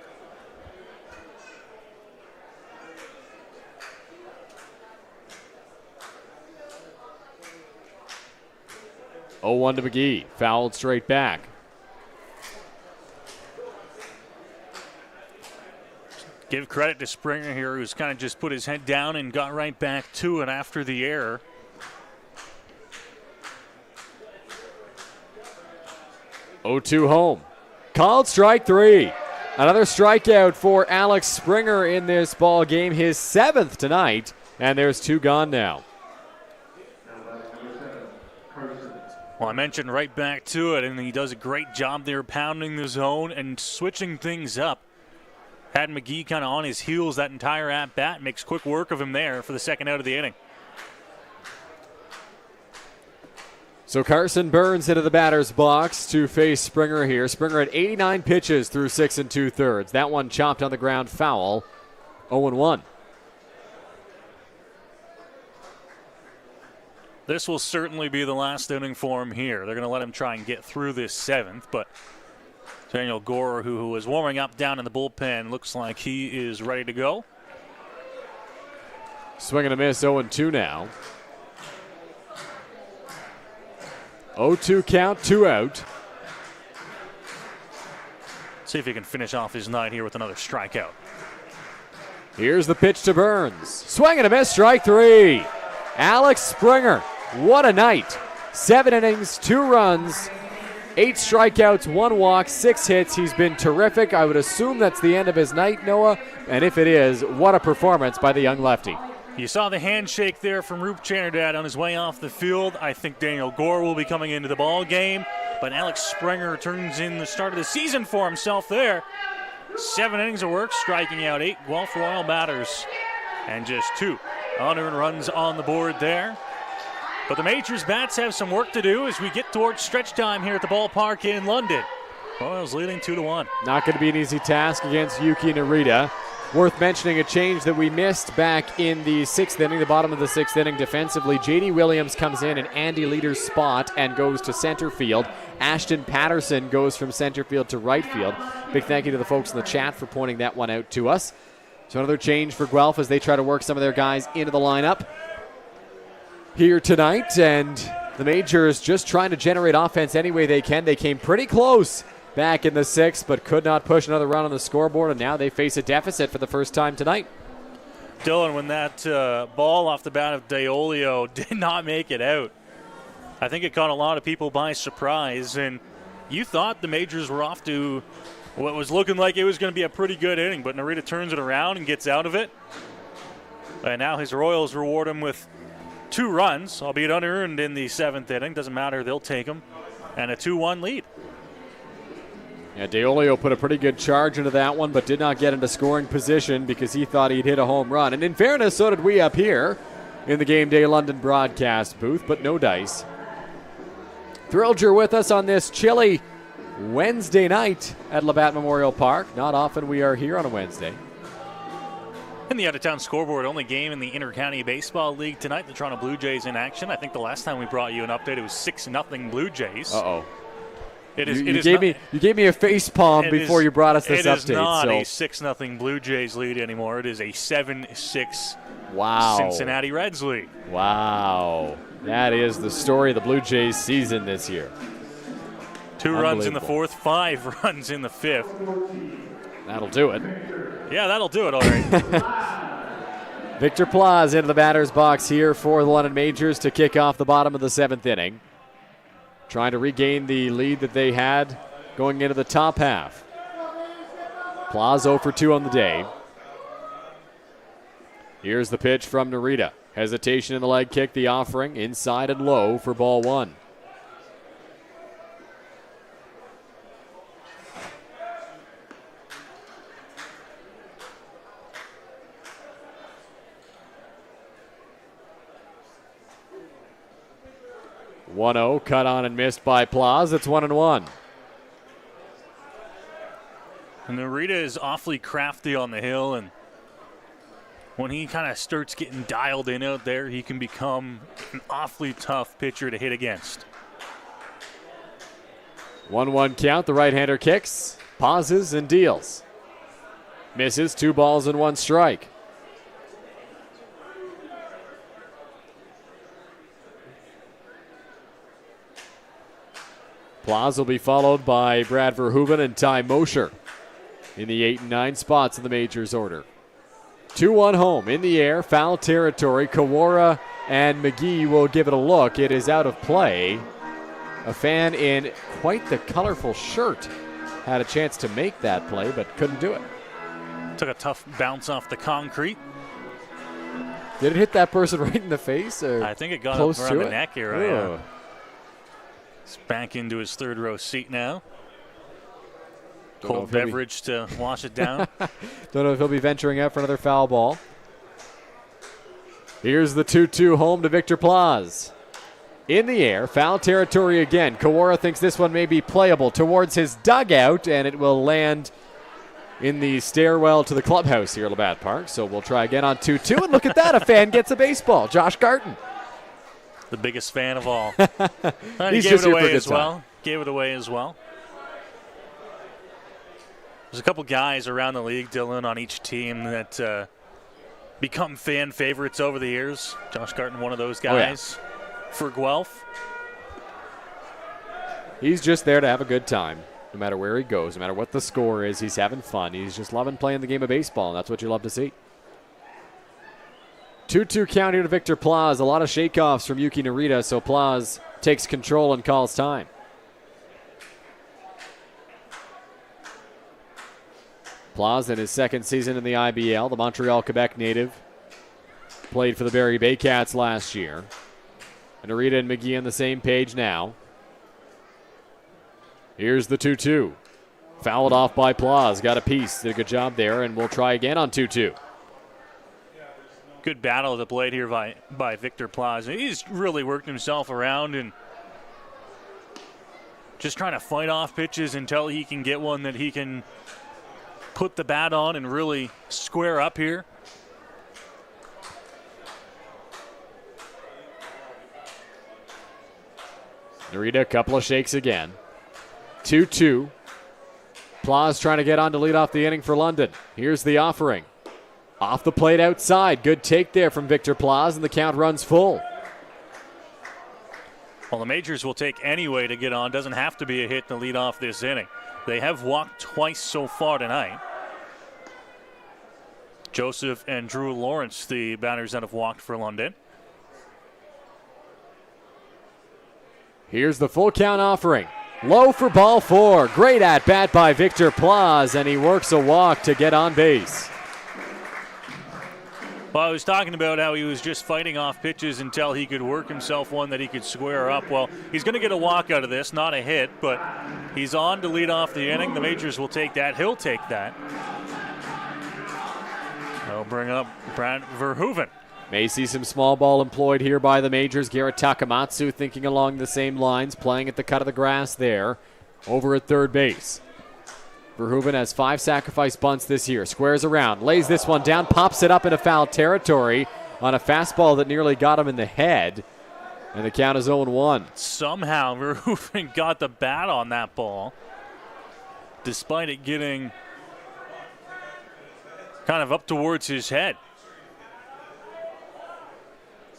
Oh, 1 to McGee, fouled straight back. Give credit to Springer here, who's kind of just put his head down and got right back to it after the error. Oh, 2 home. Called strike 3. Another strikeout for Alex Springer in this ball game, his 7th tonight, and there's 2 gone now. Well, I mentioned right back to it, and he does a great job there pounding the zone and switching things up. Had McGee kind of on his heels that entire at-bat. Makes quick work of him there for the second out of the inning. So Carson Burns into the batter's box to face Springer here. Springer had 89 pitches through 6 2/3. That one chopped on the ground foul. 0-1. This will certainly be the last inning for him here. They're going to let him try and get through this 7th, but Daniel Gore, who is warming up down in the bullpen, looks like he is ready to go. Swing and a miss, 0-2 now. 0-2 count, 2 out. See if he can finish off his night here with another strikeout. Here's the pitch to Burns. Swing and a miss, strike 3. Alex Springer, what a night. 7 innings, 2 runs, 8 strikeouts, 1 walk, 6 hits. He's been terrific. I would assume that's the end of his night, Noah. And if it is, what a performance by the young lefty. You saw the handshake there from Roop Chanerdad on his way off the field. I think Daniel Gore will be coming into the ball game. But Alex Springer turns in the start of the season for himself there. 7 innings of work, striking out 8 Guelph Royal batters. And just 2 unearned runs on the board there. But the Majors bats have some work to do as we get towards stretch time here at the ballpark in London. Royals leading 2-1. Not going to be an easy task against Yuki Narita. Worth mentioning a change that we missed back in the 6th inning, the bottom of the 6th inning defensively. J.D. Williams comes in Andy Leader's spot and goes to center field. Ashton Patterson goes from center field to right field. Big thank you to the folks in the chat for pointing that one out to us. So another change for Guelph as they try to work some of their guys into the lineup here tonight. And the Majors just trying to generate offense any way they can. They came pretty close back in the 6th, but could not push another run on the scoreboard, and now they face a deficit for the first time tonight. Dylan, when that ball off the bat of Deolio did not make it out, I think it caught a lot of people by surprise, and you thought the Majors were off to what was looking like it was going to be a pretty good inning, but Narita turns it around and gets out of it. And now his Royals reward him with 2 runs, albeit unearned in the 7th inning. Doesn't matter, they'll take them. And a 2-1 lead. Yeah, Deolio put a pretty good charge into that one, but did not get into scoring position because he thought he'd hit a home run. And in fairness, so did we up here in the Game Day London broadcast booth, but no dice. Thrilled you're with us on this chilly Wednesday night at Labatt Memorial Park. Not often we are here on a Wednesday. In the out-of-town scoreboard, only game in the Inter-County Baseball League tonight. The Toronto Blue Jays in action. I think the last time we brought you an update, it was 6-0 Blue Jays. Uh-oh. You gave me a face palm before you brought us this update. It is not a 6-0 Blue Jays lead anymore. It is a 7-6 Cincinnati Reds lead. Wow. That is the story of the Blue Jays season this year. 2 runs in the 4th, 5 runs in the 5th. That'll do it. Yeah, that'll do it, all right. Victor Plaz into the batter's box here for the London Majors to kick off the bottom of the 7th inning. Trying to regain the lead that they had going into the top half. Plaz 0 for 2 on the day. Here's the pitch from Narita. Hesitation in the leg kick, the offering inside and low for ball 1. (1-0) cut on and missed by Plaz. It's 1-1. And Narita is awfully crafty on the hill, and when he kind of starts getting dialed in out there, he can become an awfully tough pitcher to hit against. 1-1 count. The right-hander kicks, pauses, and deals. Misses. 2 balls and 1 strike. Plaz will be followed by Brad Verhoeven and Ty Mosher in the 8 and 9 spots in the Majors order. 2-1 home in the air, foul territory. Kawara and McGee will give it a look. It is out of play. A fan in quite the colorful shirt had a chance to make that play, but couldn't do it. Took a tough bounce off the concrete. Did it hit that person right in the face? Or I think it got close up around to the it? neck here. Oh. He's back into his 3rd row seat now. Don't know Cold if he'll beverage to wash it down. Don't know if he'll be venturing out for another foul ball. Here's the 2-2 home to Victor Plaz. In the air, foul territory again. Kawara thinks this one may be playable towards his dugout, and it will land in the stairwell to the clubhouse here at Labatt Park. So we'll try again on 2-2, and look at that, a fan gets a baseball. Josh Garton. The biggest fan of all. He's he gave just it here for a away good as well. Gave it away as well. There's a couple guys around the league, Dylan, on each team that become fan favorites over the years. Josh Garton, one of those guys for Guelph. He's just there to have a good time. No matter where he goes, no matter what the score is, he's having fun. He's just loving playing the game of baseball, and that's what you love to see. 2-2 count here to Victor Plaz. A lot of shakeoffs from Yuki Narita, so Plaz takes control and calls time. Plaz in his 2nd season in the IBL, the Montreal, Quebec native. Played for the Barrie Baycats last year. And Narita and McGee on the same page now. Here's the 2-2. Fouled off by Plaz. Got a piece. Did a good job there, and we'll try again on 2-2. Good battle of the plate here by Victor Plaz. He's really worked himself around, and just trying to fight off pitches until he can get one that he can put the bat on and really square up here. Narita, a couple of shakes again. 2-2. Plaus trying to get on to lead off the inning for London. Here's the offering. Off the plate outside. Good take there from Victor Plaus, and the count runs full. Well, the Majors will take any way to get on. Doesn't have to be a hit to lead off this inning. They have walked twice so far tonight. Joseph and Drew Lawrence, the batters that have walked for London. Here's the full count offering. Low for ball 4. Great at bat by Victor Plaus, and he works a walk to get on base. Well, I was talking about how he was just fighting off pitches until he could work himself one that he could square up. Well, he's going to get a walk out of this, not a hit, but he's on to lead off the inning. The Majors will take that. He'll take that. They'll bring up Brad Verhoeven. May see some small ball employed here by the Majors. Garrett Takamatsu thinking along the same lines, playing at the cut of the grass there, over at third base. Verhoeven has 5 sacrifice bunts this year. Squares around, lays this one down, pops it up into foul territory on a fastball that nearly got him in the head. And the count is 0-1. Somehow Verhoeven got the bat on that ball, despite it getting kind of up towards his head.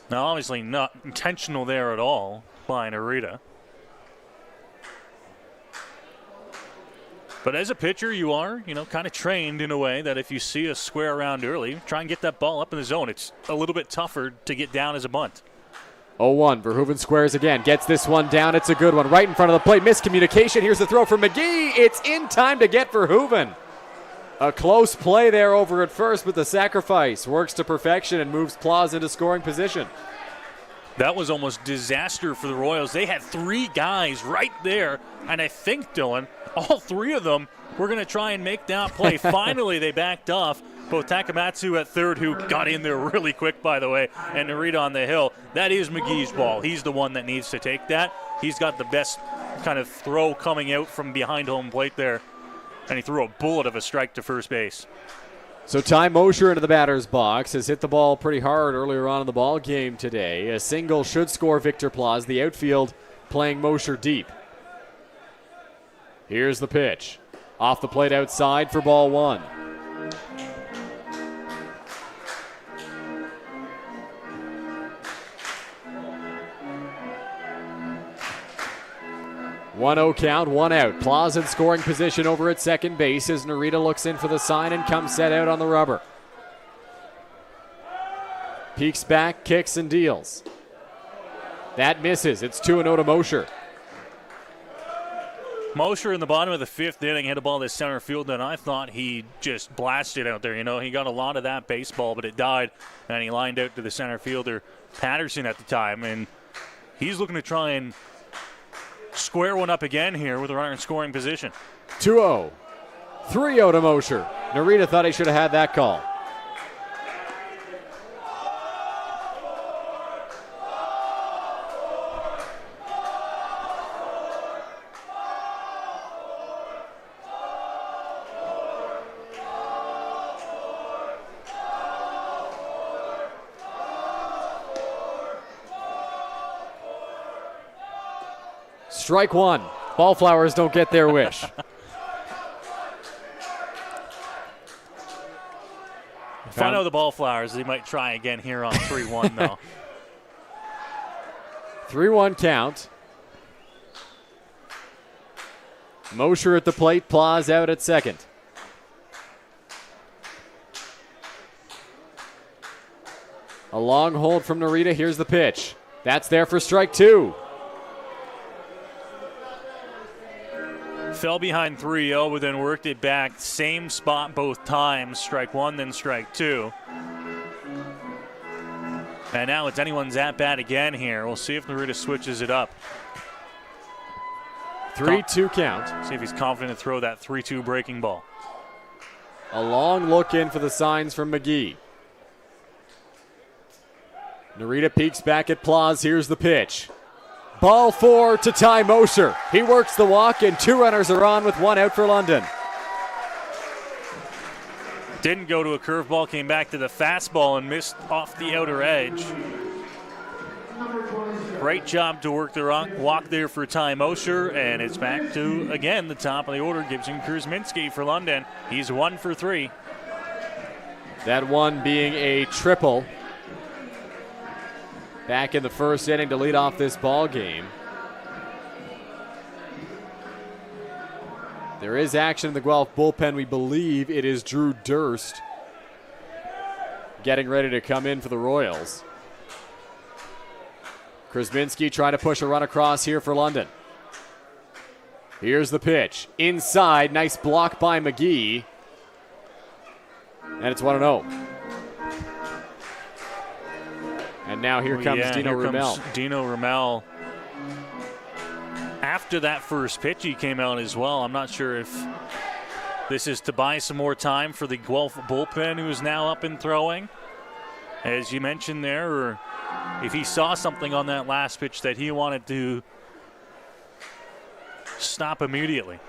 Now, obviously not intentional there at all by Narita. But as a pitcher, you are, kind of trained in a way that if you see a square around early, try and get that ball up in the zone. It's a little bit tougher to get down as a bunt. 0-1. Verhoeven squares again. Gets this one down. It's a good one. Right in front of the plate. Miscommunication. Here's the throw from McGee. It's in time to get Verhoeven. A close play there over at first, but the sacrifice works to perfection and moves Plaus into scoring position. That was almost disaster for the Royals. They had 3 guys right there, and I think, Dylan, all 3 of them were going to try and make that play. Finally, they backed off. Both Takamatsu at third, who got in there really quick, by the way, and Narita on the hill. That is McGee's ball. He's the one that needs to take that. He's got the best kind of throw coming out from behind home plate there, and he threw a bullet of a strike to first base. So Ty Mosher into the batter's box has hit the ball pretty hard earlier on in the ball game today. A single should score Victor Plaus. The outfield playing Mosher deep. Here's the pitch. Off the plate outside for ball 1. One-0 count, 1 out. Plaus in scoring position over at second base as Narita looks in for the sign and comes set out on the rubber. Peeks back, kicks and deals. That misses. It's 2-0 to Mosher. Mosher in the bottom of the 5th inning hit a ball to center field, and I thought he just blasted out there. He got a lot of that baseball, but it died, and he lined out to the center fielder, Patterson, at the time, and he's looking to try and square one up again here with a runner in scoring position. 2-0. 3-0 to Mosher. Narita thought he should have had that call. Strike 1. Ballflowers don't get their wish. If I know the Ballflowers, they might try again here on 3-1, though. 3-1 count. Mosher at the plate, Plaus out at second. A long hold from Narita. Here's the pitch. That's there for strike 2. Fell behind 3-0, but then worked it back. Same spot both times. Strike 1, then strike 2. And now it's anyone's at bat again here. We'll see if Narita switches it up. 3-2 count. See if he's confident to throw that 3-2 breaking ball. A long look in for the signs from McGee. Narita peeks back at Plaus. Here's the pitch. Ball 4 to Ty Mosher. He works the walk, and 2 runners are on with 1 out for London. Didn't go to a curveball, came back to the fastball and missed off the outer edge. Great job to work the walk there for Ty Mosher, and it's back to, again, the top of the order, Gibson Krusminski for London. He's 1 for 3. That one being a triple. Back in the first inning to lead off this ball game. There is action in the Guelph bullpen. We believe it is Drew Durst getting ready to come in for the Royals. Krusminski trying to push a run across here for London. Here's the pitch. Inside, nice block by McGee. And it's 1-0. And now here comes Dino Rumel. Dino Rumel. After that first pitch, he came out as well. I'm not sure if this is to buy some more time for the Guelph bullpen, who is now up and throwing, as you mentioned there, or if he saw something on that last pitch that he wanted to stop immediately.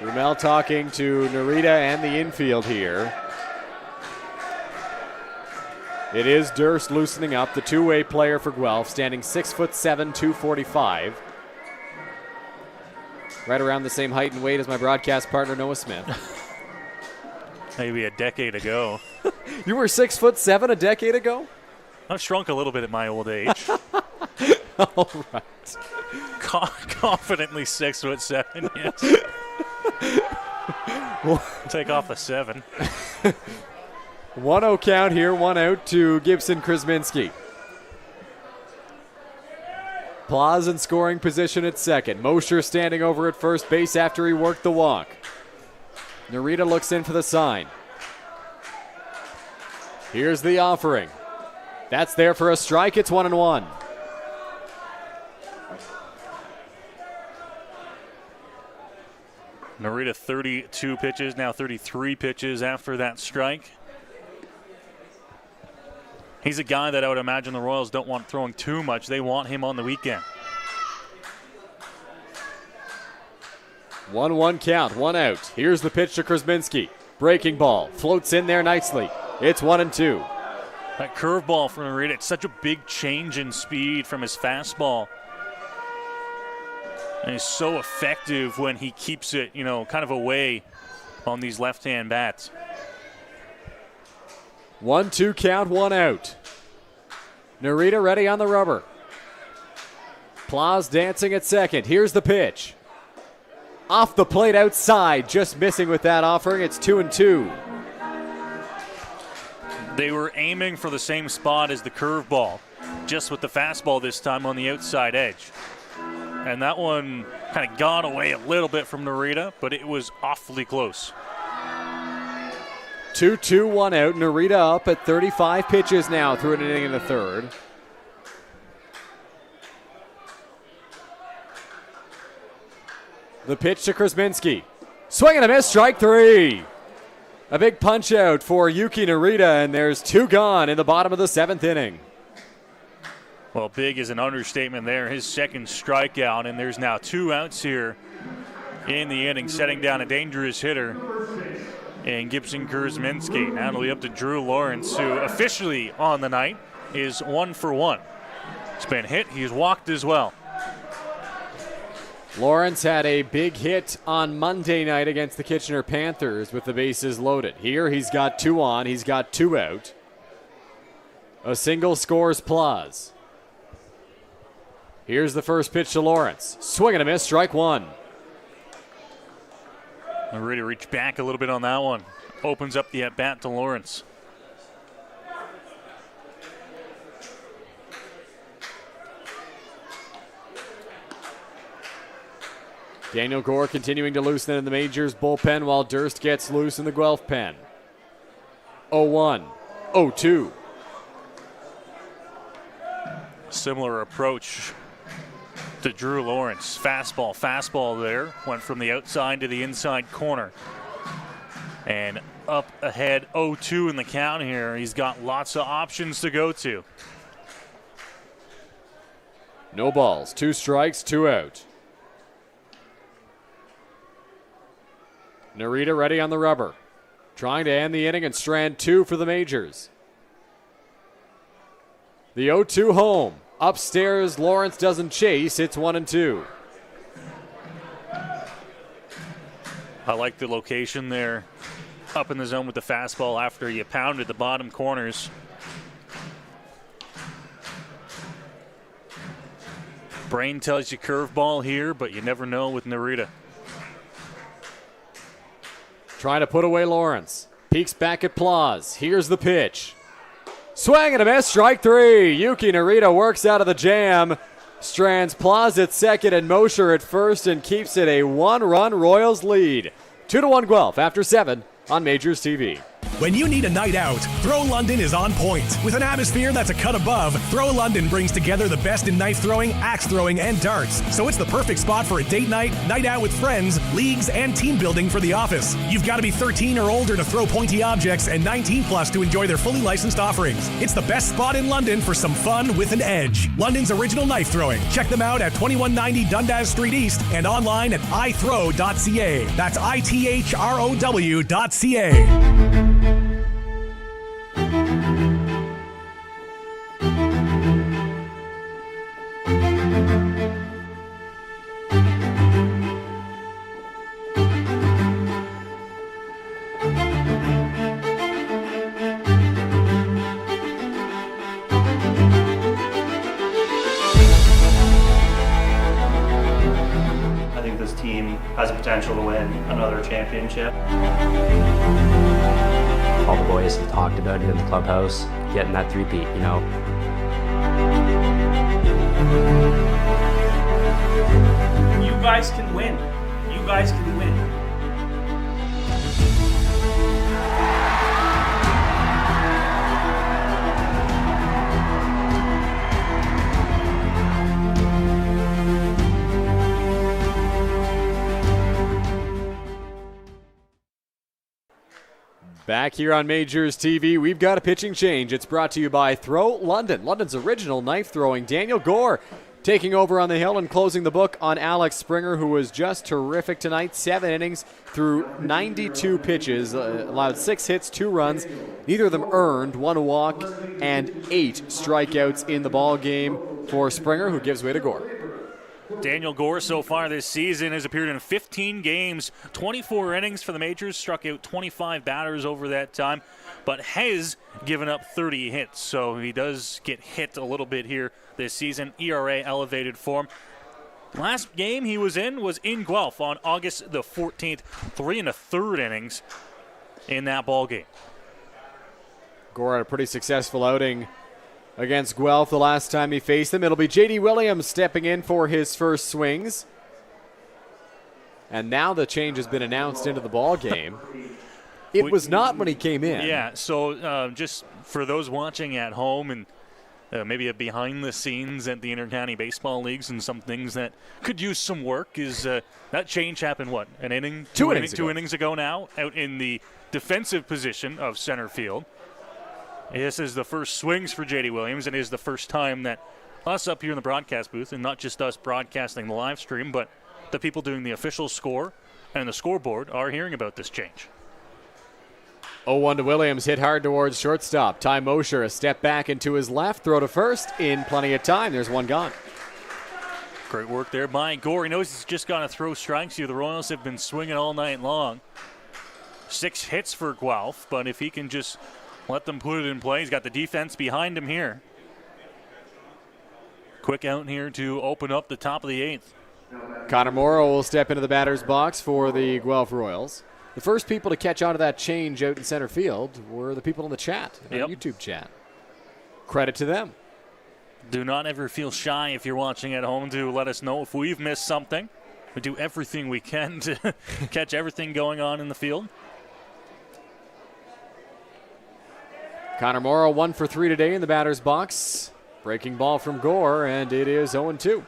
Rumel talking to Narita and the infield here. It is Durst loosening up, the two-way player for Guelph, standing 6'7", 245. Right around the same height and weight as my broadcast partner, Noah Smith. Maybe a decade ago. You were 6'7" a decade ago? I've shrunk a little bit at my old age. All right. Confidently 6'7", yes. We'll take off the 7. 1-0 count here, 1 out to Gibson Krusminski. Plaza in scoring position at second. Mosher standing over at first base after he worked the walk. Narita looks in for the sign. Here's the offering. That's there for a strike. It's 1-1. Narita 32 pitches, now 33 pitches after that strike. He's a guy that I would imagine the Royals don't want throwing too much. They want him on the weekend. 1-1 count, 1 out. Here's the pitch to Krusminski. Breaking ball, floats in there nicely. It's 1-2. That curveball from Narita, it's such a big change in speed from his fastball. And he's so effective when he keeps it, kind of away on these left-hand bats. 1-2 count, 1 out. Narita ready on the rubber. Plaza dancing at second. Here's the pitch. Off the plate outside, just missing with that offering. It's 2-2. They were aiming for the same spot as the curveball, just with the fastball this time on the outside edge. And that one kind of got away a little bit from Narita, but it was awfully close. 2-2, 1 out. Narita up at 35 pitches now through an inning in the third. The pitch to Krusminski. Swing and a miss, strike 3. A big punch out for Yuki Narita, and there's 2 gone in the bottom of the 7th inning. Well, big is an understatement there. His second strikeout, and there's now 2 outs here in the inning, setting down a dangerous hitter in Gibson Krusminski. Now it'll be up to Drew Lawrence, who officially on the night is 1 for 1. He's been hit, he's walked as well. Lawrence had a big hit on Monday night against the Kitchener Panthers with the bases loaded. Here he's got 2 on, he's got 2 out. A single scores Plaza. Here's the first pitch to Lawrence. Swing and a miss, strike 1. Ready to reach back a little bit on that one. Opens up the at-bat to Lawrence. Daniel Gore continuing to loosen in the Majors bullpen while Durst gets loose in the Guelph pen. 0-1, 0-2. Similar approach to Drew Lawrence. Fastball there. Went from the outside to the inside corner. And up ahead, 0-2 in the count here. He's got lots of options to go to. No balls. 2 strikes, 2 out. Narita ready on the rubber. Trying to end the inning and strand 2 for the Majors. The 0-2 home. Upstairs, Lawrence doesn't chase. It's 1-2. I like the location there. Up in the zone with the fastball after you pounded the bottom corners. Brain tells you curveball here, but you never know with Narita. Trying to put away Lawrence. Peeks back at Plaus. Here's the pitch. Swing and a miss. Strike 3. Yuki Narita works out of the jam. Strands Plaus at second and Mosher at first and keeps it a 1-run Royals lead. 2-1 Guelph after 7 on Majors TV. When you need a night out, Throw London is on point. With an atmosphere that's a cut above, Throw London brings together the best in knife throwing, axe throwing, and darts. So it's the perfect spot for a date night, night out with friends, leagues, and team building for the office. You've got to be 13 or older to throw pointy objects and 19 plus to enjoy their fully licensed offerings. It's the best spot in London for some fun with an edge. London's original knife throwing. Check them out at 2190 Dundas Street East and online at ithrow.ca. That's ithrow.ca. I think this team has the potential to win another championship. All the boys have talked about it in the clubhouse, getting that three-peat, you know. You guys can win. You guys can win. Back here on Majors TV, we've got a pitching change. It's brought to you by Throw London, London's original knife throwing. Daniel Gore taking over on the hill and closing the book on Alex Springer, who was just terrific tonight. 7 innings through 92 pitches, allowed 6 hits, 2 runs. Neither of them earned, 1 walk and 8 strikeouts in the ball game for Springer, who gives way to Gore. Daniel Gore so far this season has appeared in 15 games, 24 innings for the Majors, struck out 25 batters over that time, but has given up 30 hits, so he does get hit a little bit here this season. ERA elevated for him. Last game he was in Guelph on August the 14th, 3 1/3 innings in that ball game. Gore had a pretty successful outing against Guelph the last time he faced them. It'll be J.D. Williams stepping in for his first swings. And now the change has been announced into the ball game. It was not when he came in. Yeah, so just for those watching at home and maybe a behind the scenes at the Intercounty Baseball Leagues and some things that could use some work is that change happened, what, an inning? Two innings ago now, out in the defensive position of center field. This is the first swings for J.D. Williams, and it is the first time that us up here in the broadcast booth, and not just us broadcasting the live stream, but the people doing the official score and the scoreboard are hearing about this change. 0-1 to Williams, hit hard towards shortstop. Ty Mosher, a step back into his left, throw to first in plenty of time. There's one gone. Great work there by Gore. He knows he's just got to throw strikes here. The Royals have been swinging all night long. 6 hits for Guelph, but if he can just let them put it in play. He's got the defense behind him here. Quick out here to open up the top of the 8th. Connor Morrow will step into the batter's box for the Guelph Royals. The first people to catch on to that change out in center field were the people in the chat, our YouTube chat. Credit to them. Do not ever feel shy if you're watching at home to let us know if we've missed something. We do everything we can to catch everything going on in the field. Connor Morrow 1 for 3 today in the batter's box. Breaking ball from Gore, and it is 0-2.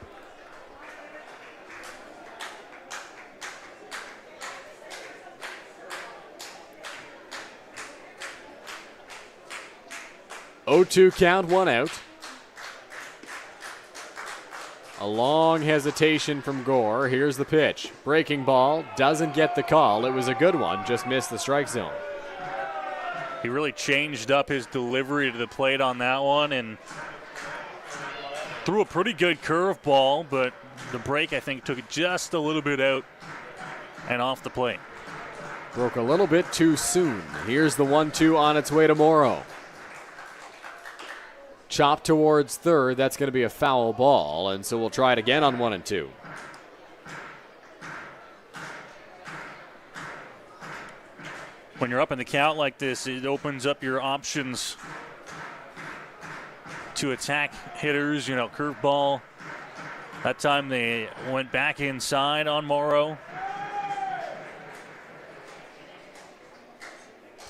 (0-2) count, 1 out. A long hesitation from Gore. Here's the pitch. Breaking ball, doesn't get the call. It was a good one, just missed the strike zone. He really changed up his delivery to the plate on that one and threw a pretty good curveball, but the break, I think, took it just a little bit out and off the plate. Broke a little bit too soon. Here's the 1-2 on its way to Morrow. Chop towards third. That's going to be a foul ball, and so we'll try it again on 1-2. When you're up in the count like this, it opens up your options to attack hitters. You know, curveball. That time they went back inside on Morrow.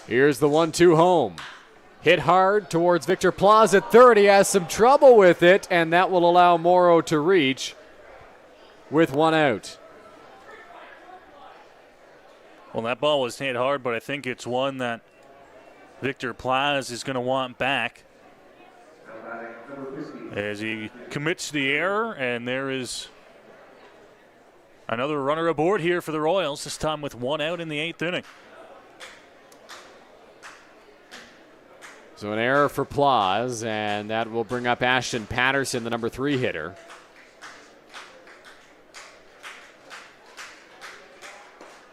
Here's the 1-2 home. Hit hard towards Victor Plaza at third. He has some trouble with it, and that will allow Morrow to reach with one out. Well, that ball was hit hard, but I think it's one that Victor Plaza is going to want back as he commits the error, and there is another runner aboard here for the Royals, this time with one out in the 8th inning. So an error for Plaza, and that will bring up Ashton Patterson, the number 3 hitter.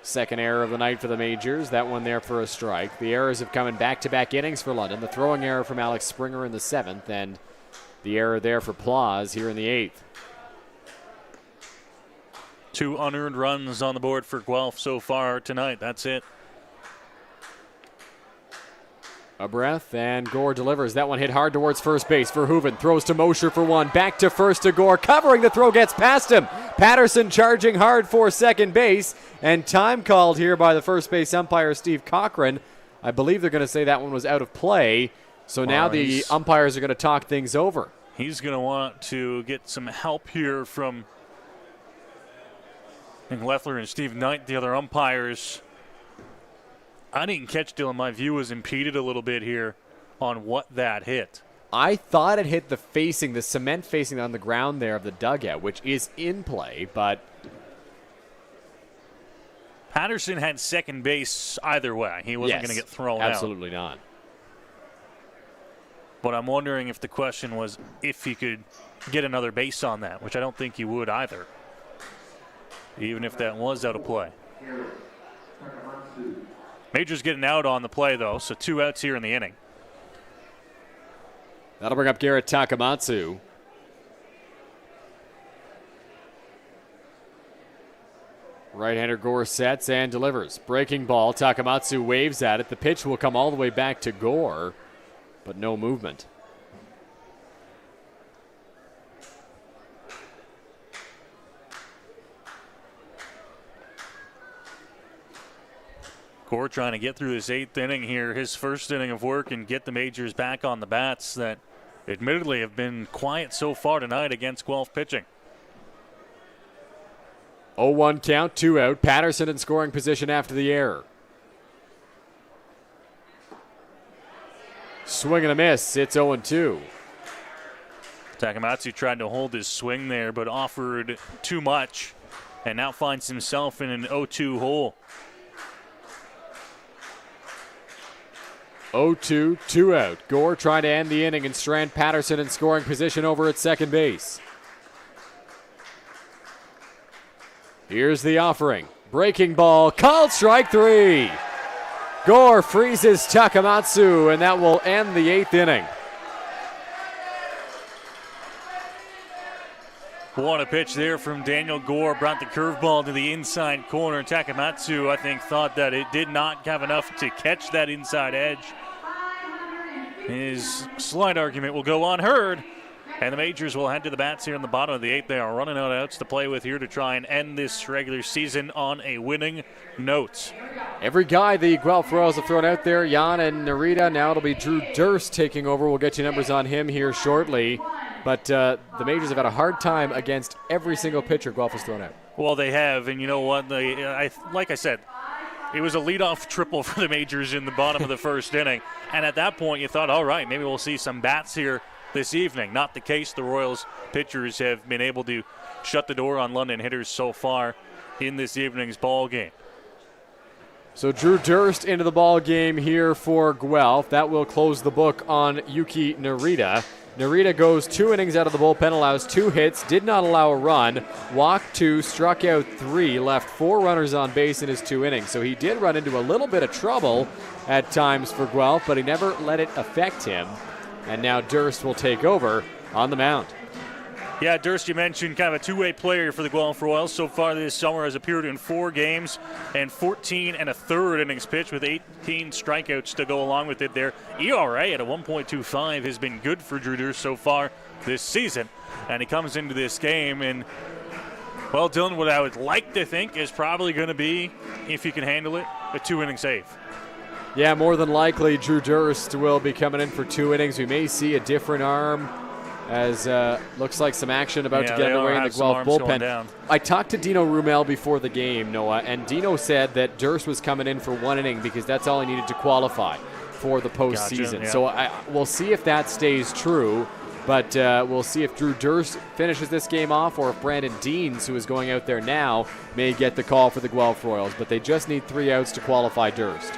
Second error of the night for the Majors. That one there for a strike. The errors have come in back-to-back innings for London. The throwing error from Alex Springer in the 7th, and the error there for Plaza here in the 8th. 2 unearned runs on the board for Guelph so far tonight. That's it. A breath, and Gore delivers. That one hit hard towards first base. Verhoeven throws to Mosher for one. Back to first to Gore. Covering the throw, gets past him. Patterson charging hard for second base. And time called here by the first base umpire, Steve Cochran. I believe they're going to say that one was out of play. So now the umpires are going to talk things over. He's going to want to get some help here from Leffler and Steve Knight, the other umpires. I didn't catch Dylan. My view was impeded a little bit here on what that hit. I thought it hit the cement facing on the ground there of the dugout, which is in play, but Patterson had second base either way. He wasn't going to get thrown out. Absolutely not. But I'm wondering if the question was if he could get another base on that, which I don't think he would either, even if that was out of play. Majors getting out on the play, though, so 2 outs here in the inning. That'll bring up Garrett Takamatsu. Right-hander Gore sets and delivers. Breaking ball. Takamatsu waves at it. The pitch will come all the way back to Gore, but no movement. Gore trying to get through this 8th inning here, his first inning of work, and get the Majors back on the bats that admittedly have been quiet so far tonight against Guelph pitching. 0-1 count, 2 out. Patterson in scoring position after the error. Swing and a miss. It's 0-2. Takamatsu tried to hold his swing there, but offered too much, and now finds himself in an 0-2 hole. 0-2, 2 out. Gore trying to end the inning and strand Patterson in scoring position over at second base. Here's the offering. Breaking ball, called strike 3. Gore freezes Takamatsu, and that will end the 8th inning. What a pitch there from Daniel Gore. Brought the curveball to the inside corner. Takamatsu, I think, thought that it did not have enough to catch that inside edge. His slight argument will go unheard, and the Majors will head to the bats here in the bottom of the 8th. They are running out of outs to play with here to try and end this regular season on a winning note. Every guy the Guelph Royals have thrown out there, Jan and Narita. Now it'll be Drew Durst taking over. We'll get you numbers on him here shortly. But the Majors have had a hard time against every single pitcher Guelph has thrown out. Well, they have, and you know what? Like I said, it was a leadoff triple for the Majors in the bottom of the first inning. And at that point, you thought, all right, maybe we'll see some bats here this evening. Not the case. The Royals pitchers have been able to shut the door on London hitters so far in this evening's ball game. So Drew Durst into the ball game here for Guelph. That will close the book on Yuki Narita. Narita goes 2 innings out of the bullpen, allows 2 hits, did not allow a run, walked 2, struck out 3, left 4 runners on base in his 2 innings. So he did run into a little bit of trouble at times for Guelph, but he never let it affect him. And now Durst will take over on the mound. Yeah, Durst, you mentioned kind of a two-way player for the Guelph Royals. So far this summer has appeared in 4 games and 14 1/3 innings pitched with 18 strikeouts to go along with it there. ERA at a 1.25 has been good for Drew Durst so far this season. And he comes into this game and, well, Dylan, what I would like to think is probably going to be, if you can handle it, a 2-inning save. Yeah, more than likely Drew Durst will be coming in for 2 innings. We may see a different arm, as looks like some action about to get underway in the Guelph bullpen. I talked to Dino Rumel before the game, Noah, and Dino said that Durst was coming in for 1 inning because that's all he needed to qualify for the postseason. Gotcha, yeah. So we'll see if that stays true, but we'll see if Drew Durst finishes this game off or if Brandon Deans, who is going out there now, may get the call for the Guelph Royals. But they just need 3 outs to qualify Durst.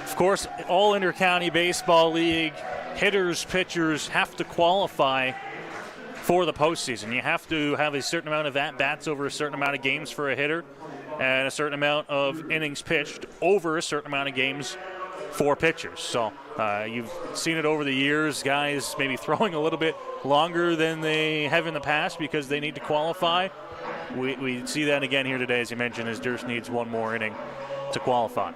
Of course, all inter-county baseball league hitters, pitchers have to qualify for the postseason. You have to have a certain amount of at-bats over a certain amount of games for a hitter and a certain amount of innings pitched over a certain amount of games for pitchers. So you've seen it over the years, guys maybe throwing a little bit longer than they have in the past because they need to qualify. We see that again here today, as you mentioned, as Durst needs 1 more inning to qualify.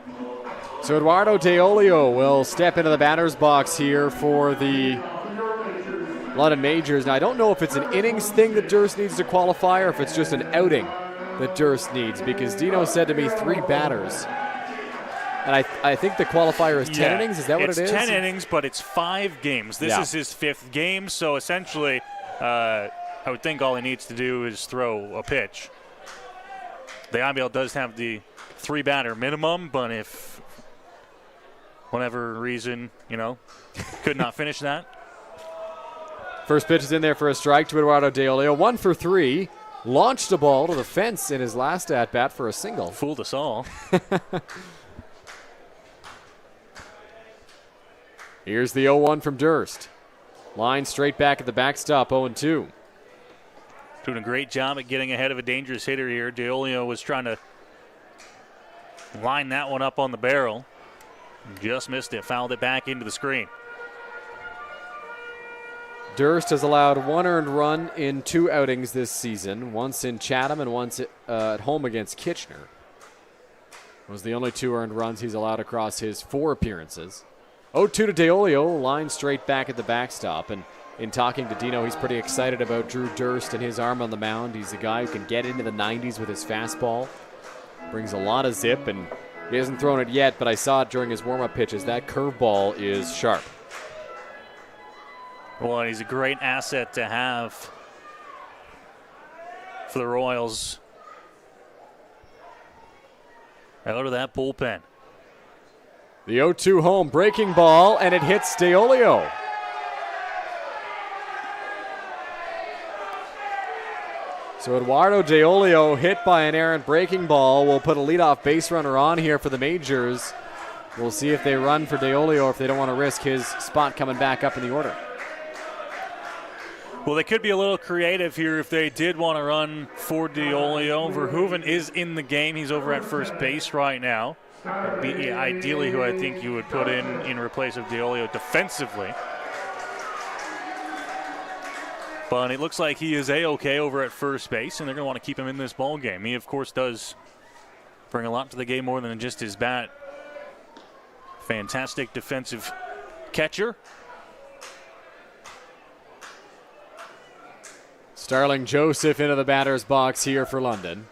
So Eduardo Deolio will step into the batter's box here for the London Majors. Now, I don't know if it's an innings thing that Durst needs to qualify or if it's just an outing that Durst needs, because Dino said to me 3 batters. And I think the qualifier is 10 innings. Is that what it is? It's 10 innings, but it's 5 games. This is his 5th game, so essentially I would think all he needs to do is throw a pitch. The IBL does have the 3-batter minimum, but if whatever reason, could not finish that. First pitch is in there for a strike to Eduardo Deolio. 1 for 3. Launched a ball to the fence in his last at-bat for a single. Fooled us all. Here's the 0-1 from Durst. Line straight back at the backstop, 0-2. Doing a great job at getting ahead of a dangerous hitter here. Deolio was trying to line that one up on the barrel. Just missed it, fouled it back into the screen. Durst has allowed 1 earned run in 2 outings this season, once in Chatham and once at home against Kitchener. Those are the only 2 earned runs he's allowed across his 4 appearances. 0-2 to Deolio, line straight back at the backstop. And in talking to Dino, he's pretty excited about Drew Durst and his arm on the mound. He's a guy who can get into the 90s with his fastball. Brings a lot of zip, and he hasn't thrown it yet, but I saw it during his warm-up pitches. That curveball is sharp. Well, he's a great asset to have for the Royals. Out of that bullpen. The 0-2 home, breaking ball, and it hits Deolio. So Eduardo Deolio, hit by an errant breaking ball, will put a leadoff base runner on here for the Majors. We'll see if they run for Deolio or if they don't want to risk his spot coming back up in the order. Well, they could be a little creative here if they did want to run for Deolio. Verhoeven is in the game. He's over at first base right now. Be ideally who I think you would put in replace of Deolio defensively. But it looks like he is A-OK over at first base, and they're going to want to keep him in this ball game. He, of course, does bring a lot to the game more than just his bat. Fantastic defensive catcher. Starling Joseph into the batter's box here for London.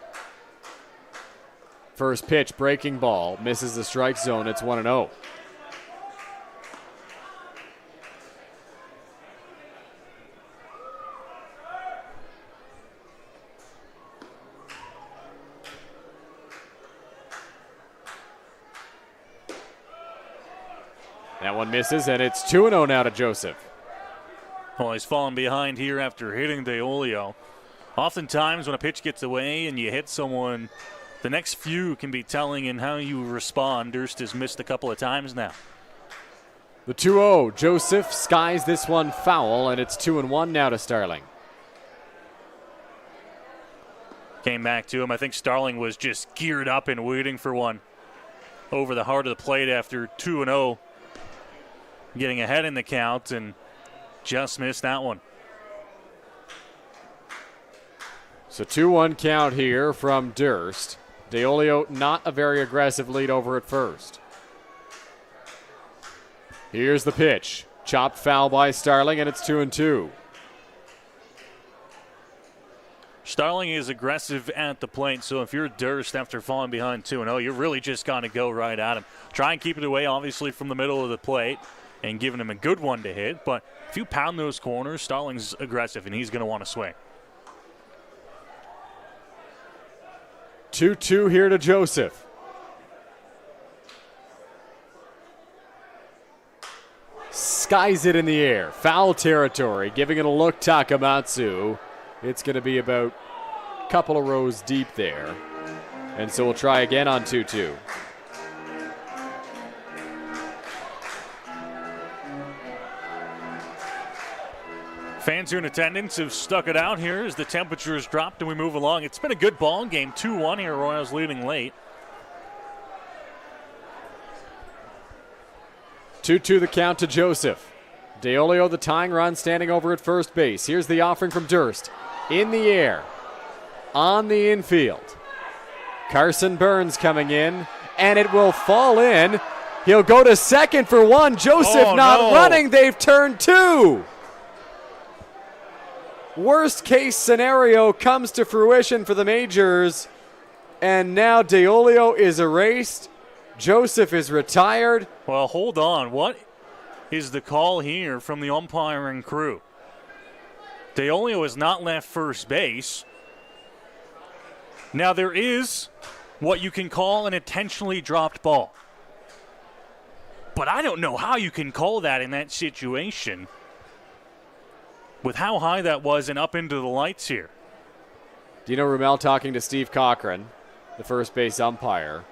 First pitch, breaking ball, misses the strike zone. It's 1-0. That one misses, and it's 2-0 now to Joseph. Well, he's fallen behind here after hitting DeOlio. Oftentimes when a pitch gets away and you hit someone, the next few can be telling in how you respond. Durst has missed a couple of times now. The 2-0. Joseph skies this one foul, and it's 2-1 now to Starling. Came back to him. I think Starling was just geared up and waiting for one over the heart of the plate after 2-0. Getting ahead in the count and just missed that one. So 2-1 count here from Durst. DeOlio not a very aggressive lead over at first. Here's the pitch. Chopped foul by Starling, and it's 2-2. Starling is aggressive at the plate, so if you're Durst after falling behind 2-0, you're really just going to go right at him. Try and keep it away, obviously, from the middle of the plate and giving him a good one to hit. But if you pound those corners, Starling's aggressive, and he's going to want to swing. 2-2 here to Joseph. Skies it in the air. Foul territory. Giving it a look, Takamatsu. It's going to be about a couple of rows deep there. And so we'll try again on 2-2. Fans here in attendance have stuck it out here as the temperatures dropped and we move along. It's been a good ball game. 2-1 here. Royals leading late. 2-2 the count to Joseph. DeOlio the tying run standing over at first base. Here's the offering from Durst. In the air. On the infield. Carson Burns coming in. And it will fall in. He'll go to second for one. Joseph not running. They've turned two. Worst case scenario comes to fruition for the Majors. And now DeOlio is erased. Joseph is retired. Well, hold on. What is the call here from the umpiring crew? DeOlio has not left first base. Now, there is what you can call an intentionally dropped ball. But I don't know how you can call that in that situation with how high that was and up into the lights here. Dino Rumel talking to Steve Cochran, the first base umpire.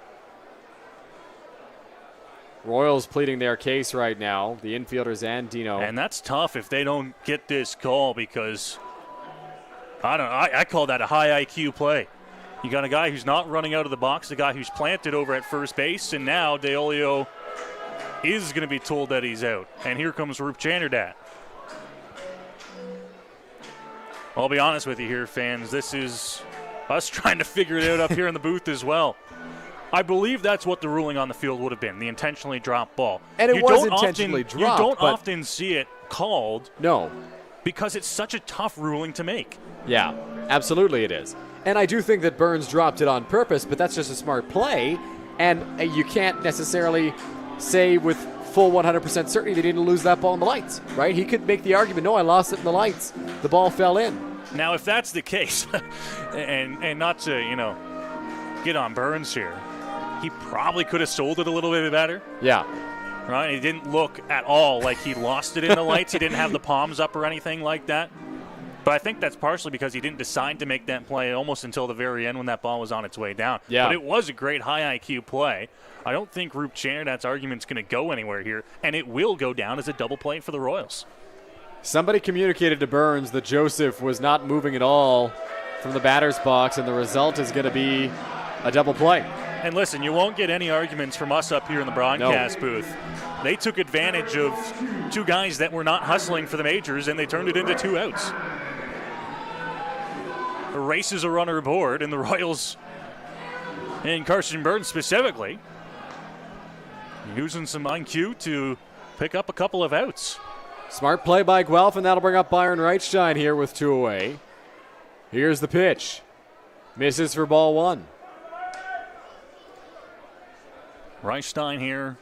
Royals pleading their case right now, the infielders and Dino. And that's tough if they don't get this call because, I call that a high IQ play. You got a guy who's not running out of the box, a guy who's planted over at first base, and now DeOlio is going to be told that he's out. And here comes Roop Chanderdat. I'll be honest with you here, fans. This is us trying to figure it out up here in the booth as well. I believe that's what the ruling on the field would have been, the intentionally dropped ball. And it was intentionally dropped. You don't often see it called. No. Because it's such a tough ruling to make. Yeah, absolutely it is. And I do think that Burns dropped it on purpose, but that's just a smart play. And you can't necessarily say with full 100% certainty they didn't lose that ball in the lights, right? He could make the argument, no, I lost it in the lights. The ball fell in. Now, if that's the case, and not to, get on Burns here, he probably could have sold it a little bit better. Yeah. Right? He didn't look at all like he lost it in the lights. He didn't have the palms up or anything like that. But I think that's partially because he didn't decide to make that play almost until the very end when that ball was on its way down. Yeah. But it was a great high IQ play. I don't think Roop Chanderdat's argument's going to go anywhere here, and it will go down as a double play for the Royals. Somebody communicated to Burns that Joseph was not moving at all from the batter's box, and the result is going to be a double play. And listen, you won't get any arguments from us up here in the broadcast booth. They took advantage of two guys that were not hustling for the majors, and they turned it into 2 outs. Erases a runner aboard, and the Royals, and Carson Burns specifically, using some IQ to pick up a couple of outs. Smart play by Guelph, and that'll bring up Byron Reichstein here with 2 away. Here's the pitch. Misses for ball 1. Reichstein here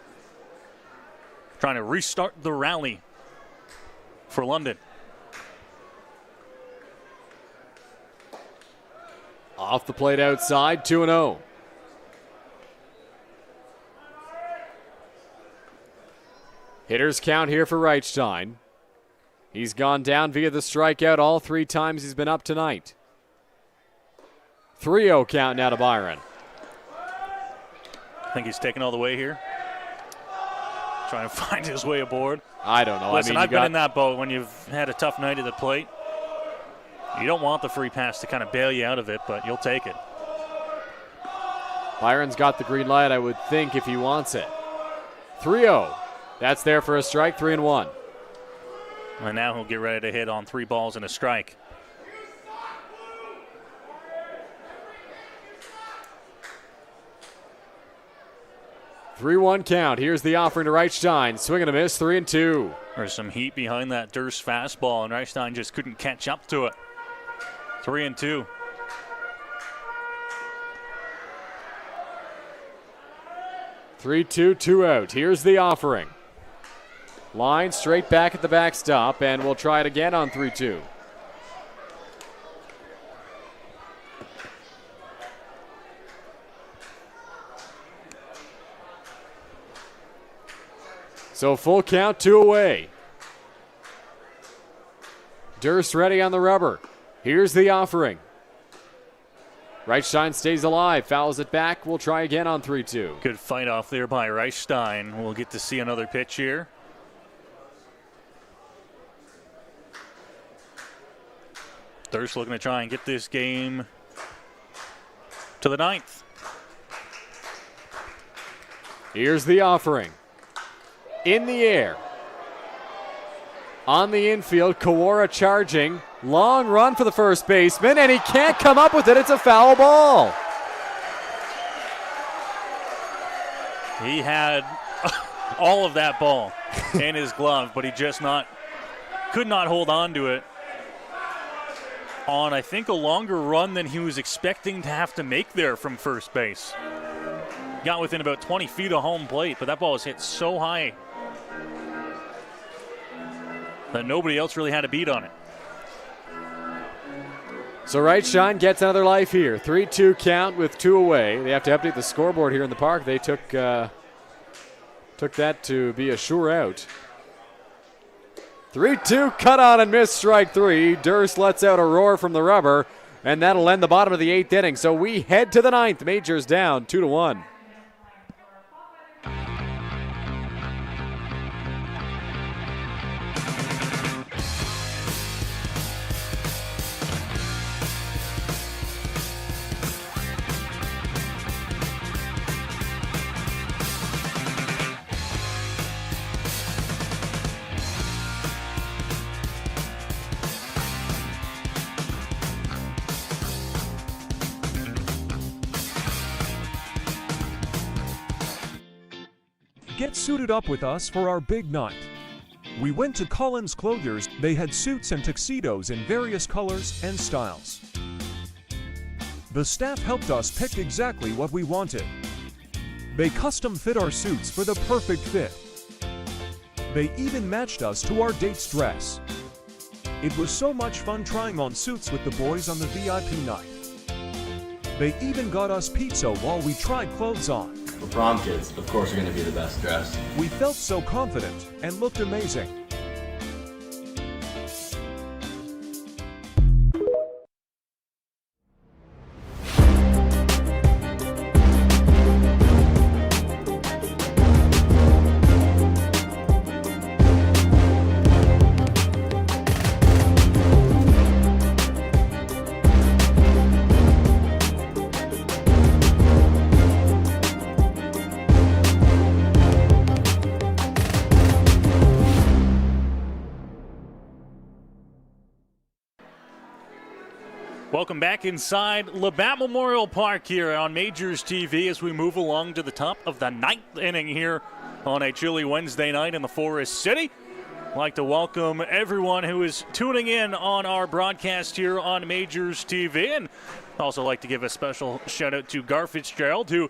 trying to restart the rally for London. Off the plate outside, 2-0. Hitters count here for Reichstein. He's gone down via the strikeout all 3 times he's been up tonight. 3-0 count now to Byron. I think he's taking all the way here. Trying to find his way aboard. I don't know. Listen, I've been in that boat when you've had a tough night at the plate. You don't want the free pass to kind of bail you out of it, but you'll take it. Byron's got the green light, I would think, if he wants it. 3-0. That's there for a strike, 3-1. And now he'll get ready to hit on 3 balls and a strike. (3-1) count. Here's the offering to Reichstein. Swing and a miss, 3-2. There's some heat behind that Durst fastball, and Reichstein just couldn't catch up to it. 3-2. (3-2), 2 out. Here's the offering. Line straight back at the backstop, and we'll try it again on 3-2. So full count, 2 away. Durst ready on the rubber. Here's the offering. Reichstein stays alive, fouls it back. We'll try again on 3-2. Good fight off there by Reichstein. We'll get to see another pitch here. Durst looking to try and get this game to the 9th. Here's the offering. In the air. On the infield, Kawara charging. Long run for the first baseman, and he can't come up with it. It's a foul ball. He had all of that ball in his glove, but he just could not hold on to it on, I think, a longer run than he was expecting to have to make there from first base. Got within about 20 feet of home plate, but that ball was hit so high that nobody else really had a beat on it. So Reichstein gets another life here. 3-2 count with 2 away. They have to update the scoreboard here in the park. They took that to be a sure out. 3-2, cut on and miss, strike 3. Durst lets out a roar from the rubber, and that'll end the bottom of the 8th inning. So we head to the 9th. Majors down 2-1. Get suited up with us for our big night. We went to Collins Clothiers. They had suits and tuxedos in various colors and styles. The staff helped us pick exactly what we wanted. They custom fit our suits for the perfect fit. They even matched us to our date's dress. It was so much fun trying on suits with the boys on the VIP night. They even got us pizza while we tried clothes on. For prom kids, of course, are going to be the best dressed. We felt so confident and looked amazing. Welcome back inside Labatt Memorial Park here on Majors TV as we move along to the top of the 9th inning here on a chilly Wednesday night in the Forest City. I'd like to welcome everyone who is tuning in on our broadcast here on Majors TV, and also like to give a special shout out to Gar Fitzgerald, who,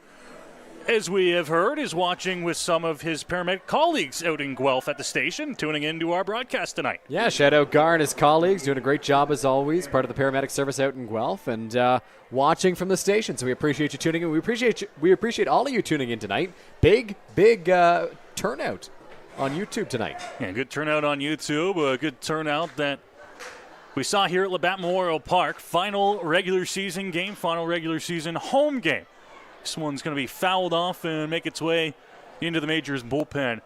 as we have heard, is watching with some of his paramedic colleagues out in Guelph at the station, tuning into our broadcast tonight. Yeah, shout out Gar and his colleagues, doing a great job as always, part of the paramedic service out in Guelph, and watching from the station. So we appreciate you tuning in. We appreciate all of you tuning in tonight. Big turnout on YouTube tonight. Yeah, good turnout on YouTube. A good turnout that we saw here at Labatt Memorial Park. Final regular season game, final regular season home game. This one's going to be fouled off and make its way into the Majors bullpen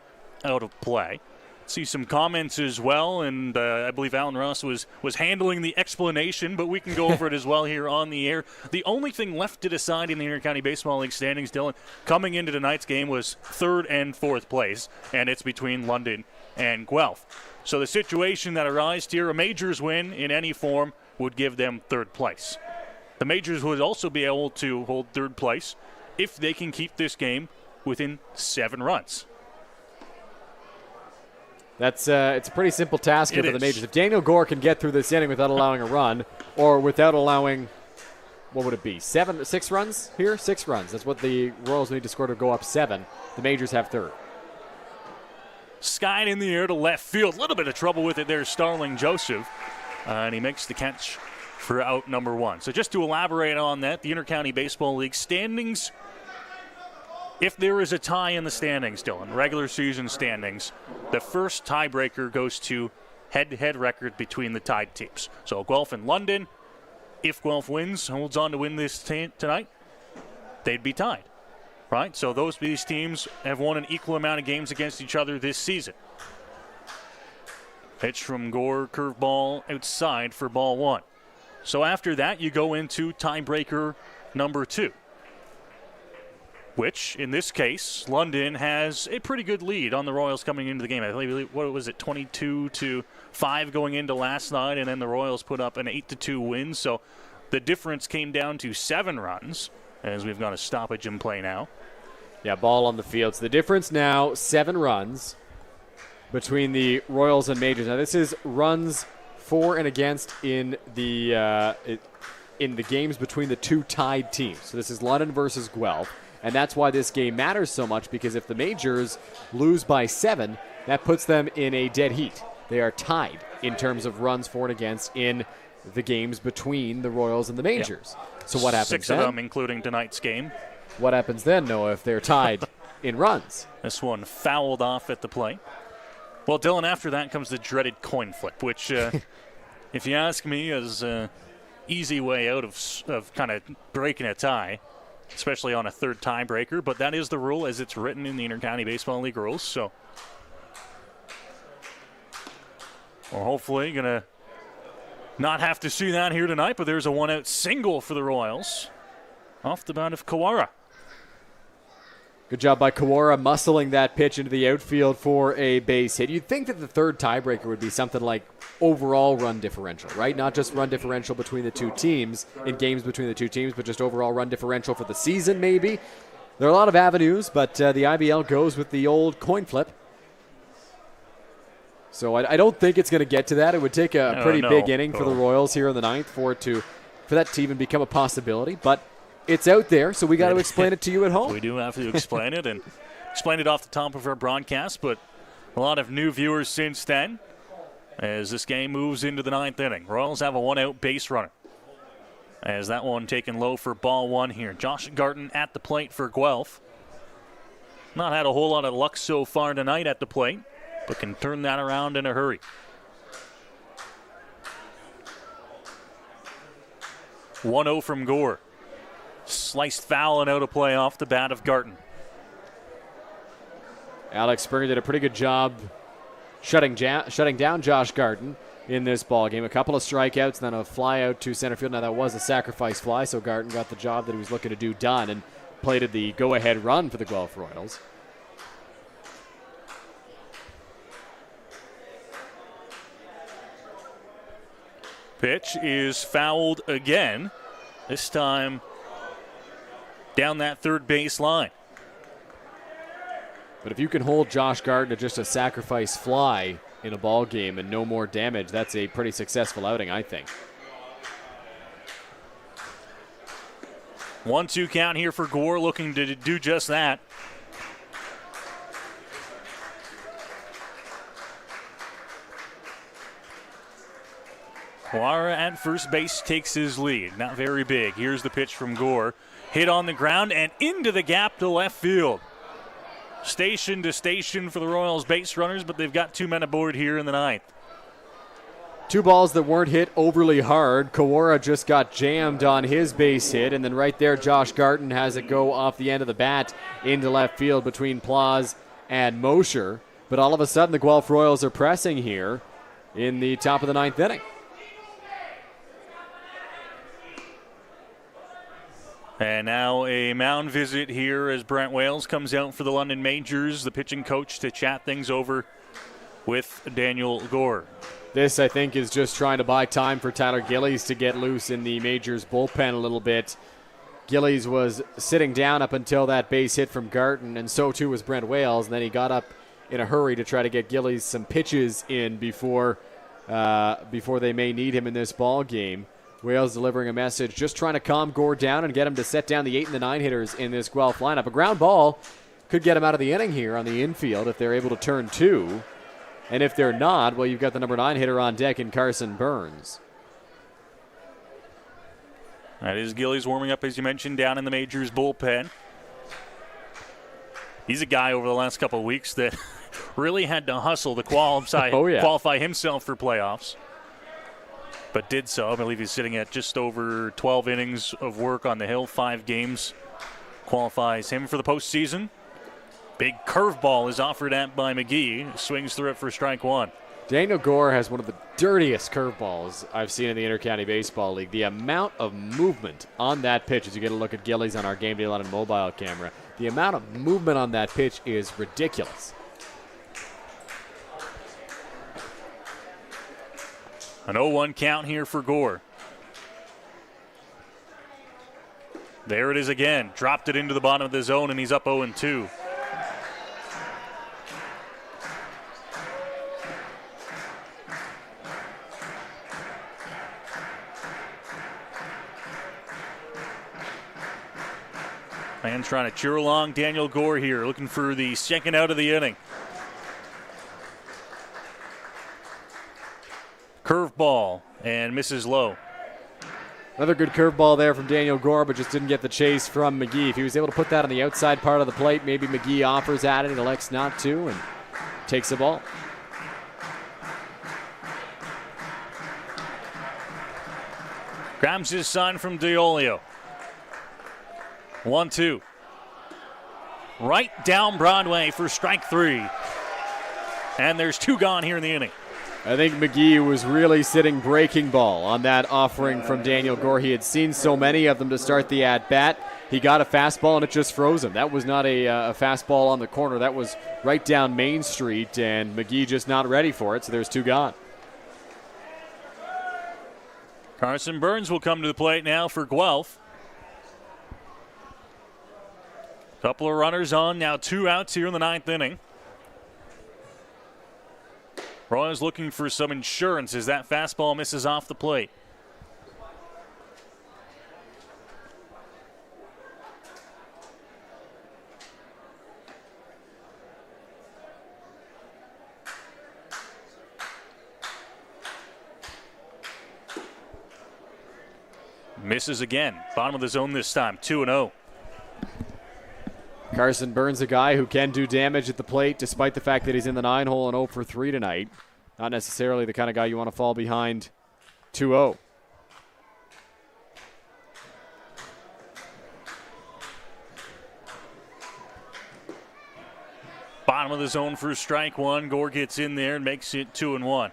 out of play. See some comments as well, and I believe Alan Ross was handling the explanation, but we can go over it as well here on the air. The only thing left to decide in the Intercounty Baseball League standings, Dylan, coming into tonight's game was 3rd and 4th place, and it's between London and Guelph. So the situation that arises here, a Majors win in any form would give them 3rd place. The Majors would also be able to hold 3rd place if they can keep this game within 7 runs. That's it's a pretty simple task here for the Majors. If Daniel Gore can get through this inning without allowing a run, or without allowing, what would it be, 6 runs here? 6 runs. That's what the Royals need to score to go up 7. The Majors have 3rd. Skied in the air to left field. A little bit of trouble with it there, Starling Joseph. And he makes the catch for out number 1. So just to elaborate on that, the Intercounty Baseball League standings, if there is a tie in the standings, Dylan, regular season standings, the first tiebreaker goes to head-to-head record between the tied teams. So Guelph and London, if Guelph wins, holds on to win this tonight, they'd be tied, right? So these teams have won an equal amount of games against each other this season. Pitch from Gore, curveball outside for ball 1. So after that, you go into tiebreaker number 2. Which, in this case, London has a pretty good lead on the Royals coming into the game. I believe, what was it, 22-5 going into last night, and then the Royals put up an 8-2 win. So the difference came down to 7 runs, as we've got a stoppage in play now. Yeah, ball on the field. So the difference now, 7 runs between the Royals and Majors. Now this is runs for and against in the games between the 2 tied teams. So this is London versus Guelph. And that's why this game matters so much, because if the Majors lose by 7, that puts them in a dead heat. They are tied in terms of runs for and against in the games between the Royals and the Majors. Yep. So what happens 6 then? of them, including tonight's game. What happens then, Noah, if they're tied in runs? This one fouled off at the plate. Well, Dylan, after that comes the dreaded coin flip, which, if you ask me, is an easy way out of kind of breaking a tie, especially on a 3rd tiebreaker, but that is the rule as it's written in the Intercounty Baseball League rules. So we're hopefully going to not have to see that here tonight, but there's a 1-out single for the Royals off the bat of Kawara. Good job by Kawara muscling that pitch into the outfield for a base hit. You'd think that the 3rd tiebreaker would be something like overall run differential, right? Not just run differential between the 2 teams in games between the 2 teams, but just overall run differential for the season maybe. There are a lot of avenues, but the IBL goes with the old coin flip. So I don't think it's going to get to that. It would take a pretty big inning for the Royals here in the 9th for that to even become a possibility, but it's out there, so we got to explain it to you at home. We do have to explain it, and explain it off the top of our broadcast, but a lot of new viewers since then as this game moves into the 9th inning. Royals have a 1-out base runner, as that one taken low for ball 1 here. Josh Garton at the plate for Guelph. Not had a whole lot of luck so far tonight at the plate, but can turn that around in a hurry. 1-0 from Gore. Sliced foul and out of play off the bat of Garton. Alex Springer did a pretty good job shutting down Josh Garton in this ball game. A couple of strikeouts, then a fly out to center field. Now that was a sacrifice fly, so Garton got the job that he was looking to do done and plated the go-ahead run for the Guelph Royals. Pitch is fouled again, this time down that 3rd base line. But if you can hold Josh Garton to just a sacrifice fly in a ball game and no more damage, that's a pretty successful outing, I think. 1-2 count here for Gore, looking to do just that. Kawara at first base takes his lead. Not very big. Here's the pitch from Gore. Hit on the ground and into the gap to left field. station to station for the Royals base runners, but they've got 2 men aboard here in the 9th. 2 balls that weren't hit overly hard. Kawara just got jammed on his base hit, and then right there, Josh Garton has it go off the end of the bat into left field between Plaz and Mosher. But all of a sudden, the Guelph Royals are pressing here in the top of the 9th inning. And now a mound visit here as Brent Wales comes out for the London Majors, the pitching coach, to chat things over with Daniel Gore. This, I think, is just trying to buy time for Tyler Gillies to get loose in the Majors bullpen a little bit. Gillies was sitting down up until that base hit from Garton, and so too was Brent Wales. And then he got up in a hurry to try to get Gillies some pitches in before they may need him in this ball game. Wales delivering a message, just trying to calm Gore down and get him to set down the 8 and the 9 hitters in this Guelph lineup. A ground ball could get him out of the inning here on the infield if they're able to turn 2. And if they're not, well, you've got the number 9 hitter on deck in Carson Burns. That is Gillies warming up, as you mentioned, down in the Majors bullpen. He's a guy over the last couple of weeks that really had to hustle to qualify himself for playoffs, but did so. I believe he's sitting at just over 12 innings of work on the hill. 5 games qualifies him for the postseason. Big curveball is offered at by McGee. Swings through it for strike 1. Daniel Gore has one of the dirtiest curveballs I've seen in the Intercounty Baseball League. The amount of movement on that pitch, as you get a look at Gillies on our Game Day London mobile camera, the amount of movement on that pitch is ridiculous. An 0-1 count here for Gore. There it is again. Dropped it into the bottom of the zone, and he's up 0-2. Fans trying to cheer along Daniel Gore here, looking for the second out of the inning. Curveball and misses low. Another good curveball there from Daniel Gore, but just didn't get the chase from McGee. If he was able to put that on the outside part of the plate, maybe McGee offers at it and elects not to and takes the ball. Grabs his sign from Diolio. 1-2. Right down Broadway for strike 3. And there's 2 gone here in the inning. I think McGee was really sitting breaking ball on that offering from Daniel Gore. He had seen so many of them to start the at-bat. He got a fastball, and it just froze him. That was not a fastball on the corner. That was right down Main Street, and McGee just not ready for it, so there's 2 gone. Carson Burns will come to the plate now for Guelph. Couple of runners on, now 2 outs here in the 9th inning. Royals looking for some insurance as that fastball misses off the plate. Misses again. Bottom of the zone this time, 2-0. Carson Burns, a guy who can do damage at the plate despite the fact that he's in the 9-hole and 0 for 3 tonight. Not necessarily the kind of guy you want to fall behind 2-0. Bottom of the zone for strike 1. Gore gets in there and makes it 2-1.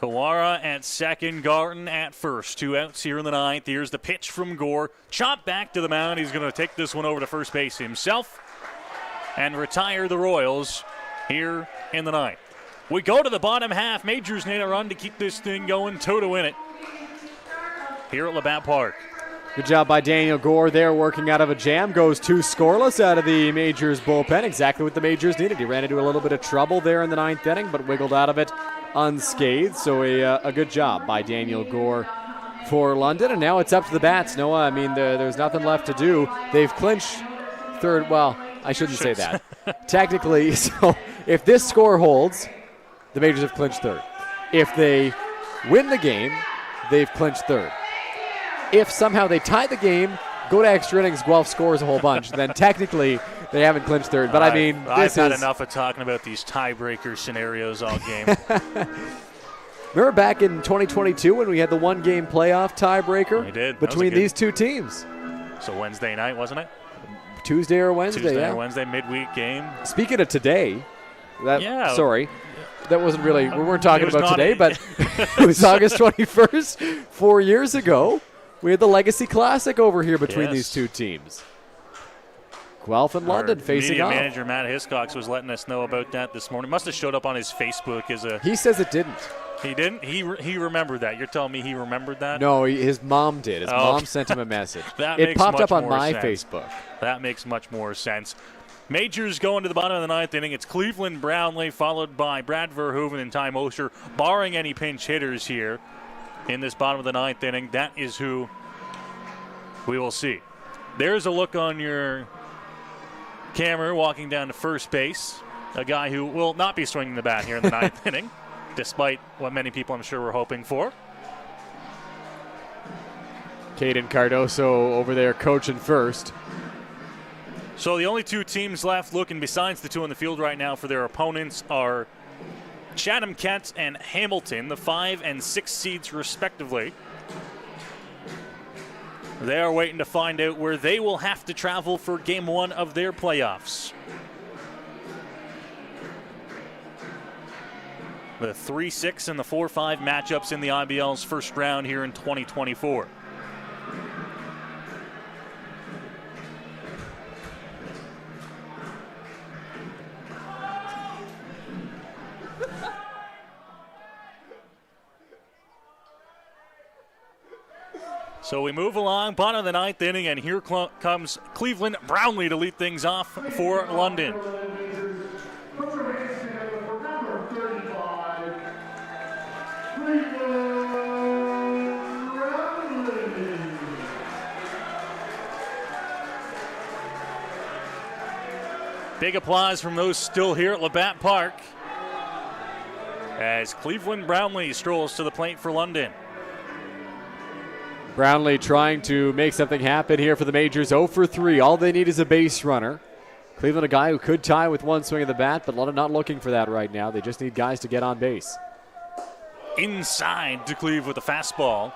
Kawara at second, Garton at first. 2 outs here in the 9th. Here's the pitch from Gore. Chop back to the mound. He's going to take this one over to first base himself and retire the Royals here in the 9th. We go to the bottom half. Majors need a run to keep this thing going, 2 to win it here at Labatt Park. Good job by Daniel Gore there, working out of a jam. Goes 2 scoreless out of the Majors bullpen. Exactly what the Majors needed. He ran into a little bit of trouble there in the 9th inning, but wiggled out of it unscathed. So a good job by Daniel Gore for London. And now it's up to the bats, Noah. I mean, there's nothing left to do. They've clinched third. Well, I shouldn't say that. Technically, so if this score holds, the Majors have clinched third. If they win the game, they've clinched third. If somehow they tie the game, go to extra innings, Guelph scores a whole bunch, then technically they haven't clinched third. But I've had enough of talking about these tiebreaker scenarios all game. Remember back in 2022 when we had the one-game playoff tiebreaker We did. between these two teams? So Wednesday night, wasn't it? Tuesday or Wednesday, Tuesday yeah. or Wednesday, midweek game. Speaking of today, sorry, that wasn't really, we weren't talking about today, but it was August 21st, 4 years ago. We had the Legacy Classic over here between these two teams. Guelph and London facing media off. Manager Matt Hiscox was letting us know about that this morning. Must have showed up on his Facebook as a. He says it didn't. He didn't? He remembered that. You're telling me he remembered that? No, his mom did. His mom sent him a message. It popped up on my Facebook. That makes much more sense. Majors going to the bottom of the ninth inning. It's Cleveland Brownlee followed by Brad Verhoeven and Ty Mosher. Barring any pinch hitters here in this bottom of the ninth inning, that is who we will see. There's a look on your camera walking down to first base. A guy who will not be swinging the bat here in the ninth inning, despite what many people I'm sure were hoping for. Caden Cardoso over there coaching first. So the only two teams left looking besides the two on the field right now for their opponents are Chatham-Kent and Hamilton, the 5 and 6 seeds respectively. They are waiting to find out where they will have to travel for game one of their playoffs. The 3-6 and the 4-5 matchups in the IBL's first round here in 2024. So we move along, bottom of the ninth inning, and here comes Cleveland Brownlee to lead things off for London. Big applause from those still here at Labatt Park as Cleveland Brownlee strolls to the plate for London. Brownlee trying to make something happen here for the Majors. 0 for 3. All they need is a base runner. Cleveland, a guy who could tie with one swing of the bat, but London not looking for that right now. They just need guys to get on base. Inside to Cleve with a fastball.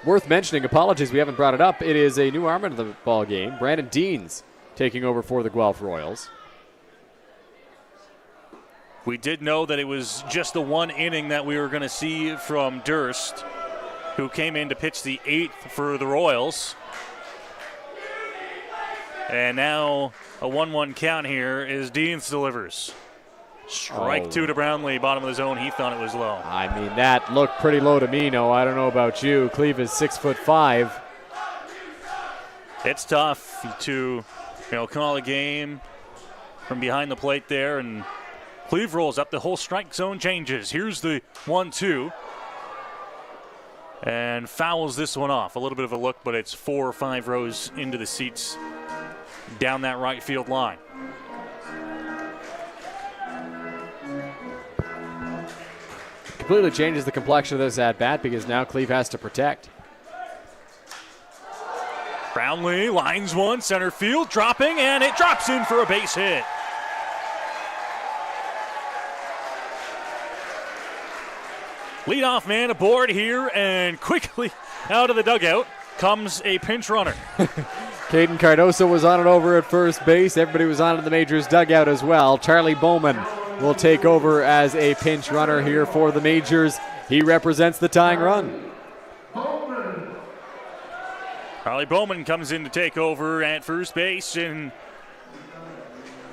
Worth mentioning, apologies we haven't brought it up, it is a new arm into the ball game. Brandon Deans taking over for the Guelph Royals. We did know that it was just the one inning that we were going to see from Durst, who came in to pitch the 8th for the Royals. And now a 1-1 count here as Deans delivers. Strike two to Brownlee, bottom of the zone. He thought it was low. I mean, that looked pretty low to me, no. I don't know about you. Cleve is 6'5". It's tough to, call a game from behind the plate there, and Cleve rolls up. The whole strike zone changes. Here's the 1-2. And fouls this one off. A little bit of a look, but it's 4 or 5 rows into the seats down that right field line. Completely changes the complexion of this at-bat because now Cleve has to protect. Brownlee lines one, center field, dropping, and it drops in for a base hit. Leadoff man aboard here, and quickly out of the dugout comes a pinch runner. Caden Cardoso was on it over at first base. Everybody was on in the Majors dugout as well. Charlie Bowman will take over as a pinch runner here for the Majors. He represents the tying run. Charlie Bowman comes in to take over at first base, and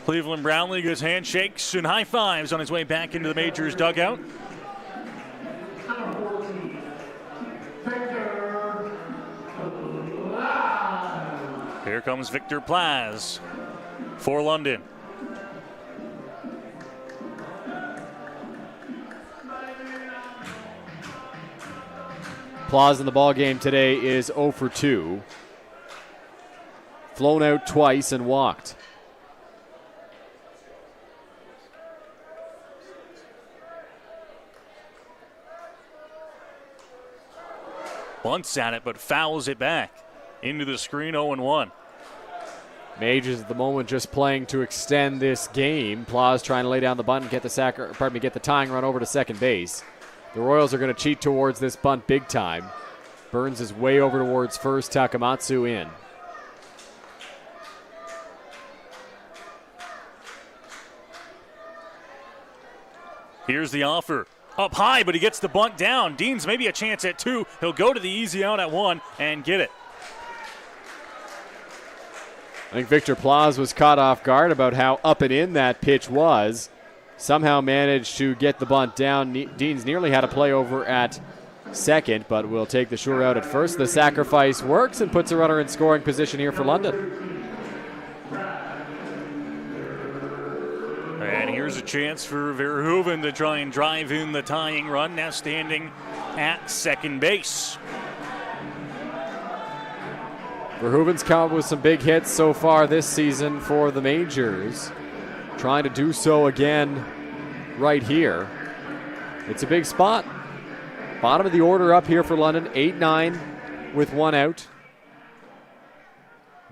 Cleveland Brownlee gives handshakes and high fives on his way back into the Majors dugout. Here comes Victor Plaz for London. Plaz in the ball game today is 0 for 2. Flown out twice and walked. Bunts at it, but fouls it back into the screen. 0-1. Majors at the moment just playing to extend this game. Plaus trying to lay down the bunt and get the tying run over to second base. The Royals are going to cheat towards this bunt big time. Burns is way over towards first. Takamatsu in. Here's the offer. Up high, but he gets the bunt down. Deans maybe a chance at 2. He'll go to the easy out at 1 and get it. I think Victor Plaus was caught off guard about how up and in that pitch was. Somehow managed to get the bunt down. Deans nearly had a play over at second, but will take the sure out at first. The sacrifice works and puts a runner in scoring position here for London. And here's a chance for Verhoeven to try and drive in the tying run, now standing at second base. Verhoeven's come up with some big hits so far this season for the Majors. Trying to do so again right here. It's a big spot. Bottom of the order up here for London, 8-9 with 1 out.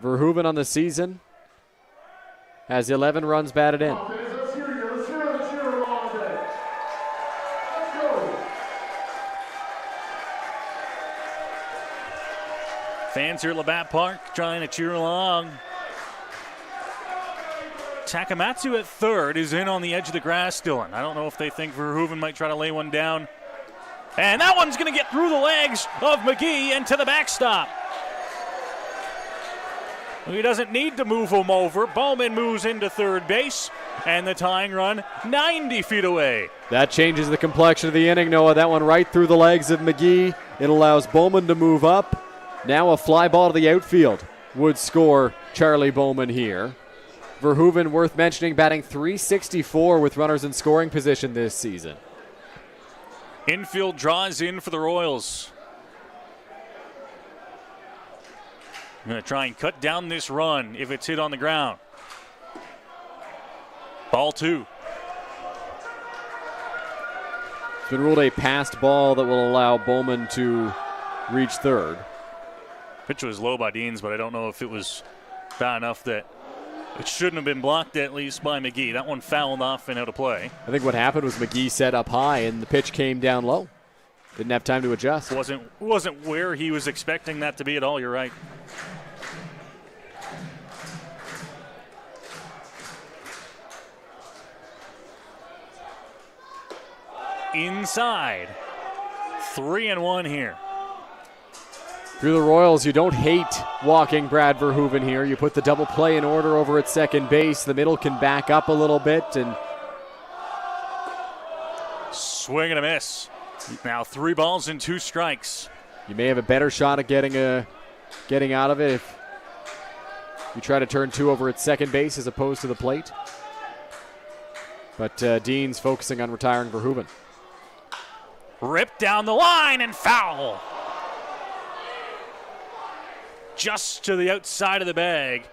Verhoeven on the season has 11 runs batted in. Fans here at Labatt Park trying to cheer along. Takamatsu at third is in on the edge of the grass, Dylan. I don't know if they think Verhoeven might try to lay one down. And that one's going to get through the legs of McGee and to the backstop. He doesn't need to move him over. Bowman moves into third base, and the tying run 90 feet away. That changes the complexion of the inning, Noah. That one right through the legs of McGee. It allows Bowman to move up. Now a fly ball to the outfield would score Charlie Bowman here. Verhoeven, worth mentioning, batting .364 with runners in scoring position this season. Infield draws in for the Royals. Going to try and cut down this run if it's hit on the ground. Ball 2. It's been ruled a passed ball that will allow Bowman to reach third. Pitch was low by Deans, but I don't know if it was bad enough that it shouldn't have been blocked at least by McGee. That one fouled off and out of play. I think what happened was McGee set up high and the pitch came down low. Didn't have time to adjust. Wasn't where he was expecting that to be at all. You're right. Inside. 3-1 here. Through the Royals, you don't hate walking Brad Verhoeven here. You put the double play in order over at second base. The middle can back up a little bit. And swing and a miss. Now 3 balls and 2 strikes. You may have a better shot at getting out of it if you try to turn 2 over at second base as opposed to the plate. But Dean's focusing on retiring Verhoeven. Ripped down the line and foul. Just to the outside of the bag.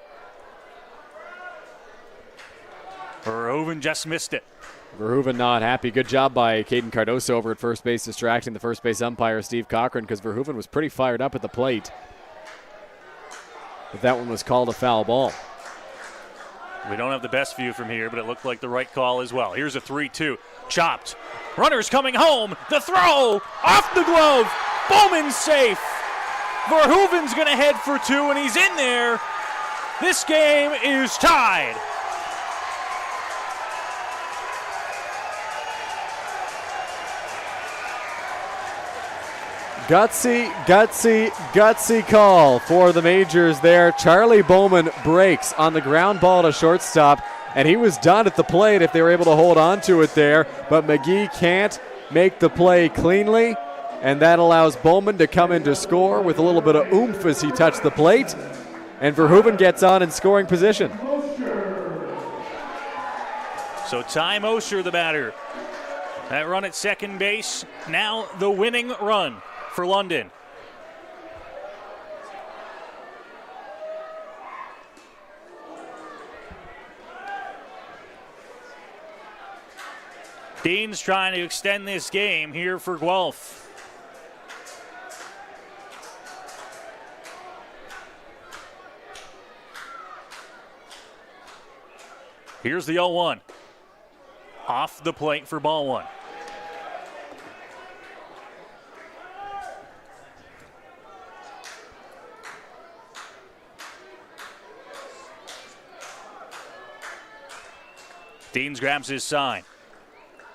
Verhoeven just missed it. Verhoeven not happy. Good job by Caden Cardoso over at first base, distracting the first base umpire, Steve Cochran, because Verhoeven was pretty fired up at the plate. But that one was called a foul ball. We don't have the best view from here, but it looked like the right call as well. Here's a 3-2. Chopped. Runners coming home. The throw. Off the glove. Bowman's safe. Verhoeven's going to head for 2, and he's in there. This game is tied. Gutsy call for the Majors there. Charlie Bowman breaks on the ground ball to shortstop, and he was done at the plate if they were able to hold on to it there. But McGee can't make the play cleanly, and that allows Bowman to come in to score with a little bit of oomph as he touched the plate. And Verhoeven gets on in scoring position. So Ty Mosher, the batter. That run at second base, now the winning run for London. Dean's trying to extend this game here for Guelph. Here's the 0-1. Off the plate for ball one. Deans grabs his sign.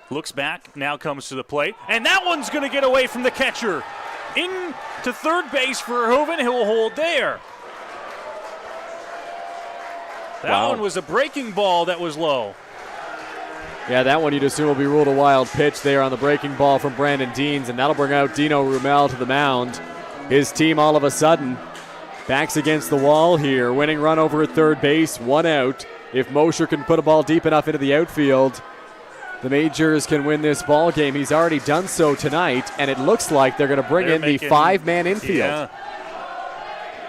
Looks back, now comes to the plate. And that one's going to get away from the catcher. In to third base for Verhoeven. He'll hold there. That one was a breaking ball that was low. Yeah, that one you'd assume will be ruled a wild pitch there on the breaking ball from Brandon Deans, and that'll bring out Dino Rumel to the mound. His team all of a sudden backs against the wall here. Winning run over at third base, 1 out. If Mosher can put a ball deep enough into the outfield, the Majors can win this ball game. He's already done so tonight, and it looks like they're going to bring in the 5-man infield. Yeah.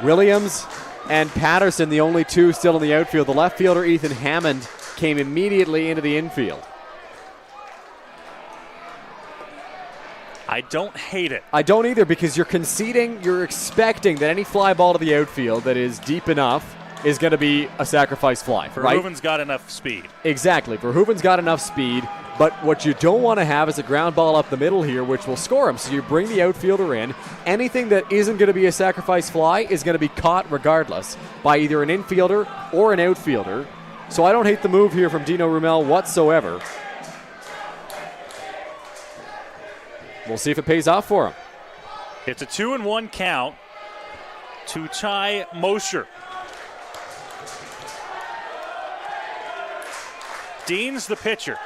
Williams and Patterson, the only two still in the outfield. The left fielder, Ethan Hammond, came immediately into the infield. I don't hate it. I don't either, because you're conceding, you're expecting that any fly ball to the outfield that is deep enough is going to be a sacrifice fly. Verhoeven's got enough speed. Exactly. Verhoeven's got enough speed, but what you don't want to have is a ground ball up the middle here, which will score him. So you bring the outfielder in. Anything that isn't going to be a sacrifice fly is going to be caught regardless by either an infielder or an outfielder. So I don't hate the move here from Dino Rumel whatsoever. We'll see if it pays off for him. It's a 2-1 count to Ty Mosher. Dean's the pitcher.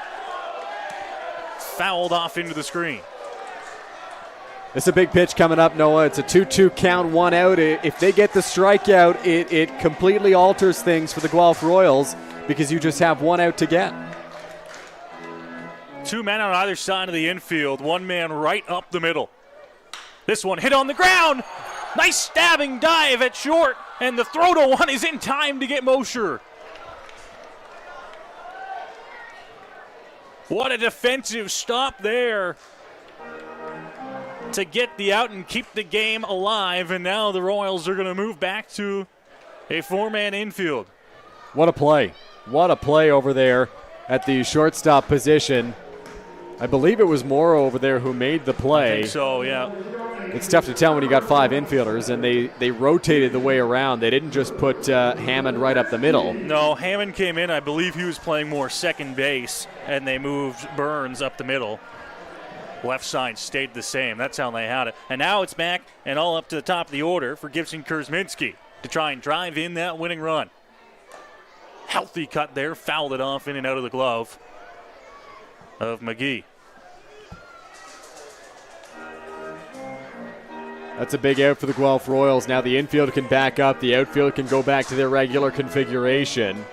Fouled off into the screen. It's a big pitch coming up, Noah. It's a 2-2 count, 1 out. If they get the strikeout, it completely alters things for the Guelph Royals because you just have 1 out to get. 2 men on either side of the infield, 1 man right up the middle. This one hit on the ground. Nice stabbing dive at short, and the throw to 1 is in time to get Mosher. What a defensive stop there to get the out and keep the game alive, and now the Royals are going to move back to a 4-man infield. What a play. What a play over there at the shortstop position. I believe it was Morrow over there who made the play. I think so, yeah. It's tough to tell when you got 5 infielders, and they rotated the way around. They didn't just put Hammond right up the middle. No, Hammond came in. I believe he was playing more second base, and they moved Burns up the middle. Left side stayed the same. That's how they had it. And now it's back and all up to the top of the order for Gibson Kurzminski to try and drive in that winning run. Healthy cut there, fouled it off in and out of the glove of McGee. That's a big out for the Guelph Royals. Now the infield can back up. The outfield can go back to their regular configuration.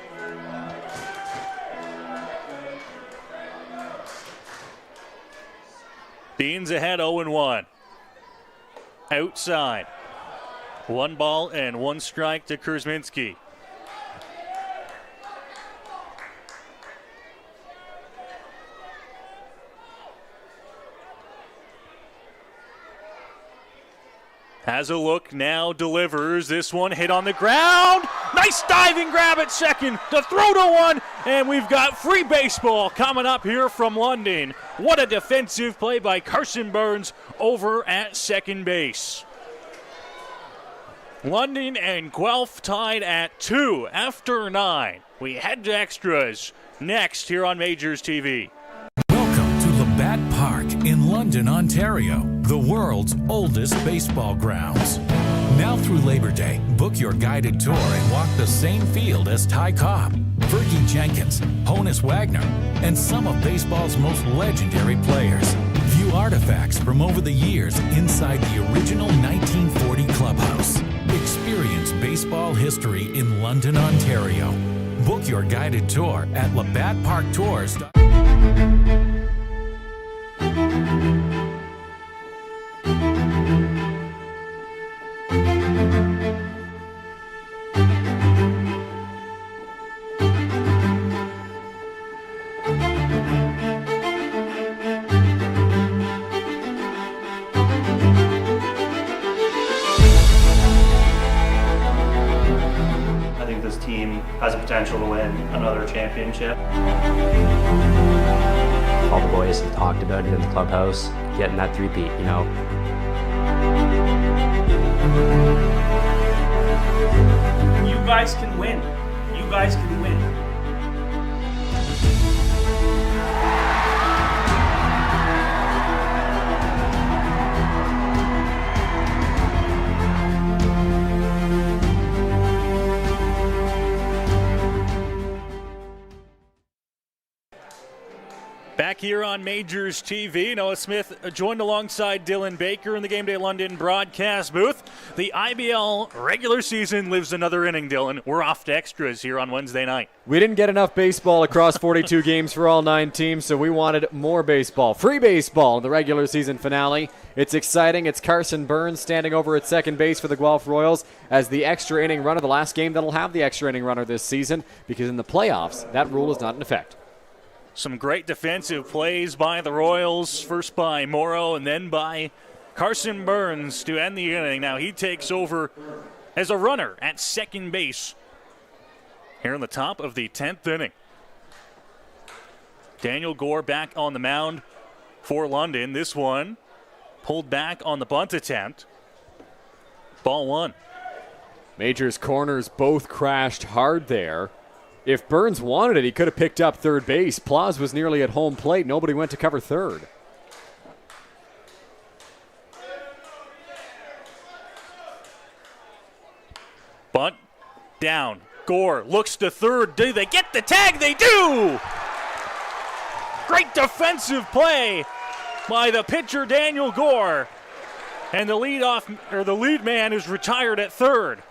Deans ahead 0-1. Outside. 1 ball and 1 strike to Kurzminski. Has a look, now delivers. This one hit on the ground. Nice diving grab at second. The throw to 1, and we've got free baseball coming up here from London. What a defensive play by Carson Burns over at second base. London and Guelph tied at 2 after 9. We head to extras next here on Majors TV. Welcome to Labatt Park in London, Ontario, the world's oldest baseball grounds. Now through Labor Day, book your guided tour and walk the same field as Ty Cobb, Fergie Jenkins, Honus Wagner, and some of baseball's most legendary players. View artifacts from over the years inside the original 1940 clubhouse. Experience baseball history in London, Ontario. Book your guided tour at labattparktours.com. I think this team has a potential potential to win another championship. All the boys have talked about it in the clubhouse, getting that three-peat, you know. You guys can win. You guys can win. Back here on Majors TV, Noah Smith joined alongside Dylan Baker in the Game Day London broadcast booth. The IBL regular season lives another inning, Dylan. We're off to extras here on Wednesday night. We didn't get enough baseball across 42 games for all 9 teams, so we wanted more baseball. Free baseball in the regular season finale. It's exciting. It's Carson Burns standing over at second base for the Guelph Royals as the extra inning runner, the last game that'll have the extra inning runner this season, because in the playoffs, that rule is not in effect. Some great defensive plays by the Royals, first by Morrow and then by Carson Burns to end the inning. Now he takes over as a runner at second base here in the top of the 10th inning. Daniel Gore back on the mound for London. This one pulled back on the bunt attempt. Ball 1. Majors corners both crashed hard there. If Burns wanted it, he could have picked up third base. Plaus was nearly at home plate. Nobody went to cover third. Bunt down. Gore looks to third. Do they get the tag? They do! Great defensive play by the pitcher Daniel Gore. And the lead man is retired at third.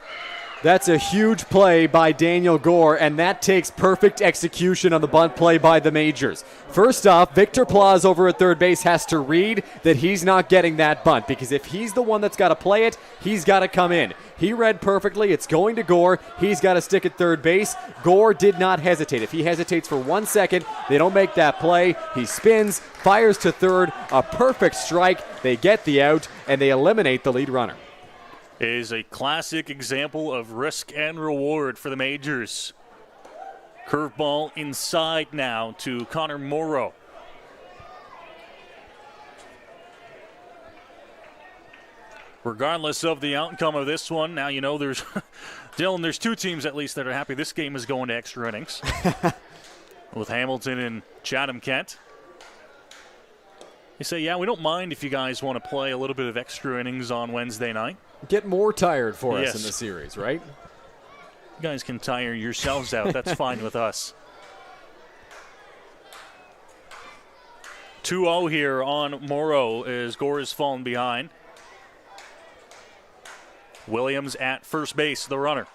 That's a huge play by Daniel Gore, and that takes perfect execution on the bunt play by the Majors. First off, Victor Plaus over at third base has to read that he's not getting that bunt, because if he's the one that's got to play it, he's got to come in. He read perfectly. It's going to Gore. He's got to stick at third base. Gore did not hesitate. If he hesitates for 1 second, they don't make that play. He spins, fires to third, a perfect strike. They get the out, and they eliminate the lead runner. Is a classic example of risk and reward for the Majors. Curveball inside now to Connor Morrow. Regardless of the outcome of this one, now you know there's Dylan, there's 2 teams at least that are happy this game is going to extra innings. With Hamilton and Chatham-Kent. They say, yeah, we don't mind if you guys want to play a little bit of extra innings on Wednesday night. Get more tired for us in the series, right? You guys can tire yourselves out. That's fine with us. 2-0 here on Morrow as Gore has fallen behind. Williams at first base, the runner.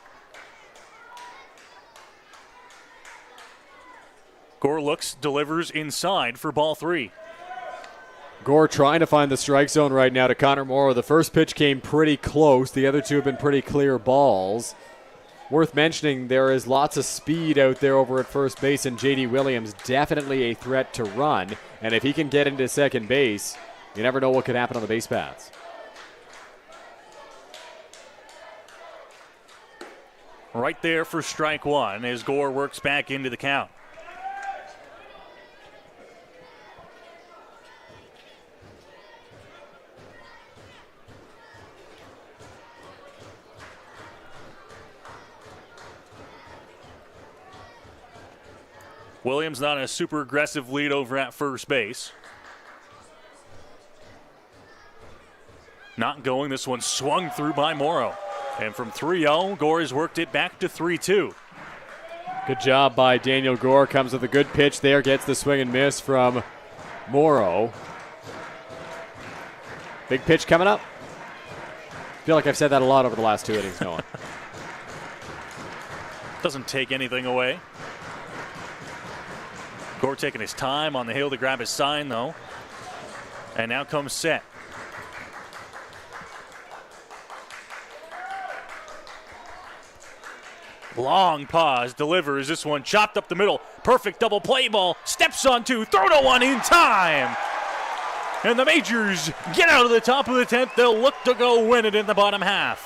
Gore looks, delivers inside for ball 3. Gore trying to find the strike zone right now to Connor Morrow. The first pitch came pretty close. The other 2 have been pretty clear balls. Worth mentioning, there is lots of speed out there over at first base, and J.D. Williams definitely a threat to run. And if he can get into second base, you never know what could happen on the base paths. Right there for strike 1 as Gore works back into the count. Williams not a super aggressive lead over at first base. Not going. This one swung through by Morrow. And from 3-0, Gore has worked it back to 3-2. Good job by Daniel Gore. Comes with a good pitch there. Gets the swing and miss from Morrow. Big pitch coming up. I feel like I've said that a lot over the last 2 innings, Noah. Doesn't take anything away. Gore taking his time on the hill to grab his sign, though. And now comes set. Long pause, delivers this one, chopped up the middle. Perfect double play ball, steps on 2, throw to 1 in time. And the Majors get out of the top of the 10th. They'll look to go win it in the bottom half.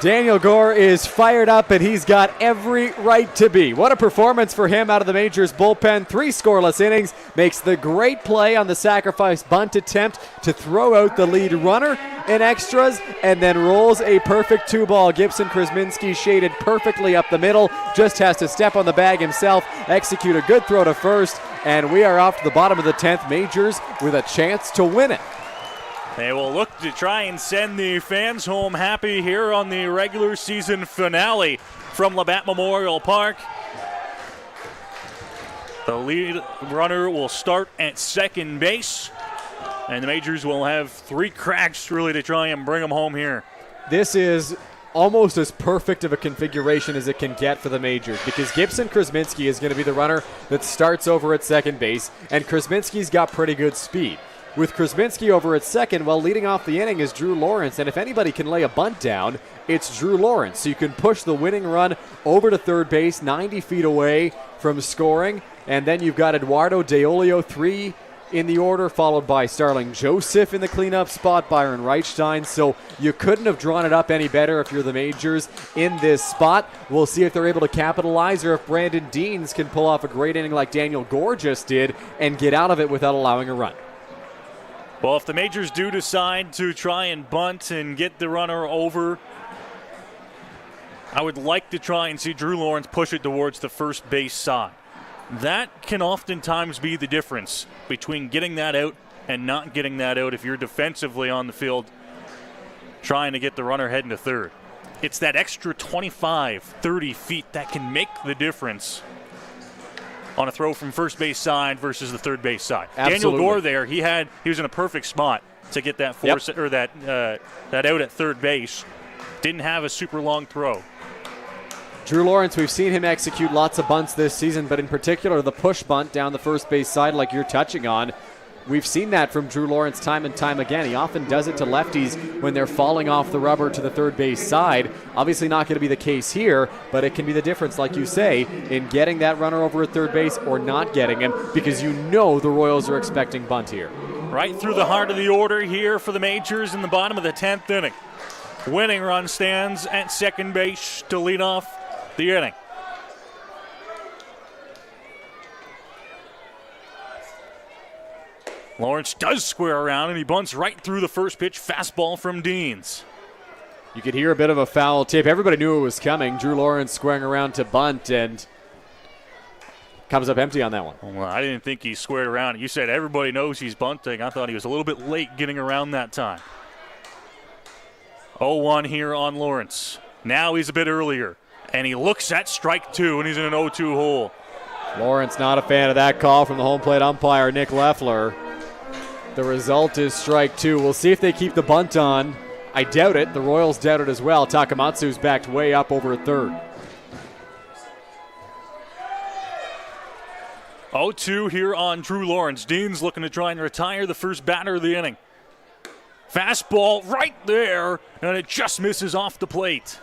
Daniel Gore is fired up, and he's got every right to be. What a performance for him out of the Majors bullpen. 3 scoreless innings, makes the great play on the sacrifice bunt attempt to throw out the lead runner in extras, and then rolls a perfect 2-ball. Gibson Krasminski shaded perfectly up the middle, just has to step on the bag himself, execute a good throw to first, and we are off to the bottom of the 10th. Majors with a chance to win it. They will look to try and send the fans home happy here on the regular season finale from Labatt Memorial Park. The lead runner will start at second base, and the Majors will have 3 cracks really to try and bring them home here. This is almost as perfect of a configuration as it can get for the Majors, because Gibson Krasminski is going to be the runner that starts over at second base, and Krasminski's got pretty good speed. With Krasminski over at second, while leading off the inning is Drew Lawrence, and if anybody can lay a bunt down, it's Drew Lawrence. So you can push the winning run over to third base, 90 feet away from scoring, and then you've got Eduardo Deolio, 3 in the order, followed by Starling Joseph in the cleanup spot, Byron Reichstein. So you couldn't have drawn it up any better if you're the Majors in this spot. We'll see if they're able to capitalize, or if Brandon Deans can pull off a great inning like Daniel Gore just did and get out of it without allowing a run. Well, if the Majors do decide to try and bunt and get the runner over, I would like to try and see Drew Lawrence push it towards the first base side. That can oftentimes be the difference between getting that out and not getting that out if you're defensively on the field trying to get the runner heading to third. It's that extra 25, 30 feet that can make the difference on a throw from first base side versus the third base side. Absolutely. Daniel Gore there, he was in a perfect spot to get that that out at third base. Didn't have a super long throw. Drew Lawrence, we've seen him execute lots of bunts this season, but in particular the push bunt down the first base side like you're touching on. We've seen that from Drew Lawrence time and time again. He often does it to lefties when they're falling off the rubber to the third base side. Obviously not going to be the case here, but it can be the difference, like you say, in getting that runner over at third base or not getting him, because you know the Royals are expecting bunt here. Right through the heart of the order here for the Majors in the bottom of the 10th inning. Winning run stands at second base to lead off the inning. Lawrence does square around, and he bunts right through the first pitch. Fastball from Deans. You could hear a bit of a foul tip. Everybody knew it was coming. Drew Lawrence squaring around to bunt and comes up empty on that one. Well, I didn't think he squared around. You said everybody knows he's bunting. I thought he was a little bit late getting around that time. 0-1 here on Lawrence. Now he's a bit earlier, and he looks at strike 2, and he's in an 0-2 hole. Lawrence not a fan of that call from the home plate umpire, Nick Leffler. The result is strike 2. We'll see if they keep the bunt on. I doubt it. The Royals doubt it as well. Takamatsu's backed way up over at third. 0-2 here on Drew Lawrence. Dean's looking to try and retire the first batter of the inning. Fastball right there, and it just misses off the plate.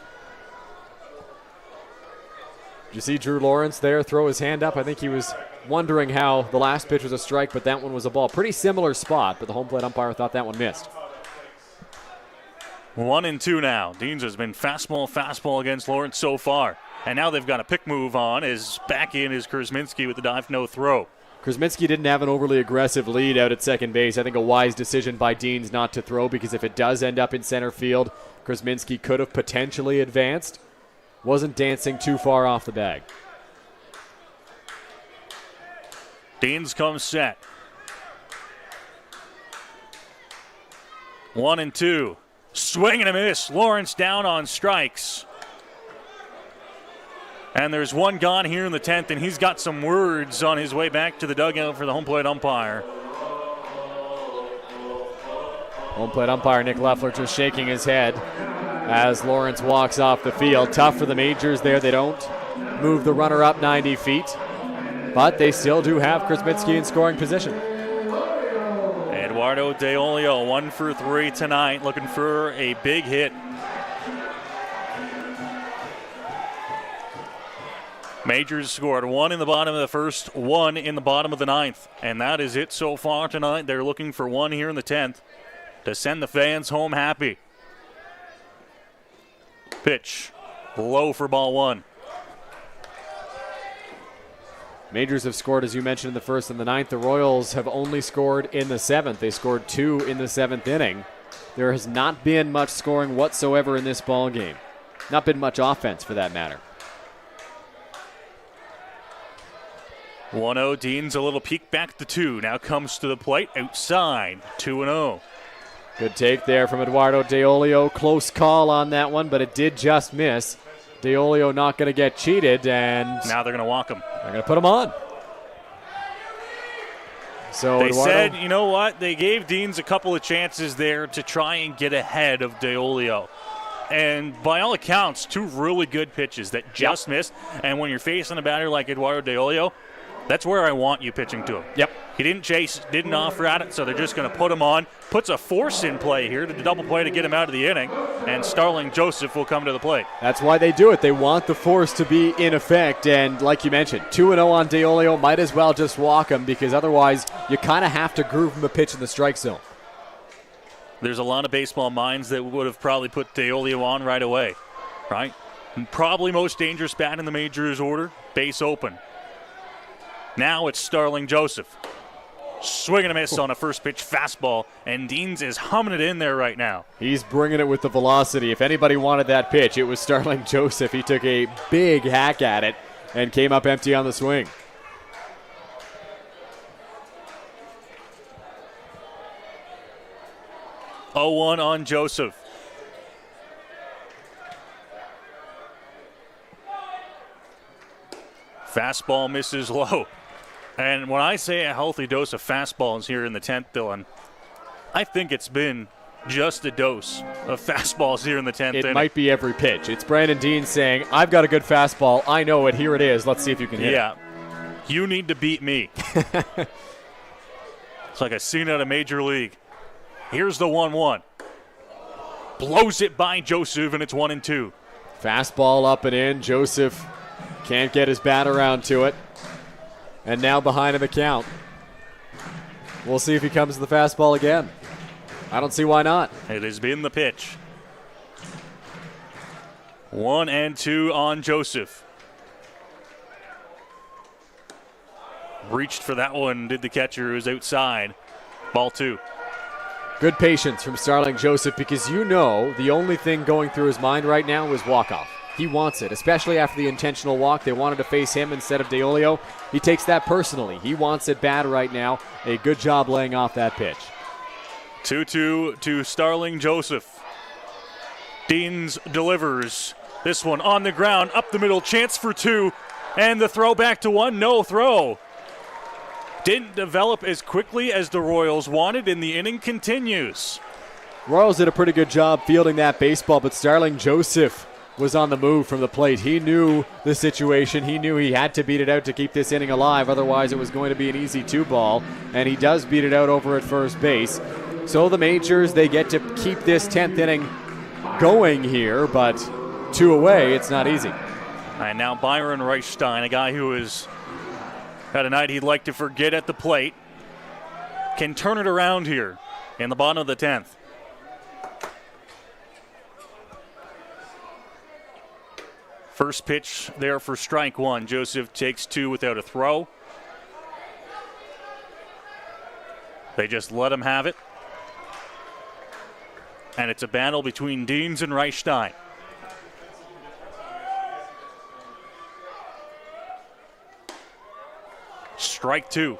Did you see Drew Lawrence there throw his hand up? I think he was wondering how the last pitch was a strike, but that one was a ball. Pretty similar spot, but the home plate umpire thought that one missed. 1-2 now. Deans has been fastball against Lawrence so far. And now they've got a pick move on. Back in is Krasminski with the dive, no throw. Krasminski didn't have an overly aggressive lead out at second base. I think a wise decision by Deans not to throw, because if it does end up in center field, Krasminski could have potentially advanced. Wasn't dancing too far off the bag. Deans comes set. 1-2. Swing and a miss. Lawrence down on strikes. And there's one gone here in the 10th, and he's got some words on his way back to the dugout for the home plate umpire. Home plate umpire Nick Leffler just shaking his head as Lawrence walks off the field. Tough for the Majors there. They don't move the runner up 90 feet, but they still do have Krasminski in scoring position. Eduardo Deolio, 1 for 3 tonight, looking for a big hit. Majors scored 1 in the bottom of the first, 1 in the bottom of the 9th, and that is it so far tonight. They're looking for 1 here in the 10th to send the fans home happy. Pitch low for ball one. Majors have scored, as you mentioned, in the first and the ninth. The Royals have only scored in the seventh. They scored 2 in the seventh inning. There has not been much scoring whatsoever in this ball game. Not been much offense, for that matter. 1-0. Dean's a little peek back to 2. Now comes to the plate outside. 2-0. Good take there from Eduardo Deolio. Close call on that one, but it did just miss. Deolio not going to get cheated, and now they're going to walk him. They're going to put him on. So they Eduardo, said, you know what? They gave Deans a couple of chances there to try and get ahead of Deolio. And by all accounts, 2 really good pitches that just missed. And when you're facing a batter like Eduardo Deolio, that's where I want you pitching to him. Yep. He didn't chase, didn't offer at it, so they're just going to put him on. Puts a force in play here to double play to get him out of the inning, and Starling Joseph will come to the plate. That's why they do it. They want the force to be in effect, and like you mentioned, 2-0 on Deolio. Might as well just walk him, because otherwise you kind of have to groove him a pitch in the strike zone. There's a lot of baseball minds that would have probably put Deolio on right away, right? Probably most dangerous bat in the majors order, base open. Now it's Starling Joseph. Swing and a miss on a first pitch fastball, and Deans is humming it in there right now. He's bringing it with the velocity. If anybody wanted that pitch, it was Starling Joseph. He took a big hack at it and came up empty on the swing. (0-1) on Joseph. Fastball misses low. And when I say a healthy dose of fastballs here in the 10th, Dylan, I think it's been just a dose of fastballs here in the 10th inning. It might be every pitch. It's Brandon Dean saying, I've got a good fastball. I know it. Here it is. Let's see if you can hit it. Yeah. You need to beat me. It's like a scene out of Major League. Here's the 1-1. Blows it by Joseph, and it's 1-2. Fastball up and in. Joseph can't get his bat around to it. And now behind in the count. We'll see if he comes to the fastball again. I don't see why not. It has been the pitch. 1-2 on Joseph. Reached for that one, did the catcher, who's outside. Ball 2. Good patience from Starling Joseph, because you know the only thing going through his mind right now is walk-off. He wants it, especially after the intentional walk. They wanted to face him instead of Deolio. He takes that personally. He wants it bad right now. A good job laying off that pitch. 2-2 to Starling Joseph. Deans delivers. This one on the ground, up the middle, chance for 2. And the throw back to 1, no throw. Didn't develop as quickly as the Royals wanted, and the inning continues. Royals did a pretty good job fielding that baseball, but Starling Joseph was on the move from the plate. He knew the situation. He knew he had to beat it out to keep this inning alive. Otherwise, it was going to be an easy 2-ball, and he does beat it out over at first base. So the Majors, they get to keep this 10th inning going here, but 2 away, it's not easy. And now Byron Reichstein, a guy who has had a night he'd like to forget at the plate, can turn it around here in the bottom of the 10th. First pitch there for strike 1. Joseph takes 2 without a throw. They just let him have it. And it's a battle between Deans and Reichstein. Strike 2.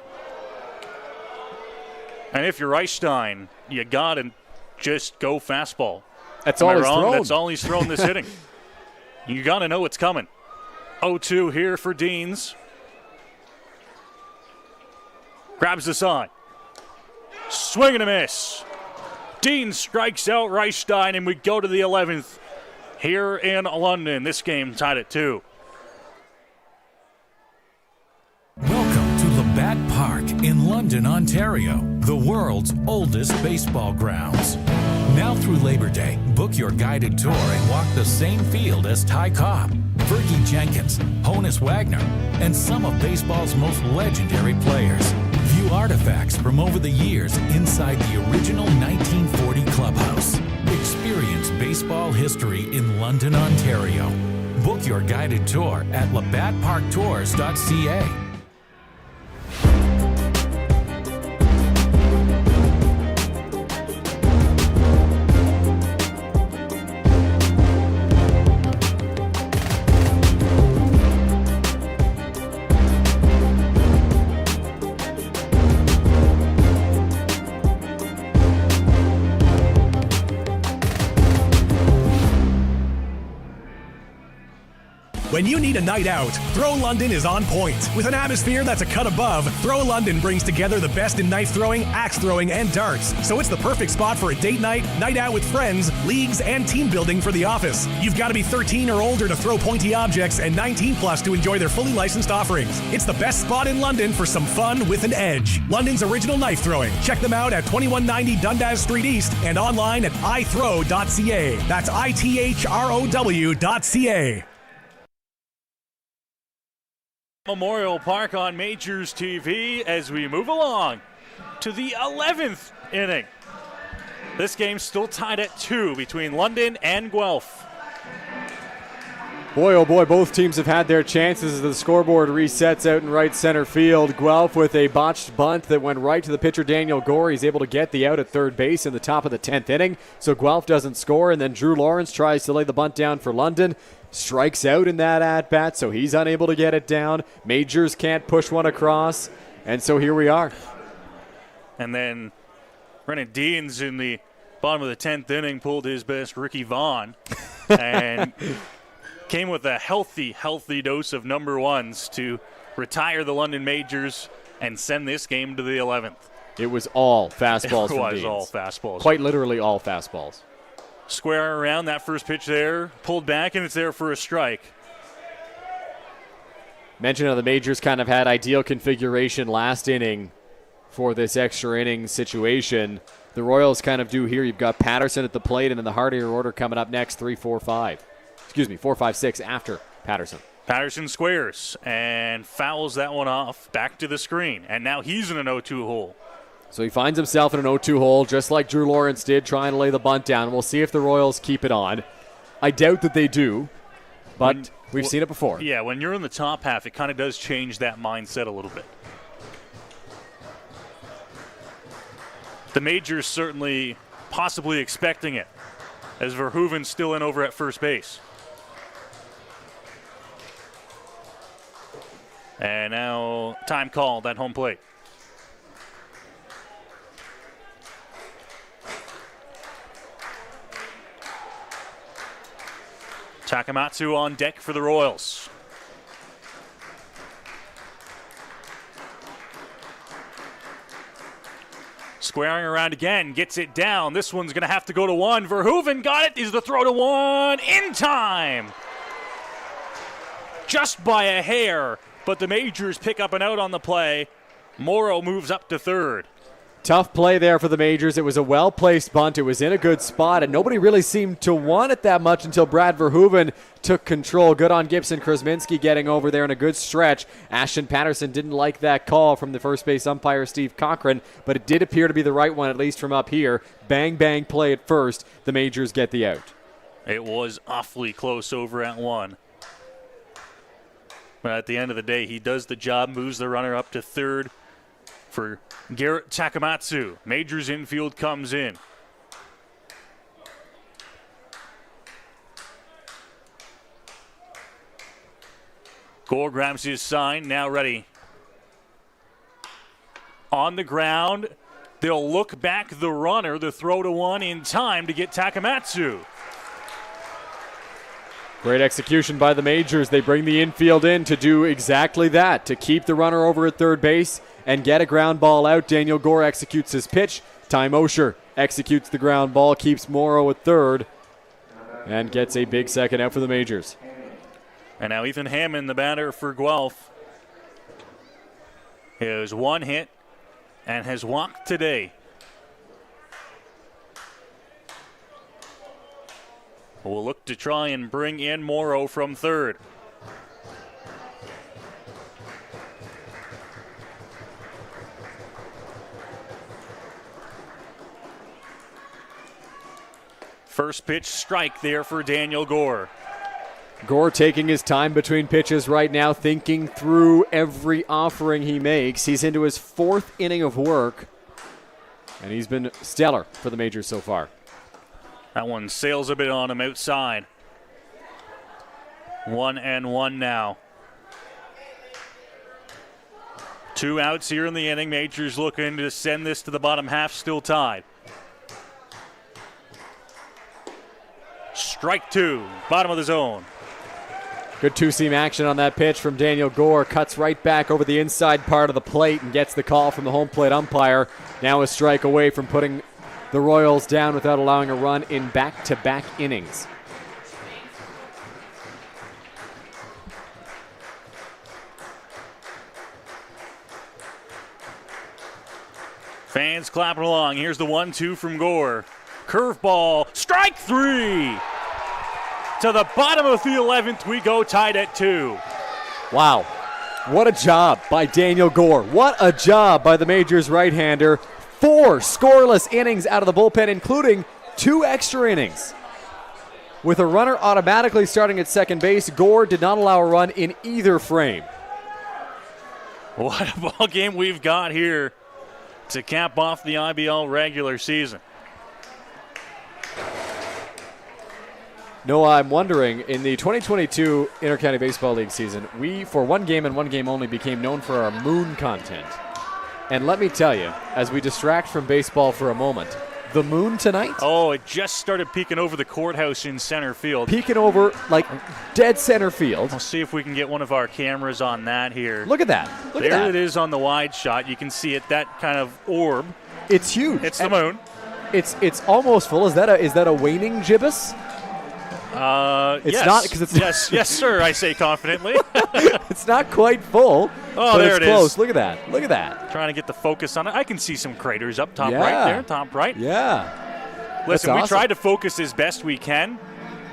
And if you're Reichstein, you got to just go fastball. That's all he's thrown. That's all he's thrown this inning. You got to know it's coming. 0-2 here for Deans. Grabs the side. Swing and a miss. Deans strikes out Reichstein, and we go to the 11th here in London. This game tied at 2. Welcome to Labatt Park in London, Ontario, the world's oldest baseball grounds. Now through Labor Day, book your guided tour and walk the same field as Ty Cobb, Fergie Jenkins, Honus Wagner, and some of baseball's most legendary players. View artifacts from over the years inside the original 1940 clubhouse. Experience baseball history in London, Ontario. Book your guided tour at labattparktours.ca. When you need a night out, Throw London is on point. With an atmosphere that's a cut above, Throw London brings together the best in knife throwing, axe throwing, and darts. So it's the perfect spot for a date night, night out with friends, leagues, and team building for the office. You've got to be 13 or older to throw pointy objects and 19 plus to enjoy their fully licensed offerings. It's the best spot in London for some fun with an edge. London's original knife throwing. Check them out at 2190 Dundas Street East and online at ithrow.ca. That's ithrow.ca. Memorial Park on Majors TV as we move along to the 11th inning. This game's still tied at 2 between London and Guelph. Boy, oh boy, both teams have had their chances as the scoreboard resets out in right center field. Guelph with a botched bunt that went right to the pitcher Daniel Gore. He's able to get the out at third base in the top of the 10th inning, so Guelph doesn't score, and then Drew Lawrence tries to lay the bunt down for London. Strikes out in that at-bat, so he's unable to get it down. Majors can't push one across, and so here we are. And then Brennan Deans in the bottom of the 10th inning pulled his best Ricky Vaughn and came with a healthy dose of number ones to retire the London Majors and send this game to the 11th. It was all fastballs from It was Deans. all fastballs. Quite literally all fastballs. Square around that first pitch there, pulled back, and it's there for a strike. Mentioned how the Majors kind of had ideal configuration last inning for this extra inning situation. The Royals kind of do here. You've got Patterson at the plate, and then the heart of your order coming up next, 3, 4, 5. 4, 5, 6 after Patterson. Patterson squares and fouls that one off back to the screen, and now he's in an 0-2 hole. So he finds himself in an 0-2 hole, just like Drew Lawrence did, trying to lay the bunt down. We'll see if the Royals keep it on. I doubt that they do, but we've seen it before. Yeah, when you're in the top half, it kind of does change that mindset a little bit. The Majors certainly possibly expecting it, as Verhoeven's still in over at first base. And now time called at home plate. Takamatsu on deck for the Royals. Squaring around again, gets it down. This one's going to have to go to one. Verhoeven got it. Is the throw to one in time. Just by a hair, but the Majors pick up an out on the play. Morrow moves up to third. Tough play there for the Majors. It was a well-placed bunt. It was in a good spot, and nobody really seemed to want it that much until Brad Verhoeven took control. Good on Gibson Krasminski getting over there in a good stretch. Ashton Patterson didn't like that call from the first base umpire, Steve Cochran, but it did appear to be the right one, at least from up here. Bang, bang play at first. The Majors get the out. It was awfully close over at one. But at the end of the day, he does the job, moves the runner up to third for Garrett Takamatsu. Majors infield comes in. Gore grabs his sign, now ready. On the ground, they'll look back the runner, the throw to one in time to get Takamatsu. Great execution by the Majors. They bring the infield in to do exactly that, to keep the runner over at third base and get a ground ball out. Daniel Gore executes his pitch. Ty Mosher executes the ground ball, keeps Morrow at third, and gets a big second out for the Majors. And now Ethan Hammond, the batter for Guelph, has one hit and has walked today. We'll look to try and bring in Morrow from third. First pitch strike there for Daniel Gore. Gore taking his time between pitches right now, thinking through every offering he makes. He's into his 4th inning of work, and he's been stellar for the Majors so far. That one sails a bit on him outside. 1-1 now. 2 outs here in the inning. Majors looking to send this to the bottom half, still tied. Strike 2, bottom of the zone. Good two-seam action on that pitch from Daniel Gore. Cuts right back over the inside part of the plate and gets the call from the home plate umpire. Now a strike away from putting the Royals down without allowing a run in back-to-back innings. Fans clapping along. Here's the 1-2 from Gore. Curveball, strike 3. To the bottom of the 11th we go, tied at 2. Wow. What a job by Daniel Gore. What a job by the Majors right-hander. 4 scoreless innings out of the bullpen, including 2 extra innings. With a runner automatically starting at second base, Gore did not allow a run in either frame. What a ball game we've got here to cap off the IBL regular season. No, I'm wondering, in the 2022 Intercounty Baseball League season, we, for one game and one game only, became known for our moon content. And let me tell you, as we distract from baseball for a moment, the moon tonight? Oh, it just started peeking over the courthouse in center field. Peeking over, like, dead center field. We'll see if we can get one of our cameras on that here. Look at that. Look there at that. It is on the wide shot. You can see it, that kind of orb. It's huge. It's the moon. It's almost full. Is that a waning gibbous? It's yes. not, because it's yes, sir. I say confidently. It's not quite full. Oh, but there it's it close. is. Look at that. Look at that. Trying to get the focus on it. I can see some craters up top Yeah. right there. Top right. Yeah. Listen, That's we awesome. tried to focus as best we can.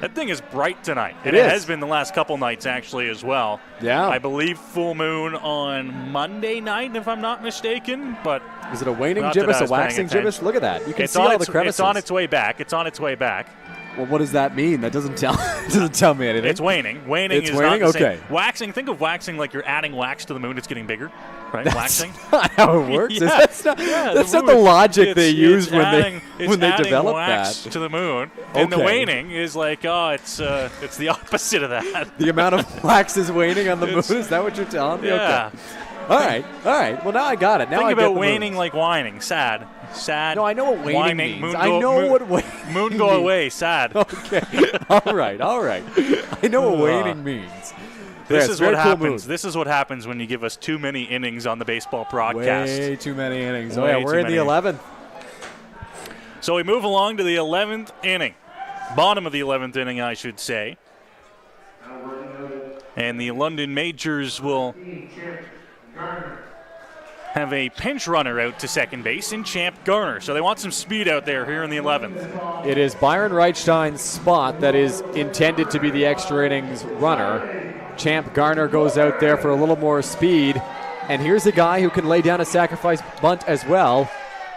That thing is bright tonight. It And is. it has been the last couple nights actually as well. Yeah. I believe full moon on Monday night, if I'm not mistaken. But is it a waning not that gibbous, I a was paying waxing attention. gibbous? Look at that. You can It's see on all its, the crevices. It's on its way back. It's on its way back. Well, what does that mean? That doesn't tell doesn't tell me anything. It's waning. Waning It's is waning? not the Okay. same. Waxing, think of waxing like you're adding wax to the moon. It's getting bigger, right? That's Waxing. not how it works. Yeah. That's not the moon, logic they it's use when adding, they adding develop wax that. to the moon. And the Okay. waning is like, it's the opposite of that. The amount of wax is waning on the moon. It's- Is that what you're telling me? Yeah. Okay. All right. Well, now I got it. Now Think I about get the waning moves. like whining. Sad. No, I know what waning whining, means. Moon I go, know moon, what waning moon go means. away. Sad. Okay. All right. I know what waning means. This Yeah, is very what cool happens. move. This is what happens when you give us too many innings on the baseball broadcast. Way too many innings. Way Oh, yeah, we're too in the many. 11th. So we move along to the 11th inning. Bottom of the 11th inning, I should say. And the London Majors will have a pinch runner out to second base in Champ Garner. So they want some speed out there here in the 11th. It is Byron Reichstein's spot that is intended to be the extra innings runner. Champ Garner goes out there for a little more speed. And here's a guy who can lay down a sacrifice bunt as well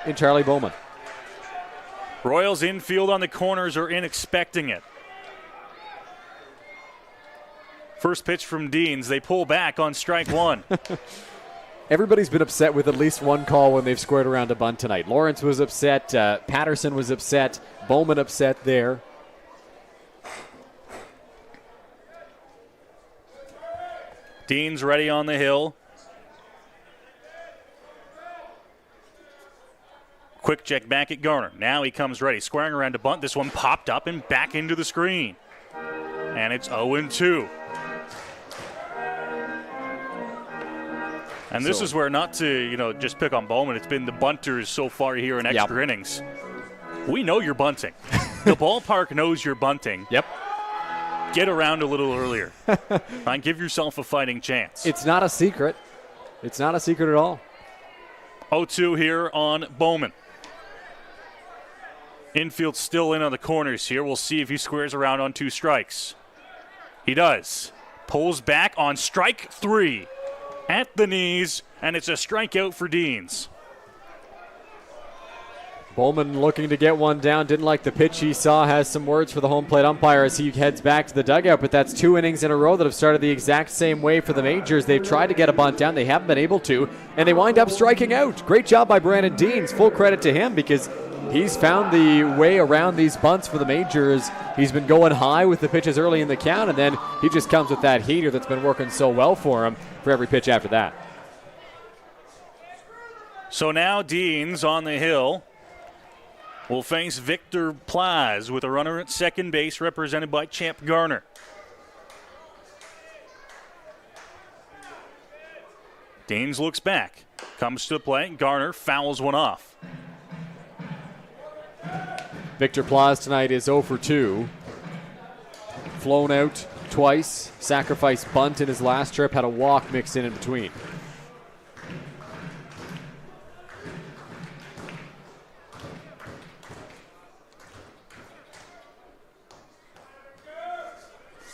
in Charlie Bowman. Royals infield on the corners are in expecting it. First pitch from Deans. They pull back on strike 1. Everybody's been upset with at least one call when they've squared around a bunt tonight. Lawrence was upset. Patterson was upset. Bowman upset there. Deans ready on the hill. Quick check back at Garner. Now he comes ready. Squaring around to bunt. This one popped up and back into the screen. And it's 0-2. And this is where, not to just pick on Bowman, it's been the bunters so far here in extra innings. We know you're bunting. The ballpark knows you're bunting. Yep. Get around a little earlier. And give yourself a fighting chance. It's not a secret. It's not a secret at all. 0-2 here on Bowman. Infield still in on the corners here. We'll see if he squares around on 2 strikes. He does. Pulls back on strike 3. At the knees, and it's a strikeout for Deans. Bowman looking to get one down. Didn't like the pitch he saw. Has some words for the home plate umpire as he heads back to the dugout. But that's 2 innings in a row that have started the exact same way for the Majors. They've tried to get a bunt down. They haven't been able to. And they wind up striking out. Great job by Brandon Deans. Full credit to him because he's found the way around these bunts for the Majors. He's been going high with the pitches early in the count. And then he just comes with that heater that's been working so well for him for every pitch after that. So now Deans on the hill will face Victor Plaz with a runner at second base represented by Champ Garner. Deans looks back, comes to the plate. Garner fouls one off. Victor Plaz tonight is 0 for 2. Flown out twice, sacrificed bunt in his last trip, had a walk mixed in between.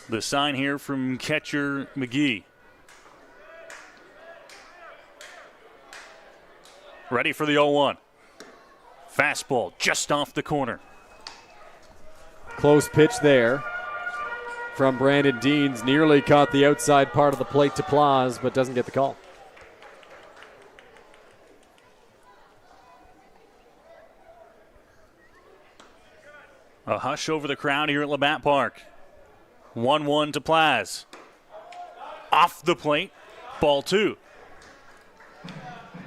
The sign here from catcher McGee. Ready for the 0-1. Fastball just off the corner. Close pitch there from Brandon Deans. Nearly caught the outside part of the plate to Plaz, but doesn't get the call. A hush over the crowd here at Labatt Park. 1-1 to Plaz. Off the plate, ball 2.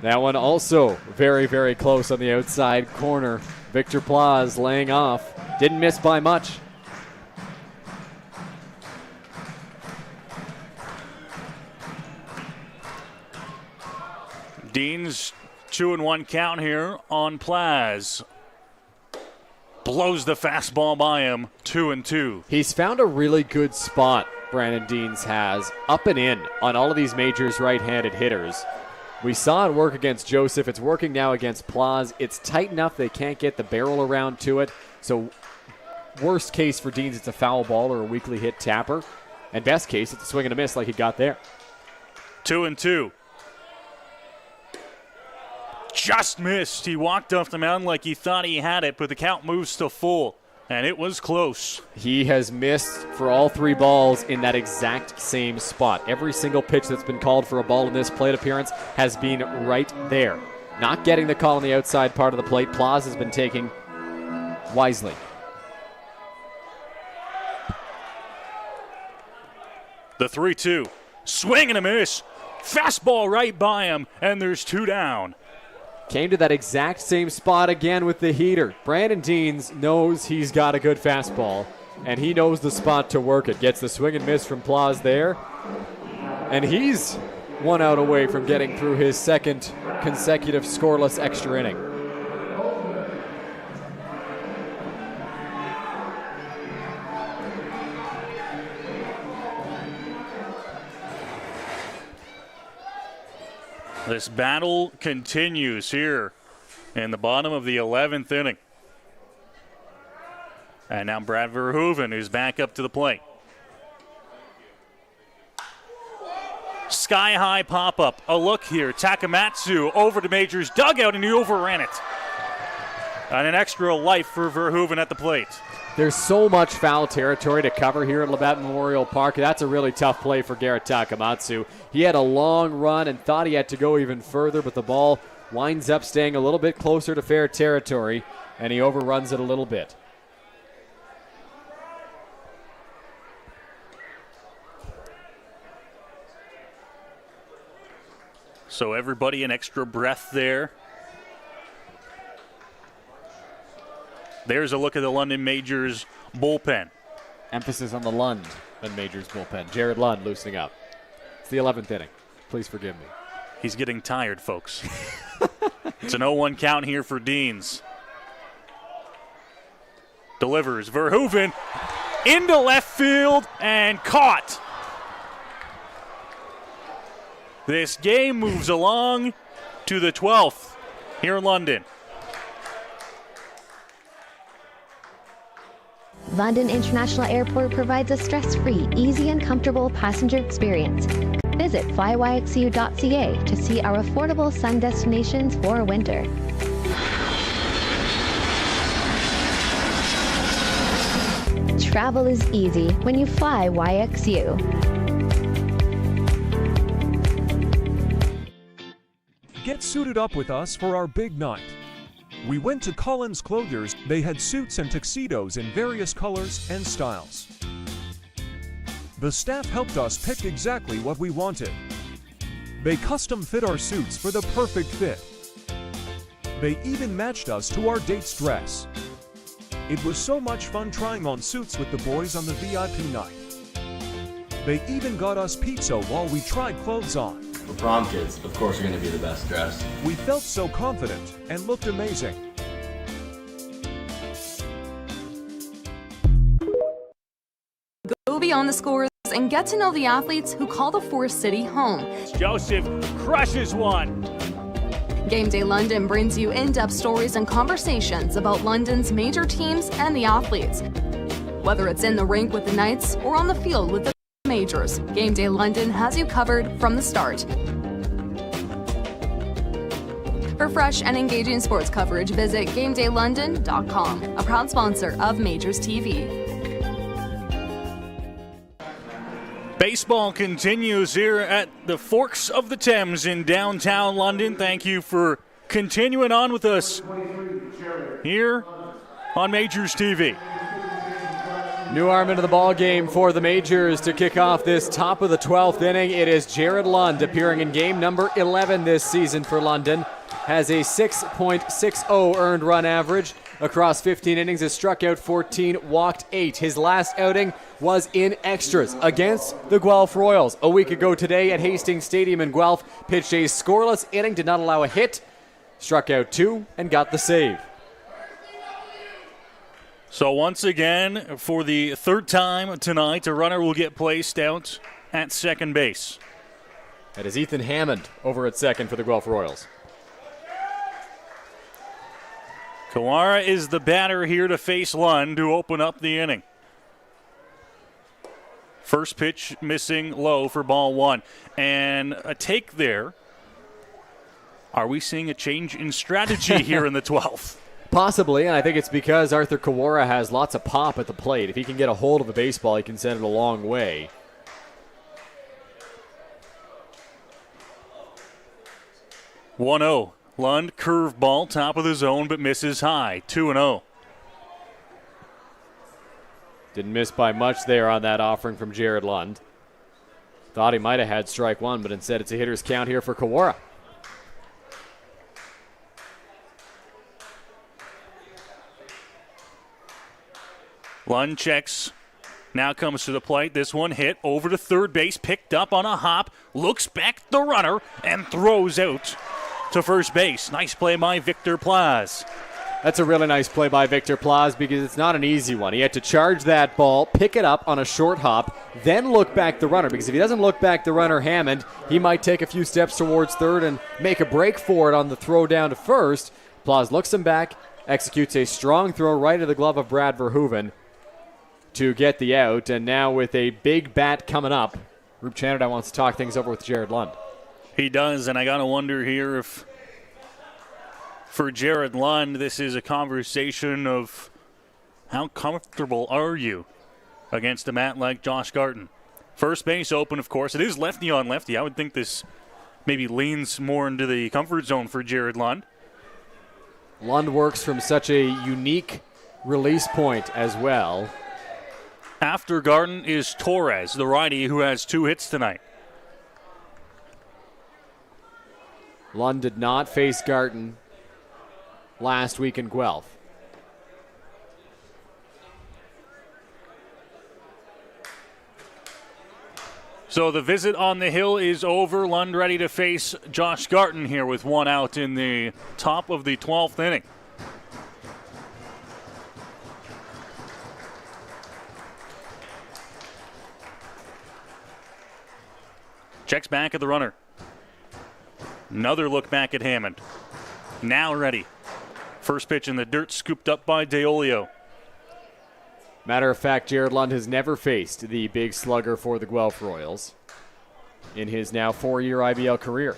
That one also very, very close on the outside corner. Victor Plaz laying off. Didn't miss by much. Deans 2-1 count here on Plaz. Blows the fastball by him, 2-2. He's found a really good spot, Brandon Deans has, up and in on all of these Majors right-handed hitters. We saw it work against Joseph. It's working now against Plaz. It's tight enough they can't get the barrel around to it. So worst case for Deans, it's a foul ball or a weakly hit tapper. And best case, it's a swing and a miss like he got there. 2-2. Just missed. He walked off the mound like he thought he had it, but the count moves to full, and it was close. He has missed for all 3 balls in that exact same spot. Every single pitch that's been called for a ball in this plate appearance has been right there. Not getting the call on the outside part of the plate. Plaz has been taking wisely. The 3-2. Swing and a miss. Fastball right by him, and there's 2 down. Came to that exact same spot again with the heater. Brandon Deans knows he's got a good fastball, and he knows the spot to work it. Gets the swing and miss from Plaz there, and he's 1 out away from getting through his second consecutive scoreless extra inning. This battle continues here in the bottom of the 11th inning. And now Brad Verhoeven, who's back up to the plate. Sky-high pop-up. A look here. Takamatsu over to Majors' dugout, and he overran it. And an extra life for Verhoeven at the plate. There's so much foul territory to cover here at Labatt Memorial Park. That's a really tough play for Garrett Takamatsu. He had a long run and thought he had to go even further, but the ball winds up staying a little bit closer to fair territory, and he overruns it a little bit. So everybody an extra breath there. There's a look at the London Majors bullpen. Emphasis on the Lund and Majors bullpen. Jared Lund loosening up. It's the 11th inning. Please forgive me. He's getting tired, folks. It's an 0-1 count here for Deans. Delivers. Verhoeven into left field and caught. This game moves along to the 12th here in London. London International Airport provides a stress-free, easy and comfortable passenger experience. Visit flyYXU.ca to see our affordable sun destinations for winter. Travel is easy when you fly YXU. Get suited up with us for our big night. We went to Collins Clothiers. They had suits and tuxedos in various colors and styles. The staff helped us pick exactly what we wanted. They custom fit our suits for the perfect fit. They even matched us to our date's dress. It was so much fun trying on suits with the boys on the VIP night. They even got us pizza while we tried clothes on. The prom kids, of course, are going to be the best dressed. We felt so confident and looked amazing. Go beyond the scores and get to know the athletes who call the Forest City home. Joseph crushes one. Game Day London brings you in-depth stories and conversations about London's major teams and the athletes. Whether it's in the rink with the Knights or on the field with the Majors, Game Day London has you covered from the start. For fresh and engaging sports coverage, visit GameDayLondon.com, a proud sponsor of Majors TV. Baseball continues here at the Forks of the Thames in downtown London. Thank you for continuing on with us here on Majors TV. New arm into the ball game for the Majors to kick off this top of the 12th inning. It is Jared Lund, appearing in game number 11 this season for London. Has a 6.60 earned run average across 15 innings, has struck out 14, walked 8. His last outing was in extras against the Guelph Royals. A week ago today at Hastings Stadium in Guelph, pitched a scoreless inning, did not allow a hit, struck out 2, and got the save. So once again, for the third time tonight, a runner will get placed out at second base. That is Ethan Hammond over at second for the Guelph Royals. Kawara is the batter here to face Lund to open up the inning. First pitch missing low for ball 1. And a take there. Are we seeing a change in strategy here in the 12th? Possibly, and I think it's because Arthur Kawara has lots of pop at the plate. If he can get a hold of the baseball, he can send it a long way. (1-0). Lund, curveball, top of the zone, but misses high. 2-0. Didn't miss by much there on that offering from Jared Lund. Thought he might have had strike 1, but instead it's a hitter's count here for Kawara. Lund checks. Now comes to the plate. This one hit over to third base, picked up on a hop, looks back the runner, and throws out to first base. Nice play by Victor Plaz. That's a really nice play by Victor Plaz because it's not an easy one. He had to charge that ball, pick it up on a short hop, then look back the runner, because if he doesn't look back the runner, Hammond, he might take a few steps towards third and make a break for it on the throw down to first. Plaz looks him back, executes a strong throw right to the glove of Brad Verhoeven to get the out, and now with a big bat coming up, Roop Chanada wants to talk things over with Jared Lund. He does, and I got to wonder here if for Jared Lund, this is a conversation of how comfortable are you against a mat like Josh Garton. First base open, of course. It is lefty on lefty. I would think this maybe leans more into the comfort zone for Jared Lund. Lund works from such a unique release point as well. After Garton is Torres, the righty, who has 2 hits tonight. Lund did not face Garton last week in Guelph. So the visit on the hill is over. Lund ready to face Josh Garton here with 1 out in the top of the 12th inning. Checks back at the runner. Another look back at Hammond. Now ready. First pitch in the dirt, scooped up by DeOlio. Matter of fact, Jared Lund has never faced the big slugger for the Guelph Royals in his now 4-year IBL career.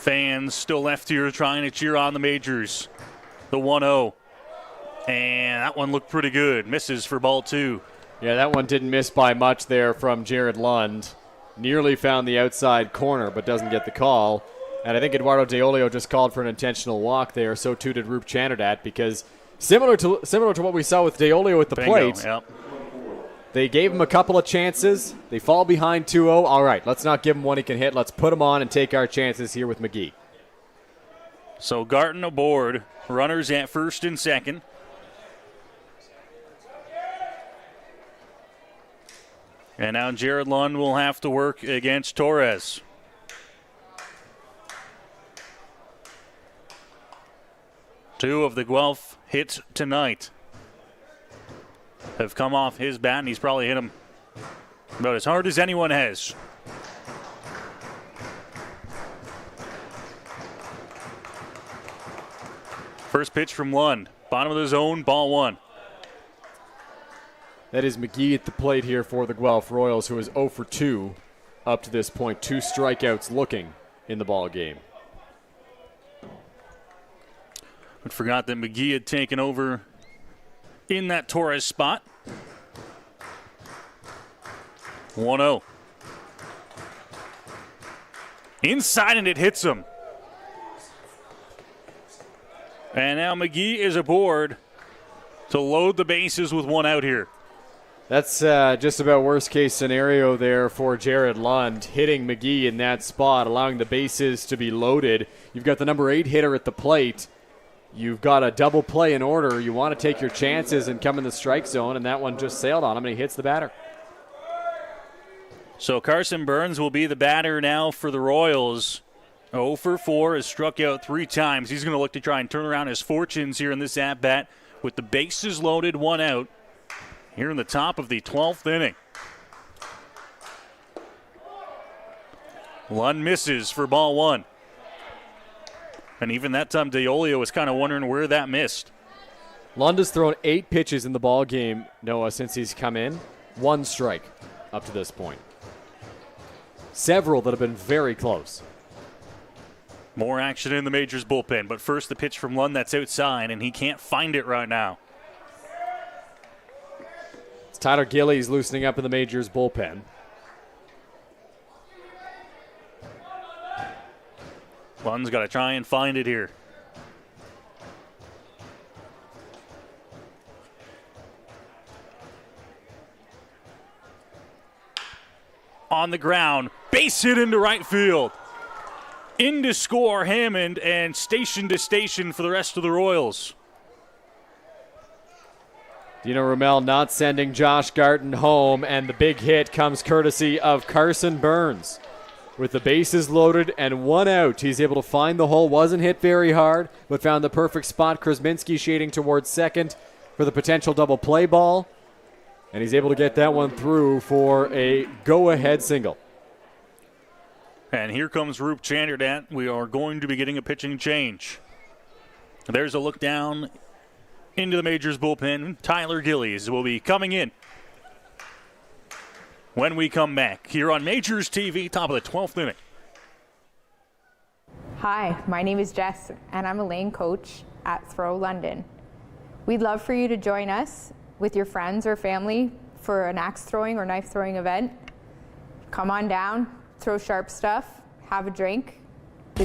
Fans still left here trying to cheer on the Majors. The 1-0. And that one looked pretty good. Misses for ball 2. Yeah, that one didn't miss by much there from Jared Lund. Nearly found the outside corner, but doesn't get the call. And I think Eduardo Deolio just called for an intentional walk there. So too did Roop Chanderdat, because similar to what we saw with Deolio at the plate, yep. They gave him a couple of chances. They fall behind 2-0. All right, let's not give him one he can hit. Let's put him on and take our chances here with McGee. So Garton aboard. Runners at first and second. And now Jared Lund will have to work against Torres. Two of the Guelph hits tonight have come off his bat, and he's probably hit them about as hard as anyone has. First pitch from Lund. Bottom of the zone, ball 1. That is McGee at the plate here for the Guelph Royals, who is 0 for 2 up to this point. 2 strikeouts looking in the ball game. But forgot that McGee had taken over in that Torres spot. 1-0. Inside, and it hits him. And now McGee is aboard to load the bases with 1 out here. That's just about worst case scenario there for Jared Lund, hitting McGee in that spot, allowing the bases to be loaded. You've got the number 8 hitter at the plate. You've got a double play in order. You want to take your chances and come in the strike zone, and that one just sailed on him, and he hits the batter. So Carson Burns will be the batter now for the Royals. 0 for 4, has struck out 3 times. He's going to look to try and turn around his fortunes here in this at-bat with the bases loaded, 1 out here in the top of the 12th inning. Lund misses for ball 1. And even that time, Deolio was kind of wondering where that missed. Lund has thrown 8 pitches in the ball game, Noah, since he's come in. 1 strike up to this point. Several that have been very close. More action in the Majors bullpen, but first the pitch from Lund that's outside, and he can't find it right now. It's Tyler Gillies loosening up in the Majors bullpen. Lund's got to try and find it here. On the ground, base hit into right field. In to score Hammond, and station to station for the rest of the Royals. Dino Ramel not sending Josh Garton home, and the big hit comes courtesy of Carson Burns. With the bases loaded and 1 out, he's able to find the hole. Wasn't hit very hard, but found the perfect spot. Krasminski shading towards second for the potential double play ball. And he's able to get that one through for a go-ahead single. And here comes Roop Chanderdat. We are going to be getting a pitching change. There's a look down into the Majors bullpen. Tyler Gillies will be coming in when we come back here on Majors TV, top of the 12th inning. Hi, my name is Jess, and I'm a lane coach at Throw London. We'd love for you to join us with your friends or family for an axe throwing or knife throwing event. Come on down, throw sharp stuff, have a drink.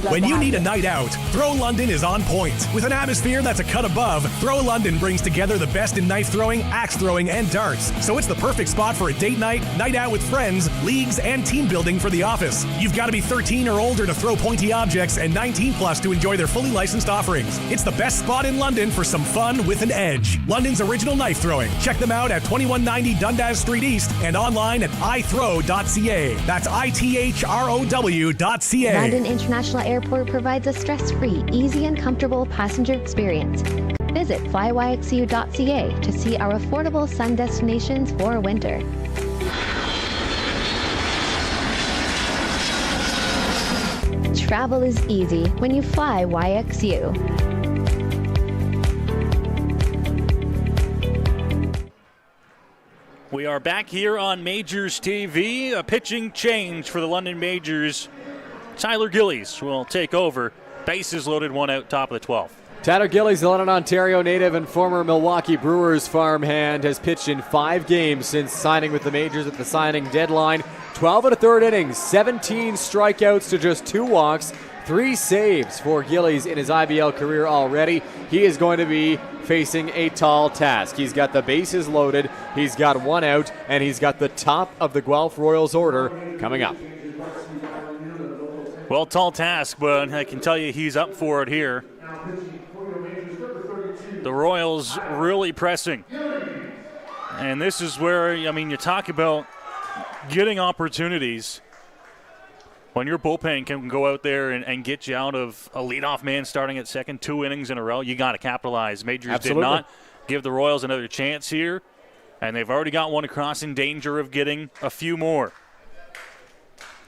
When you need a night out, Throw London is on point. With an atmosphere that's a cut above, Throw London brings together the best in knife throwing, axe throwing, and darts. So it's the perfect spot for a date night, night out with friends, leagues, and team building for the office. You've got to be 13 or older to throw pointy objects and 19 plus to enjoy their fully licensed offerings. It's the best spot in London for some fun with an edge. London's original knife throwing. Check them out at 2190 Dundas Street East and online at ithrow.ca. That's ITHROW.ca. London International Airport provides a stress-free, easy and comfortable passenger experience. Visit flyYXU.ca to see our affordable sun destinations for winter. Travel is easy when you fly YXU. We are back here on Majors TV. A pitching change for the London Majors. Tyler Gillies will take over. Bases loaded, 1 out, top of the 12th. Tyler Gillies, the London, Ontario native and former Milwaukee Brewers farmhand, has pitched in 5 games since signing with the Majors at the signing deadline. 12 1/3 innings, 17 strikeouts to just 2 walks, 3 saves for Gillies in his IBL career already. He is going to be facing a tall task. He's got the bases loaded, he's got 1 out, and he's got the top of the Guelph Royals order coming up. Well, tall task, but I can tell you he's up for it here. The Royals really pressing. And this is where, you talk about getting opportunities. When your bullpen can go out there and get you out of a leadoff man starting at second 2 innings in a row, you got to capitalize. Majors Absolutely. did not give the Royals another chance here, and they've already got one across, in danger of getting a few more.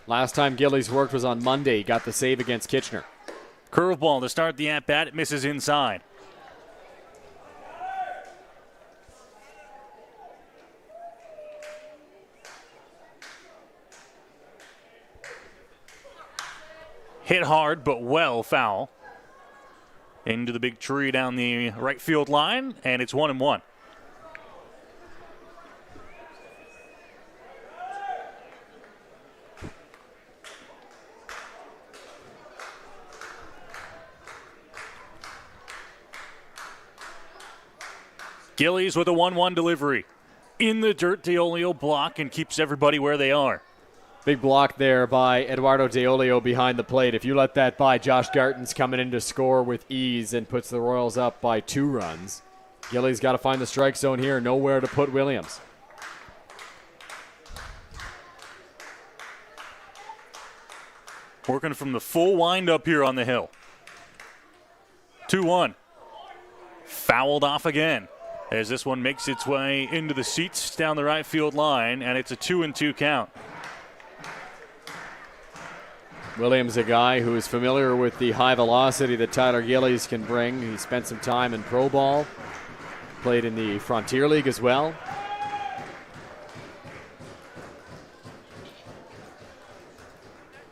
Last time Gillies worked was on Monday. He got the save against Kitchener. Curveball to start the at-bat. It misses inside. Hit hard, but well foul. Into the big tree down the right field line, and it's 1-1. Gillies with a 1-1 delivery. In the dirt, Deolio block and keeps everybody where they are. Big block there by Eduardo Deolio behind the plate. If you let that by, Josh Garton's coming in to score with ease and puts the Royals up by 2 runs. Gillies got to find the strike zone here. Nowhere to put Williams. Working from the full windup here on the hill. 2-1. Fouled off again as this one makes its way into the seats down the right field line, and it's a 2-2 count. Williams, a guy who is familiar with the high velocity that Tyler Gillies can bring. He spent some time in pro ball, played in the Frontier League as well.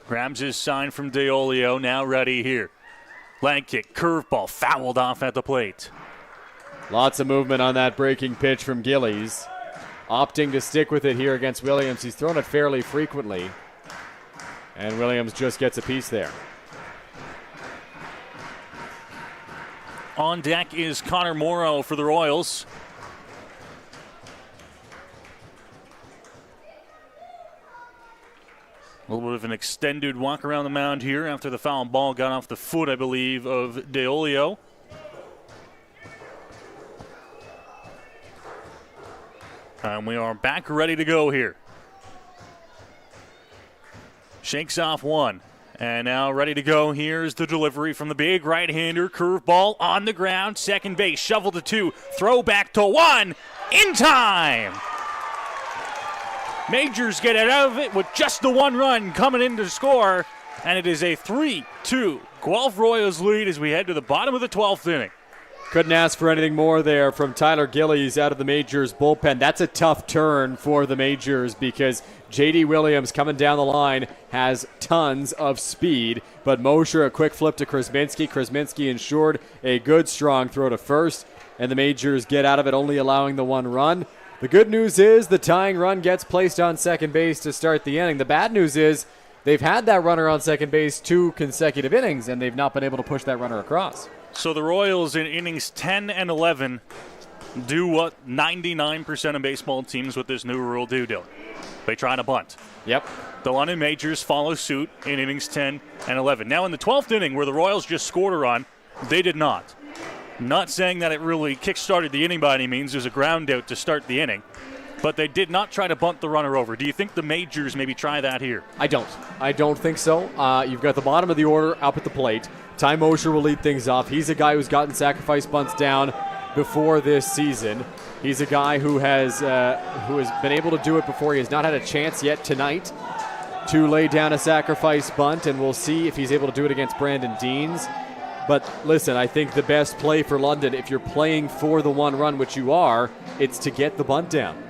Grabs his sign from Deolio, now ready here. Leg kick, curveball, fouled off at the plate. Lots of movement on that breaking pitch from Gillies. Opting to stick with it here against Williams. He's thrown it fairly frequently. And Williams just gets a piece there. On deck is Connor Morrow for the Royals. A little bit of an extended walk around the mound here after the foul ball got off the foot, I believe, of Deolio. And we are back ready to go here. Shakes off one. And now ready to go. Here's the delivery from the big right-hander. Curveball on the ground. Second base. Shovel to 2. Throw back to 1. In time. Majors get it out of it with just the 1 run coming in to score. And it is a 3-2 Guelph Royals lead as we head to the bottom of the 12th inning. Couldn't ask for anything more there from Tyler Gillies out of the Majors bullpen. That's a tough turn for the Majors because J.D. Williams coming down the line has tons of speed. But Mosher, a quick flip to Krasminski. Krasminski ensured a good, strong throw to first. And the Majors get out of it, only allowing the 1 run. The good news is the tying run gets placed on second base to start the inning. The bad news is they've had that runner on second base 2 consecutive innings, and they've not been able to push that runner across. So the Royals in innings 10 and 11 do what 99% of baseball teams with this new rule do, Dylan. They try to bunt. Yep. The London Majors follow suit in innings 10 and 11. Now in the 12th inning where the Royals just scored a run, they did not. Not saying that it really kick-started the inning by any means. There's a ground out to start the inning. But they did not try to bunt the runner over. Do you think the Majors maybe try that here? I don't think so. You've got the bottom of the order up at the plate. Ty Mosher will lead things off. He's a guy who's gotten sacrifice bunts down before this season. He's a guy who has been able to do it before. He has not had a chance yet tonight to lay down a sacrifice bunt, and we'll see if he's able to do it against Brandon Deans. But listen, I think the best play for London, if you're playing for the 1 run, which you are, it's to get the bunt down.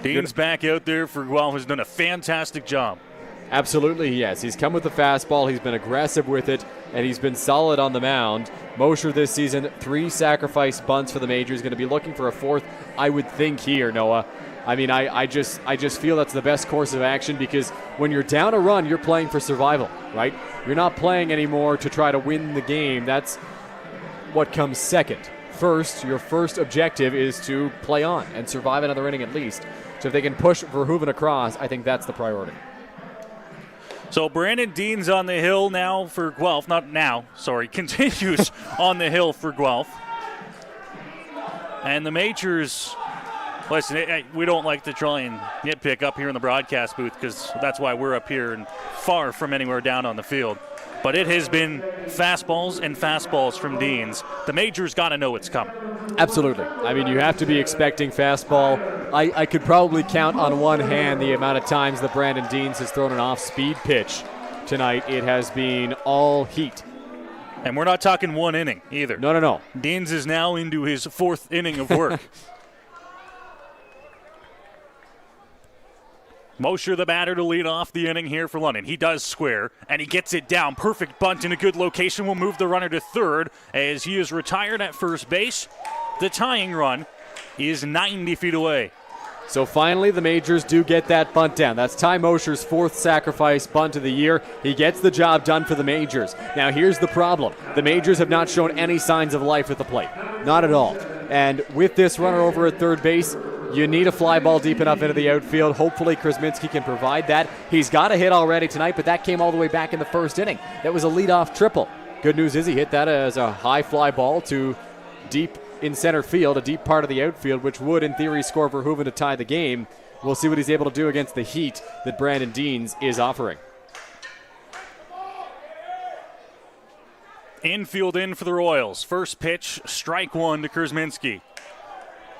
Dean's back out there for Guelph, has done a fantastic job. Absolutely, yes. He's come with the fastball. He's been aggressive with it, and he's been solid on the mound. Mosher this season, 3 sacrifice bunts for the Majors. Going to be looking for a 4th, I would think, here, Noah. I mean, I just feel that's the best course of action, because when you're down a run, you're playing for survival, right? You're not playing anymore to try to win the game. That's what comes second. First, your first objective is to play on and survive another inning at least. So if they can push Verhoeven across, I think that's the priority. So Brandon Dean's on the hill now for Guelph. Not now, sorry. Continues on the hill for Guelph. And the Majors, listen, we don't like to try and nitpick up here in the broadcast booth, because that's why we're up here and far from anywhere down on the field. But it has been fastballs and fastballs from Deans. The Majors got to know it's coming. Absolutely. I mean, you have to be expecting fastball. I could probably count on one hand the amount of times that Brandon Deans has thrown an off-speed pitch tonight. It has been all heat. And we're not talking one inning either. No. Deans is now into his 4th inning of work. Mosher, the batter, to lead off the inning here for London. He does square, and he gets it down. Perfect bunt in a good location will move the runner to third as he is retired at first base. The tying run is 90 feet away. So finally, the Majors do get that bunt down. That's Ty Mosher's 4th sacrifice bunt of the year. He gets the job done for the Majors. Now, here's the problem. The Majors have not shown any signs of life at the plate. Not at all. And with this runner over at third base, you need a fly ball deep enough into the outfield. Hopefully, Krasminski can provide that. He's got a hit already tonight, but that came all the way back in the 1st inning. That was a leadoff triple. Good news is he hit that as a high fly ball to deep in center field, a deep part of the outfield, which would, in theory, score Verhoeven to tie the game. We'll see what he's able to do against the heat that Brandon Deans is offering. Infield in for the Royals. First pitch, strike 1 to Krasminski.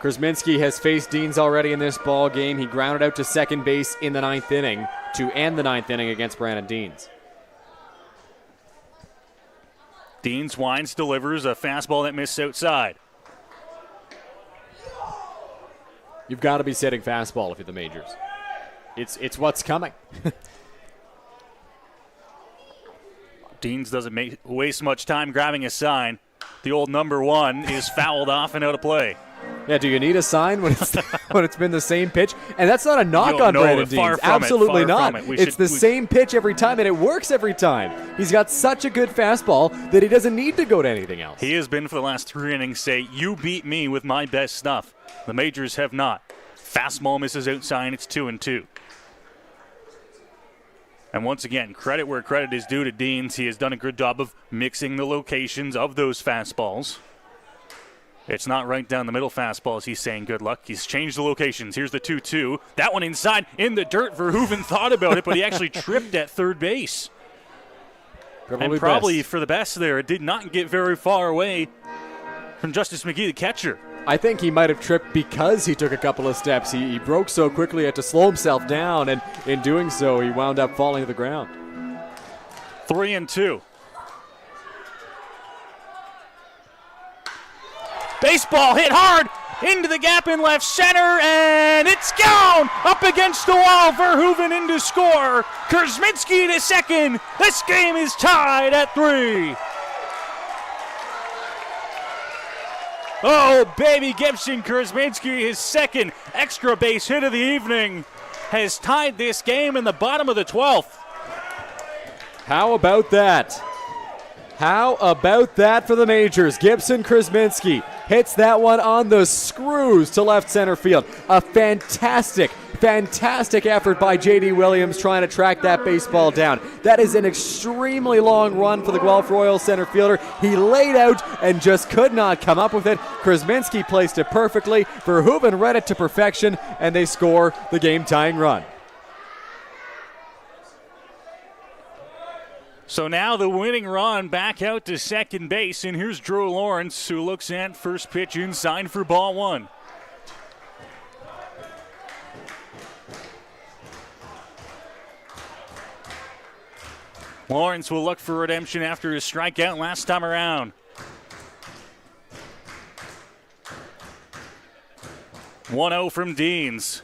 Krasminski has faced Deans already in this ball game. He grounded out to second base in the 9th inning to end the 9th inning against Brandon Deans. Deans winds, delivers a fastball that missed outside. You've got to be setting fastball if you're the Majors. It's what's coming. Deans doesn't waste much time grabbing a sign. The old number 1 is fouled off and out of play. Yeah, do you need a sign when it's been the same pitch? And that's not a knock on Brandon Deans. Absolutely not. It's the same pitch every time, and it works every time. He's got such a good fastball that he doesn't need to go to anything else. He has been for the last 3 innings say, you beat me with my best stuff. The Majors have not. Fastball misses outside. It's 2-2. And once again, credit where credit is due to Deans. He has done a good job of mixing the locations of those fastballs. It's not right down the middle fastballs. He's saying good luck. He's changed the locations. Here's the 2-2. That one inside in the dirt. Verhoeven thought about it, but he actually tripped at third base. Probably for the best there. It did not get very far away from Justice McGee, the catcher. I think he might have tripped because he took a couple of steps. He broke so quickly, he had to slow himself down, and in doing so, he wound up falling to the ground. 3-2. Baseball hit hard into the gap in left center, and it's gone up against the wall. Verhoeven in to score. Krasminski to second. This game is tied at 3. Oh, baby Gibson Krasminski, his second extra base hit of the evening, has tied this game in the bottom of the 12th. How about that? How about that for the Majors? Gibson Krasminski hits that one on the screws to left center field. A fantastic effort by J.D. Williams trying to track that baseball down. That is an extremely long run for the Guelph Royals center fielder. He laid out and just could not come up with it. Krasminski placed it perfectly. Verhoeven read it to perfection, and they score the game-tying run. So now the winning run back out to second base, and here's Drew Lawrence, who looks at first pitch inside for ball 1. Lawrence will look for redemption after his strikeout last time around. 1-0 from Deans.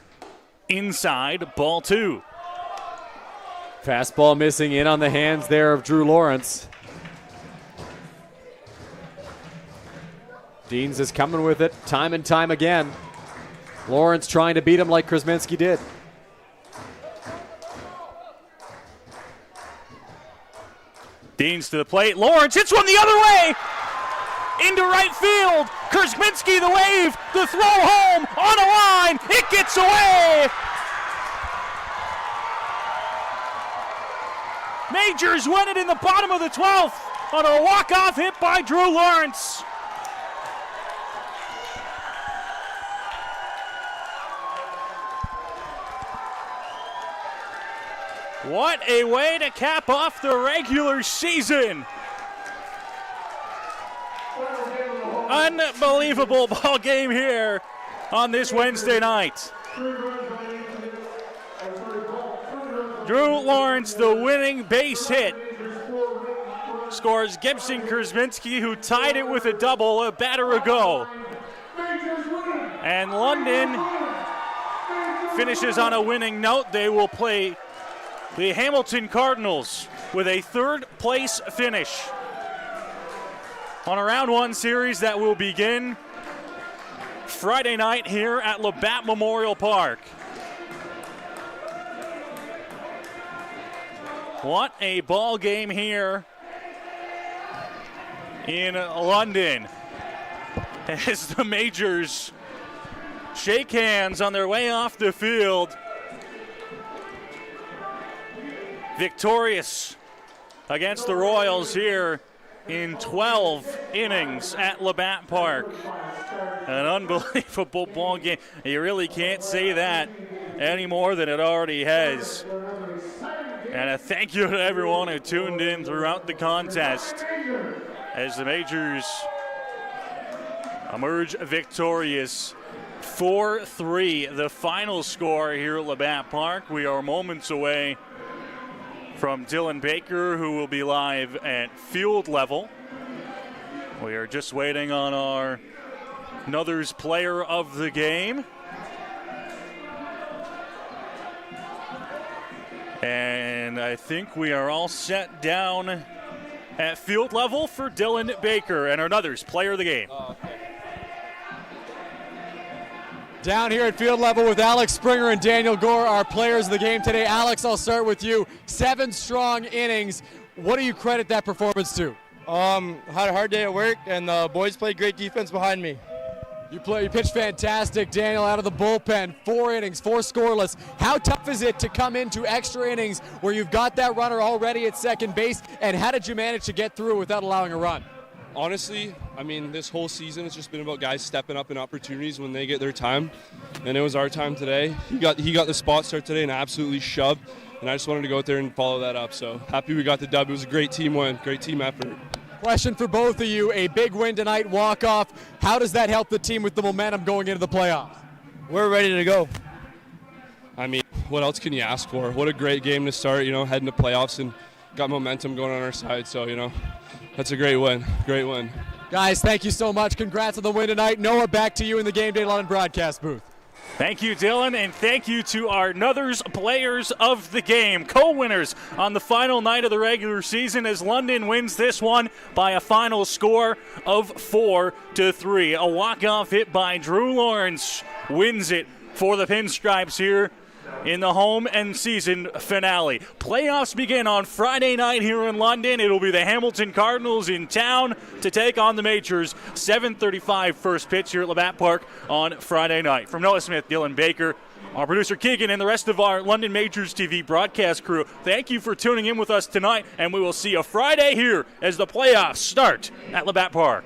Inside, ball 2. Fastball missing in on the hands there of Drew Lawrence. Deans is coming with it time and time again. Lawrence trying to beat him like Krasminski did. Deans to the plate. Lawrence hits one the other way. Into right field. Krasminski the wave. The throw home. On a line. It gets away. Majors win it in the bottom of the 12th on a walk-off hit by Drew Lawrence. What a way to cap off the regular season. Unbelievable ball game here on this Wednesday night. Drew Lawrence, the winning base hit, scores Gibson Krasminski, who tied it with a double a batter ago. And London finishes on a winning note. They will play the Hamilton Cardinals with a third-place finish on a round one series that will begin Friday night here at Labatt Memorial Park. What a ball game here in London as the Majors shake hands on their way off the field. Victorious against the Royals here in 12 innings at Labatt Park. An unbelievable ball game. You really can't say that any more than it already has. And a thank you to everyone who tuned in throughout the contest as the Majors emerge victorious. 4-3, the final score here at Labatt Park. We are moments away from Dylan Baker, who will be live at field level. We are just waiting on our Nuthers player of the game. And I think we are all set down at field level for Dylan Baker and our Nuthers player of the game. Down here at field level with Alex Springer and Daniel Gore, our players of the game today. Alex, I'll start with you. 7 strong innings. What do you credit that performance to? Had a hard day at work, and the boys played great defense behind me. You pitched fantastic, Daniel, out of the bullpen. 4 innings, 4 scoreless. How tough is it to come into extra innings where you've got that runner already at second base, and how did you manage to get through without allowing a run? Honestly, I mean, this whole season it's just been about guys stepping up in opportunities when they get their time, and it was our time today. He got the spot start today and absolutely shoved, and I just wanted to go out there and follow that up. So happy we got the dub. It was a great team win, great team effort. Question for both of you, a big win tonight, walk-off. How does that help the team with the momentum going into the playoffs? We're ready to go. I mean, what else can you ask for? What a great game to start, heading to playoffs and got momentum going on our side. So, that's a great win. Great win. Guys, thank you so much. Congrats on the win tonight. Noah, back to you in the Game Day London broadcast booth. Thank you, Dylan, and thank you to our Nuthers players of the game, co-winners on the final night of the regular season as London wins this one by a final score of 4-3. A walk-off hit by Drew Lawrence wins it for the Pinstripes here in the home and season finale. Playoffs begin on Friday night here in London. It'll be the Hamilton Cardinals in town to take on the Majors. 7:35 first pitch here at Labatt Park on Friday night. From Noah Smith, Dylan Baker, our producer Keegan, and the rest of our London Majors TV broadcast crew, thank you for tuning in with us tonight, and we will see you Friday here as the playoffs start at Labatt Park.